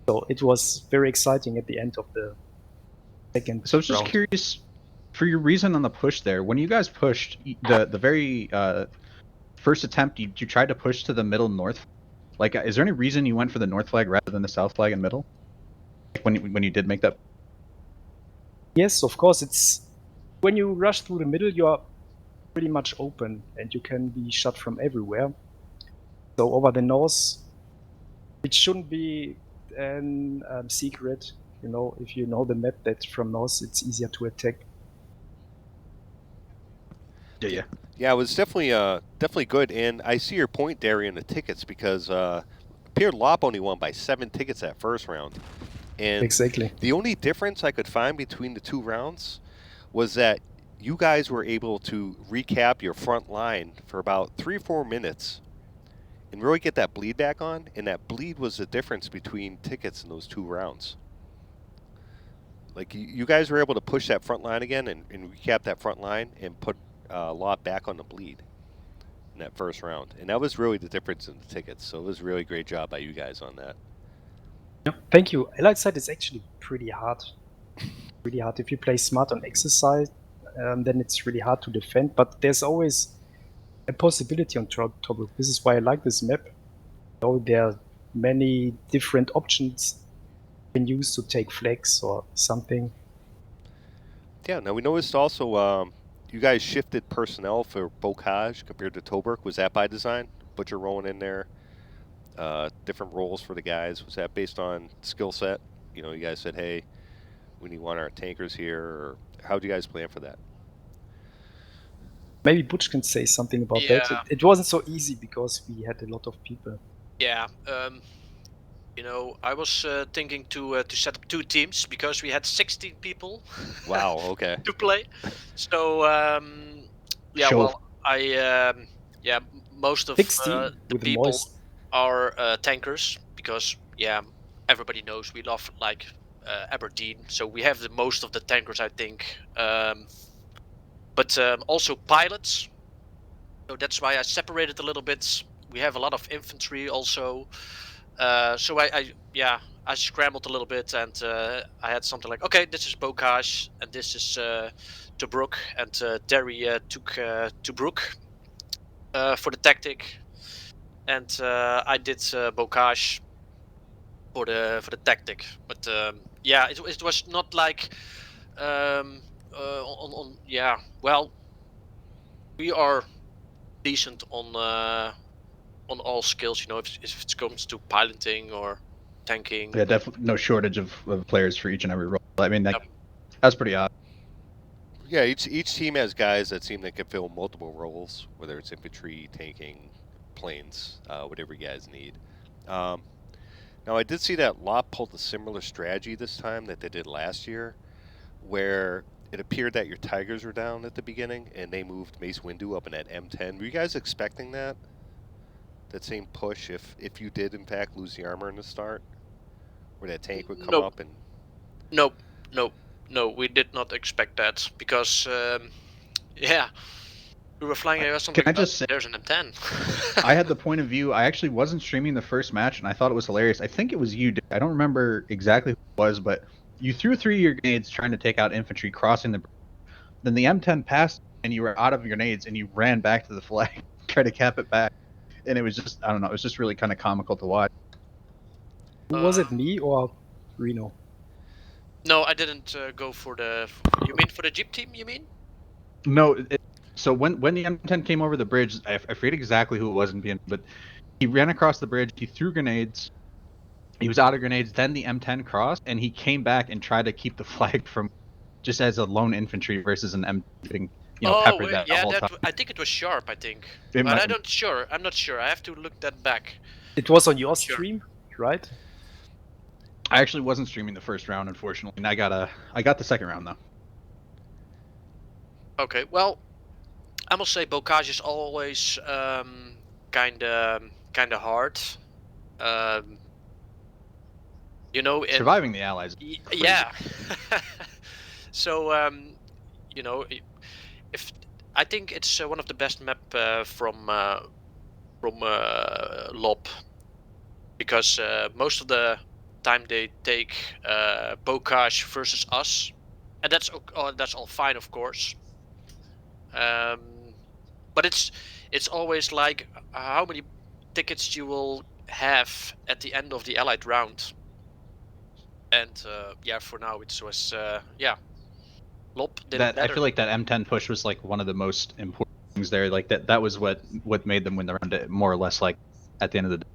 So it was very exciting at the end of the second So I was just round. curious for your reason on the push there. When you guys pushed the very first attempt, you tried to push to the middle north. Like, is there any reason you went for the north flag rather than the south flag and middle? Like when you did make that? Yes, of course. It's when you rush through the middle, you are pretty much open, and you can be shot from everywhere. So over the north, it shouldn't be a secret. If you know the map, that from north it's easier to attack. Yeah. Yeah, it was definitely good. And I see your point, Derry, in the tickets, because appeared LOP only won by 7 tickets that first round. And Exactly. the only difference I could find between the 2 rounds was that you guys were able to recap your front line for about 3 or 4 minutes and really get that bleed back on, and that bleed was the difference between tickets in those 2 rounds. Like, you guys were able to push that front line again and recap that front line and put LOP back on the bleed in that first round. And that was really the difference in the tickets, so it was a really great job by you guys on that. Thank you. Allied side is actually pretty hard. Really hard. If you play smart on X's side, then it's really hard to defend. But there's always a possibility on Tobruk. This is why I like this map. So there are many different options you can use to take flags or something. Yeah, now we noticed also you guys shifted personnel for Bocage compared to Tobruk. Was that by design? Butcher rolling in there, different roles for the guys. Was that based on skill set? You know, you guys said, hey, we want our tankers here, or how do you guys plan for that? Maybe Butch can say something about Yeah. that. It wasn't so easy because we had a lot of people. Yeah. You know, I was thinking to set up 2 teams because we had 16 people. Wow. Okay. To play. So yeah, Show. well, yeah, most of 16 the with the people moist. are tankers because yeah, everybody knows we love like Aberdeen, so we have the most of the tankers, I think. But also pilots. So that's why I separated a little bit. We have a lot of infantry also. So I scrambled a little bit and I had something like, okay, this is Bocage and this is Tobruk, and Derry took Tobruk for the tactic, and I did Bocage for the tactic. But yeah, it was not like on yeah. Well, we are decent on all skills. You know, if it comes to piloting or tanking. Yeah, definitely no shortage of players for each and every role. I mean, that's pretty odd. Yeah, each team has guys that seem they can fill multiple roles, whether it's infantry, tanking, planes, whatever you guys need. Now, I did see that LOP pulled a similar strategy this time that they did last year, where it appeared that your Tigers were down at the beginning, and they moved Mace Windu up in that M10. Were you guys expecting that? That same push if you did, in fact, lose the armor in the start? Where that tank would come up and... No, we did not expect that because, yeah, we were flying something. Can I just say, there's an M10. I had the point of view. I actually wasn't streaming the first match, and I thought it was hilarious. I think it was you. I don't remember exactly who it was, but you threw 3 of your grenades trying to take out infantry crossing the bridge. Then the M10 passed, and you were out of grenades, and you ran back to the flag, try to cap it back. And it was just, I don't know, it was just really kind of comical to watch. Was it me or Reno? No, I didn't go for the. You mean for the Jeep team? You mean? No, so when the M10 came over the bridge, I forget exactly who it was in BN, but he ran across the bridge, he threw grenades, he was out of grenades, then the M10 crossed, and he came back and tried to keep the flag from, just as a lone infantry versus an M10 getting, peppered that the whole time. I think it was Sharp. I think, It but might- I'm not sure. I have to look that back. It was on your Sure. stream, right? I actually wasn't streaming the first round, unfortunately, and I got the second round though. Okay, well, I must say Bocage is always kind of hard. You know, Surviving the Allies. Yeah. So you know, if I think it's one of the best map from LOP, because most of the time they take Bocage versus us, and that's all fine, of course. But it's always like how many tickets you will have at the end of the Allied round. And yeah, for now it was LOP did That better. I feel like that M10 push was like one of the most important things there. Like that was what made them win the round, more or less, like at the end of the day.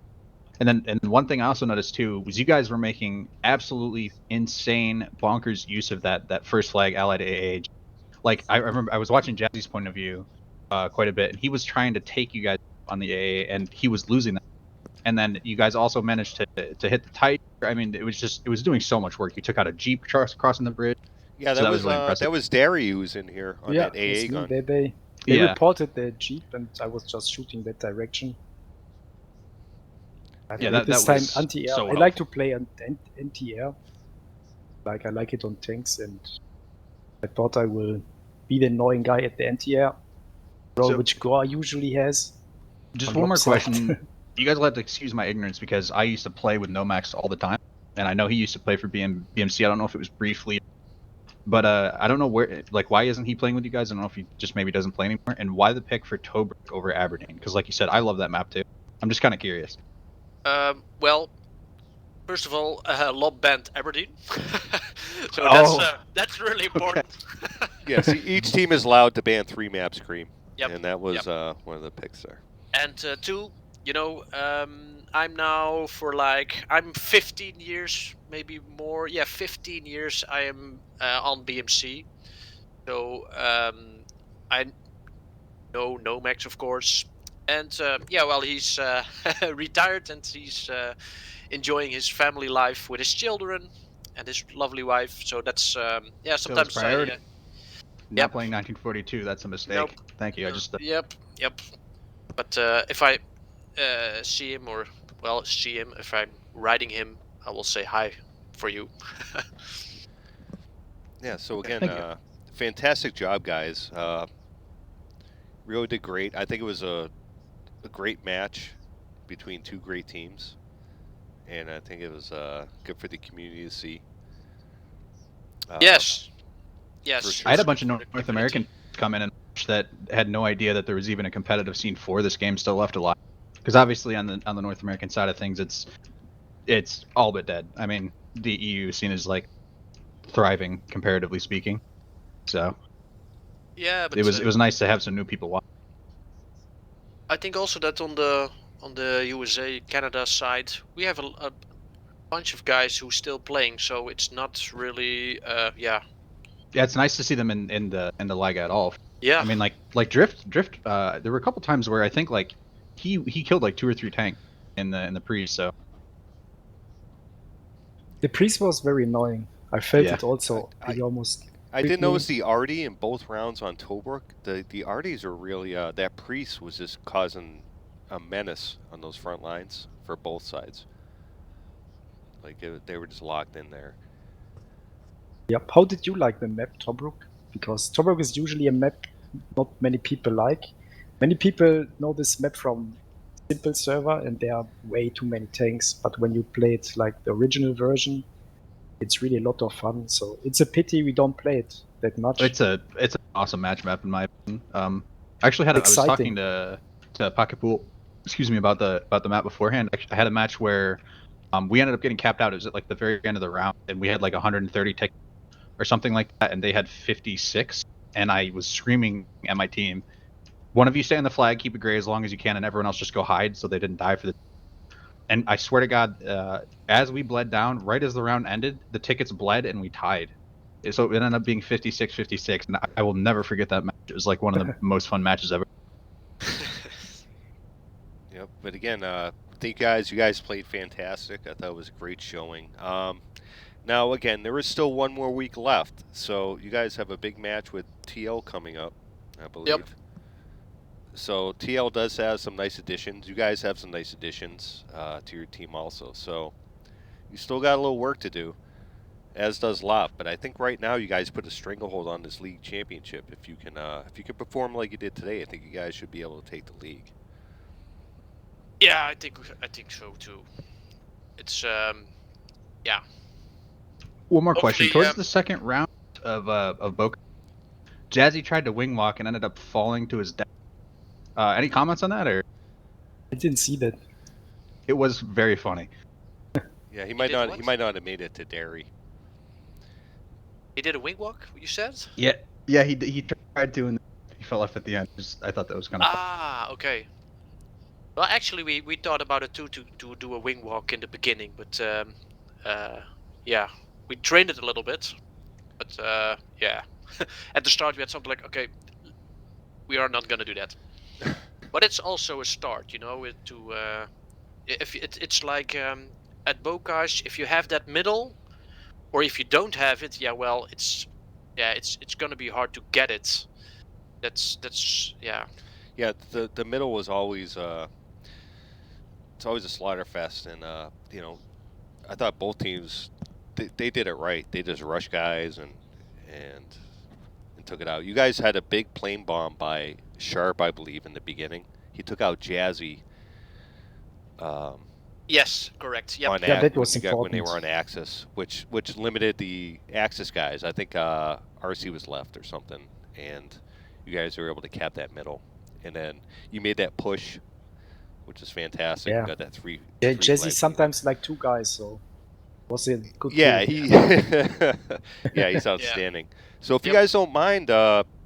And one thing I also noticed too was you guys were making absolutely insane, bonkers use of that first flag allied AA. Like I remember I was watching Jazzy's point of view quite a bit, and he was trying to take you guys on the AA, and he was losing them. And then you guys also managed to hit the Tiger. I mean, it was doing so much work. You took out a Jeep crossing the bridge. Yeah, So that was really impressive. that was Derry who was in here on Yeah, that it was AA me. gun. They Yeah. reported the Jeep, and I was just shooting that direction. Yeah, This that time was anti-air. so I like to play anti-air. Like I like it on tanks, and I thought I will be the annoying guy at the anti-air role, So- which Gore usually has. Just on one more lopside. question. You guys will have to excuse my ignorance because I used to play with Nomax all the time, and I know he used to play for BMC. I don't know if it was briefly, but I don't know where. Like, why isn't he playing with you guys? I don't know if he just maybe doesn't play anymore. And why the pick for Tobruk over Aberdeen? Because, like you said, I love that map too. I'm just kind of curious. Well, first of all, LOP banned Aberdeen, so that's really important. Yeah, see, each team is allowed to ban 3 maps, Cream. Yep. And that was one of the picks there. And 2, you know, I'm now for like, I'm 15 years, maybe more. Yeah, 15 years I am on BMC. So I know Nomax, of course. And yeah, well, he's retired and he's enjoying his family life with his children and his lovely wife. So that's, yeah, Still his sometimes priority. Not Yep. playing 1942. That's a mistake. Nope. Thank you. I just Yep. But if I see him, or well, see him, if I'm riding him, I will say hi for you. Yeah, so Thank again, you. fantastic job, guys. Rio did great. I think it was a great match between 2 great teams. And I think it was good for the community to see. Yes. For sure. I had a bunch of North American come in and watch that had no idea that there was even a competitive scene for this game still left alive. Because obviously on the North American side of things, it's all but dead. I mean, the EU scene is like thriving comparatively speaking. So yeah, but it was nice to have some new people watch. I think also that on the USA Canada side, we have a bunch of guys who still playing, so it's not really yeah. Yeah, it's nice to see them in the lag at all. Yeah. I mean, like Drift. There were a couple times where I think like he killed like 2 or 3 tanks in the pre. So The priest was very annoying. I felt Yeah. it also. He almost. I Quick did notice move. the Artie in both rounds on Tobruk. The Arties are really that priest was just causing a menace on those front lines for both sides. Like they were just locked in there. Yep. How did you like the map, Tobruk? Because Tobruk is usually a map not many people like. Many people know this map from simple server, and there are way too many tanks. But when you play it like the original version, it's really a lot of fun. So it's a pity we don't play it that much. it's an awesome match map in my opinion. I was talking to Pocketpool, excuse me, about the map beforehand. Actually, I had a match where we ended up getting capped out. It was at like the very end of the round, and we had like 130 tickets or something like that, and they had 56. And I was screaming at my team, "One of you stay on the flag, keep it gray as long as you can, and everyone else just go hide," so they didn't die for the. And I swear to God, as we bled down, right as the round ended, the tickets bled and we tied. So it ended up being 56-56, and I will never forget that match. It was like one of the most fun matches ever. Yep. But again, thank you guys. You guys played fantastic. I thought it was a great showing. Now, again, there is still one more week left, so you guys have a big match with TL coming up, I believe. Yep. So TL does have some nice additions. You guys have some nice additions to your team also. So you still got a little work to do, as does LOP. But I think right now you guys put a stranglehold on this league championship. If you can perform like you did today, I think you guys should be able to take the league. Yeah, I think so too. It's yeah. One more question. Hopefully, Towards the second round of Boca, Jazzy tried to wing walk and ended up falling to his death. Any comments on that, or? I didn't see that. It was very funny. Yeah, he might not have made it to Derry. He did a wing walk, you said? Yeah, he tried to, and he fell off at the end. I thought that was kind of. Ah, okay. Well, actually, we thought about it too, to do a wing walk in the beginning, but yeah, we trained it a little bit, but yeah, at the start we had something like, okay, we are not gonna do that, but it's also a start, you know. If it's like at Bocage, if you have that middle, or if you don't have it, yeah, well, it's gonna be hard to get it. That's yeah. Yeah, the middle was always it's always a slaughter fest, and you know, I thought both teams they did it right. They just rushed guys and took it out. You guys had a big plane bomb by Sharp, I believe, in the beginning. He took out Jazzy. Yes, correct. Yep. Yeah, that was when they important. were on Axis, which limited the Axis guys. I think RC was left or something, and you guys were able to cap that middle. And then you made that push which is fantastic. Yeah. We got that three. Yeah, three Jesse's flag sometimes like 2 guys, so was a good Yeah, pull. he. Yeah, he's outstanding. So if you Yep. guys don't mind,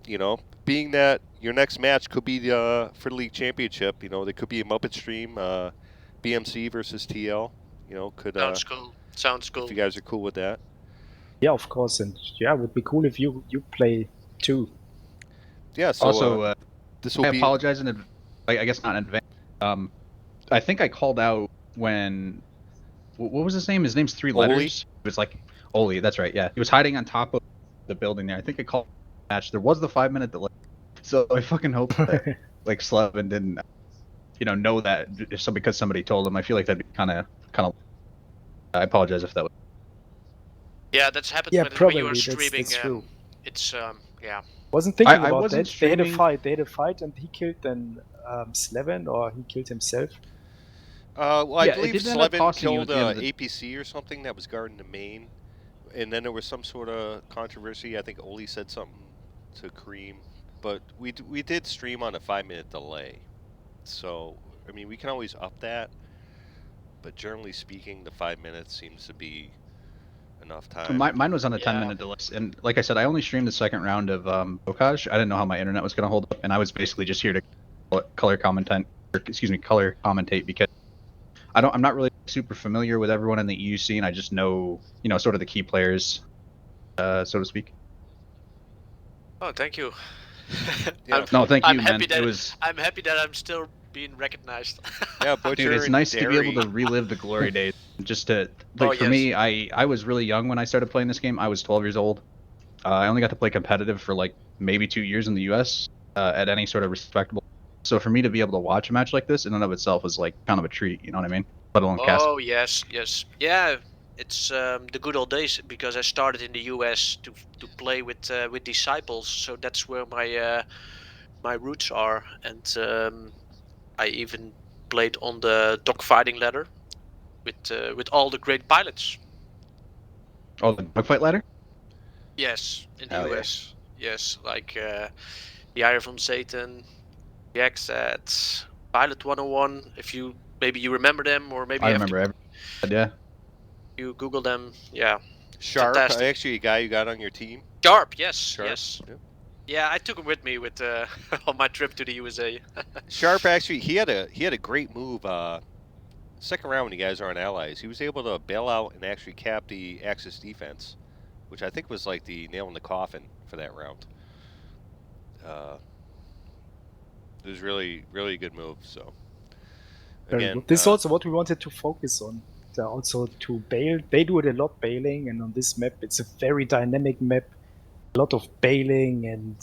you know, being that your next match could be for the league championship, you know, there could be a Muppet stream, BMC versus TL. You know, could Sounds cool. Sounds if cool. you guys are cool with that. Yeah, of course, and yeah, it would be cool if you play too. Yeah. So Also, this I will be. apologize in advance. I guess not in advance. I think I called out when. What was his name? His name's 3 Oli? letters. It was like Oli. That's right. Yeah, he was hiding on top of the building there. I think I called the match. There was the 5-minute delay, so I fucking hope that like Slevin didn't, know that because somebody told him. I feel like that'd be kind of. I apologize if that was. Yeah, that's happened Yeah, when you probably are that's streaming. true. It's yeah. Wasn't thinking I about wasn't that. They had a streaming- fight. They had a fight, and he killed then Slevin, or he killed himself. Well, I Yeah, it believe didn't end up Slevin costing you killed at the end of the- APC or something that was guarding the main, and then there was some sort of controversy. I think Oli said something to Cream, but we did stream on a 5-minute delay, so I mean we can always up that, but generally speaking, the 5 minutes seems to be enough time. Mine was on a Yeah. 10-minute delay, and like I said, I only streamed the second round of Bokaj. I didn't know how my internet was going to hold up, and I was basically just here to color commentate because I'm not really super familiar with everyone in the EU scene. I just know, sort of the key players, so to speak. Oh, thank you. Yeah. No, thank I'm you, happy man. that It was, I'm happy that I'm still being recognized. Yeah, Butcher dude, it's and nice to be able Derry. to relive the glory days. Just to, like, Oh, for yes. me, I was really young when I started playing this game. I was 12 years old. I only got to play competitive for like maybe 2 years in the U.S. At any sort of respectable. So for me to be able to watch a match like this in and of itself is like kind of a treat. You know what I mean? Let alone cast. Oh yes, yes, yeah. It's the good old days because I started in the US to play with disciples, so that's where my roots are, and I even played on the dogfighting ladder with all the great pilots. Oh, the dogfight ladder. Yes, in the Hell yeah. US. Yes, like the Iron from Satan, the XZ, Pilot 101. If you maybe you remember them, or maybe I you have remember yeah. you Google them. Yeah, Sharp, fantastic. actually a guy you got on your team. Sharp, yes, Sharp. yes. Yep. Yeah, I took him with me with on my trip to the USA. Sharp actually he had a great move. Second round when you guys are on allies, he was able to bail out and actually cap the Axis defense, which I think was like the nail in the coffin for that round. It was really a good move. So Very again, good. This is also what we wanted to focus on. Also to bail. They do it a lot, bailing, and on this map, it's a very dynamic map. A lot of bailing, and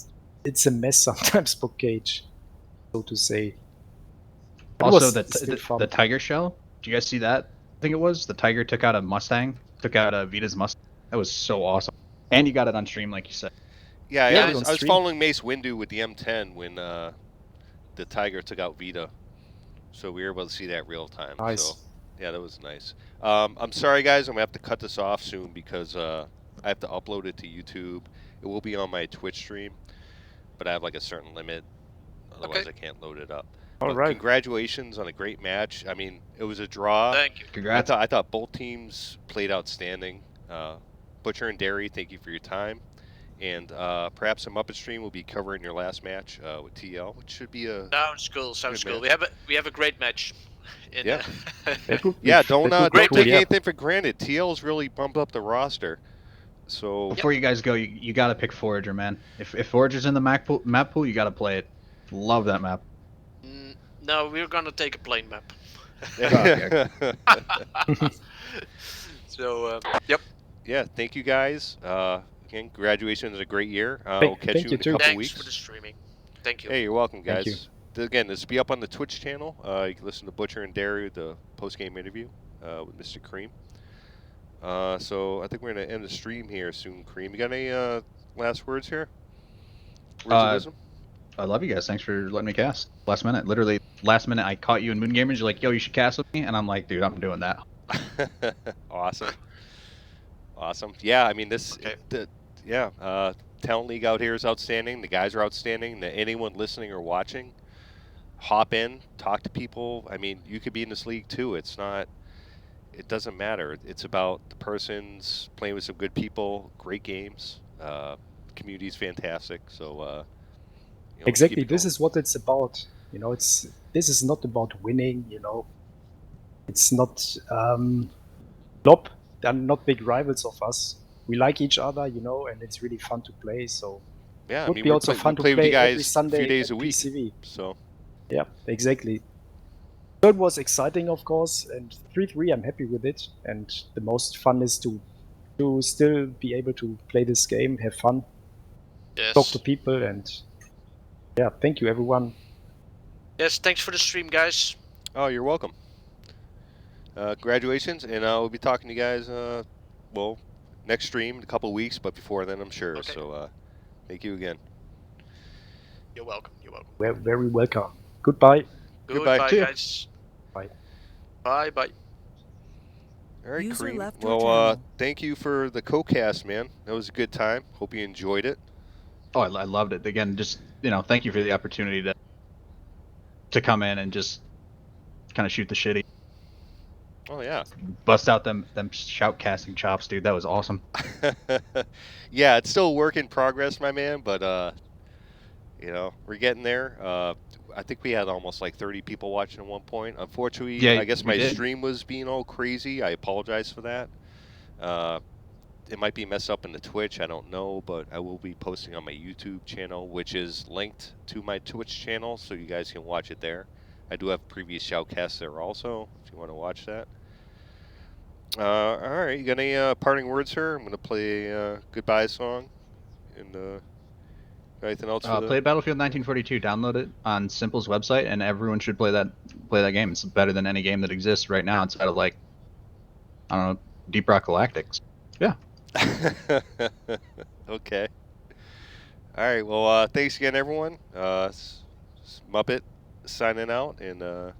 it's a mess sometimes for Cage, so to say. But it Also, was still fun. the tiger shell. Do you guys see that? I think it was the tiger took out a Mustang, took out a Vita's Mustang. That was so awesome. And you got it on stream, like you said. yeah, Yeah, I on was stream. following Mace Windu with the M10 when the Tiger took out Vita, so we were able to see that real time. Nice. So yeah, that was nice. I'm sorry guys, I'm gonna have to cut this off soon because I have to upload it to YouTube. It will be on my Twitch stream, but I have like a certain limit. Otherwise, Okay. I can't load it up. All But right. Congratulations on a great match. I mean, it was a draw. Thank you. Congrats. I thought both teams played outstanding. Butcher and Derry, thank you for your time. And perhaps a Muppet stream will be covering your last match with TL, which should be a Sounds cool. Sounds Good cool. match. We have a great match. In, Yeah. That would be- yeah. that Don't would be don't cool, take yeah. anything for granted. TL's really bumped up the roster. So Before you guys go, you got to pick Forager, man. If Forager's in the map pool, you got to play it. Love that map. No, we're gonna take a plane map. So yep. yeah. Thank you guys. Again, congratulations on a great year. We'll Thank catch you you in a too. couple Thanks weeks. for the streaming. Thank you. Hey, you're welcome, Thank guys. Again, this will be up on the Twitch channel. You can listen to Butcher and Derry with the post-game interview with Mr. Cream. So I think we're going to end the stream here soon, Cream. You got any last words here? Words of wisdom? I love you guys. Thanks for letting me cast. Last minute, literally last minute, I caught you in Moon Gamers. You're like, yo, you should cast with me, and I'm like, dude, I'm doing that. Awesome. Awesome. Yeah, I mean, Okay. Talent League out here is outstanding. The guys are outstanding. Anyone listening or watching, hop in, talk to people. I mean, you could be in this league too. It doesn't matter. It's about the person's playing with some good people, great games. Community's fantastic. So, Exactly, keep it this going. is what it's about. This is not about winning. It's not LOP. They're not big rivals of us. We like each other, and it's really fun to play. So Yeah, it I would mean, be also we fun to play with you play every guys a few Sunday days at a week. PCV. So, Yeah, exactly. So it was exciting, of course, and 3-3, I'm happy with it. And the most fun is to still be able to play this game, have fun, talk to Yes. people, and yeah, thank you, everyone. Yes, thanks for the stream, guys. oh, you're welcome. Congratulations, and I'll be talking to you guys, next stream in a couple of weeks, but before then, I'm sure. Okay. So, thank you again. You're welcome. You're welcome. We're very welcome. Goodbye. Goodbye. Goodbye, See ya. guys. Bye. Bye, bye. All right, User Kareem. left your Well, channel. thank you for the co-cast, man. That was a good time. Hope you enjoyed it. Oh, I loved it. Again, just thank you for the opportunity to come in and just kind of shoot the shitty, Oh yeah. bust out them shoutcasting chops, dude. That was awesome. Yeah, it's still a work in progress, my man, but we're getting there. I think we had almost like 30 people watching at one point. Unfortunately, Yeah, I guess we my did. stream was being all crazy. I apologize for that. It might be messed up in the Twitch, I don't know, but I will be posting on my YouTube channel, which is linked to my Twitch channel, so you guys can watch it there. I do have previous shoutcasts there also, if you want to watch that. All right, you got any parting words here? I'm going to play a goodbye song. And anything else for the... Play Battlefield 1942. Download it on Simple's website, and everyone should play that game. It's better than any game that exists right now outside of I don't know, Deep Rock Galactics. Yeah. Okay. All right. Well, thanks again, everyone. Muppet signing out, and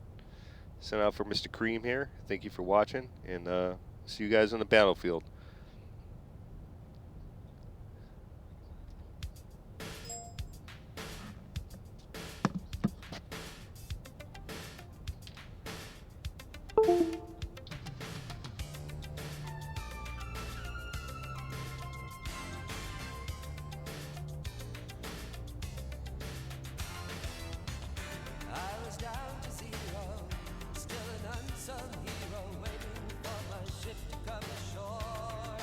signing out for Mr. Cream here. Thank you for watching, and see you guys on the battlefield. I was down to zero, still an unsung hero, waiting for my ship to come ashore.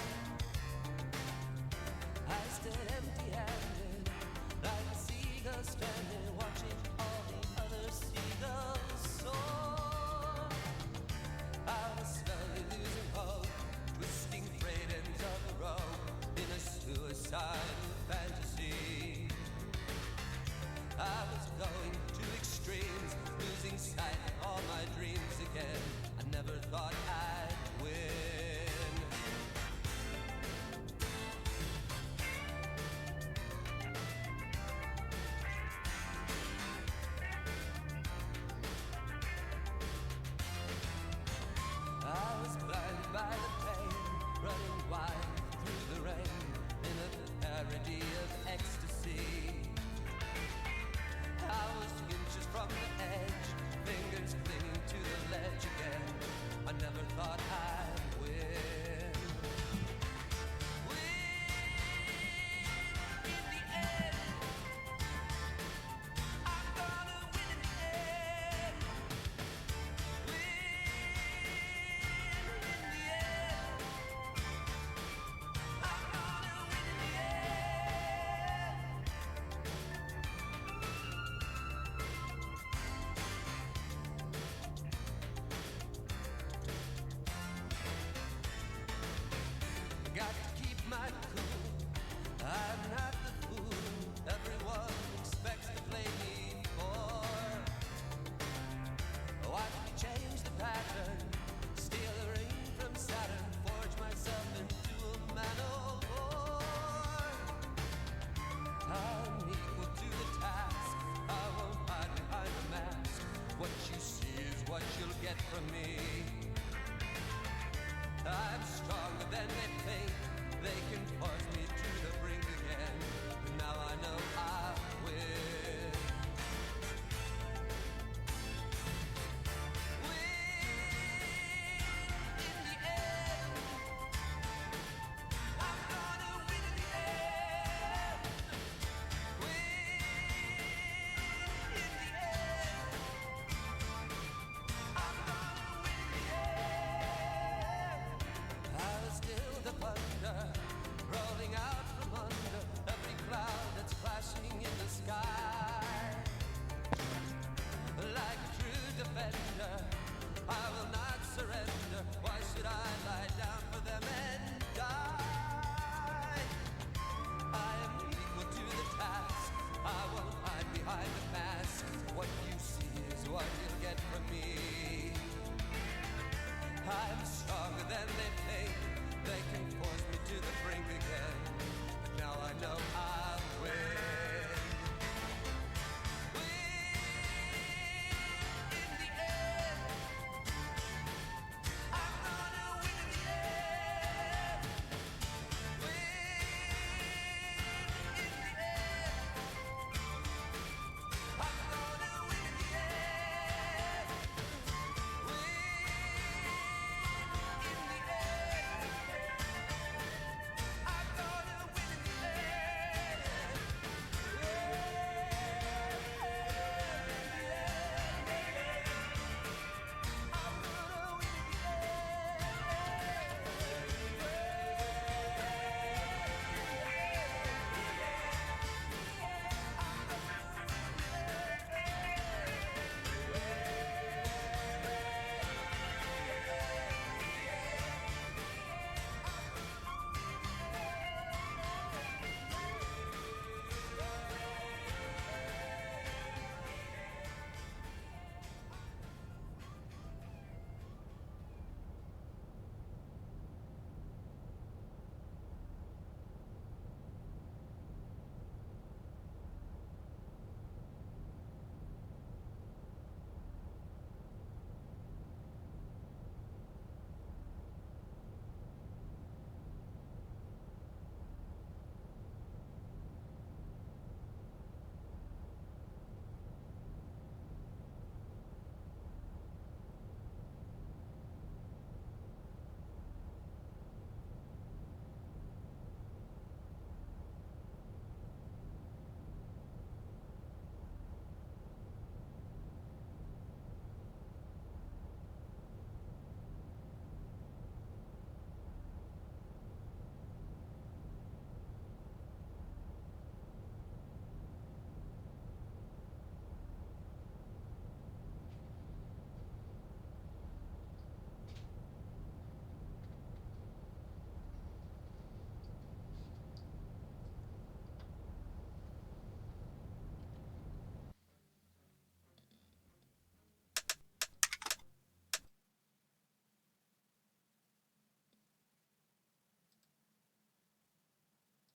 I stood empty-handed, like a seagull stranded, watching all the other seagulls soar. I was slowly losing hope, twisting frayed ends of the rope in a suicidal fantasy. I was going to extremes, losing sight of all my dreams again. I never thought I'd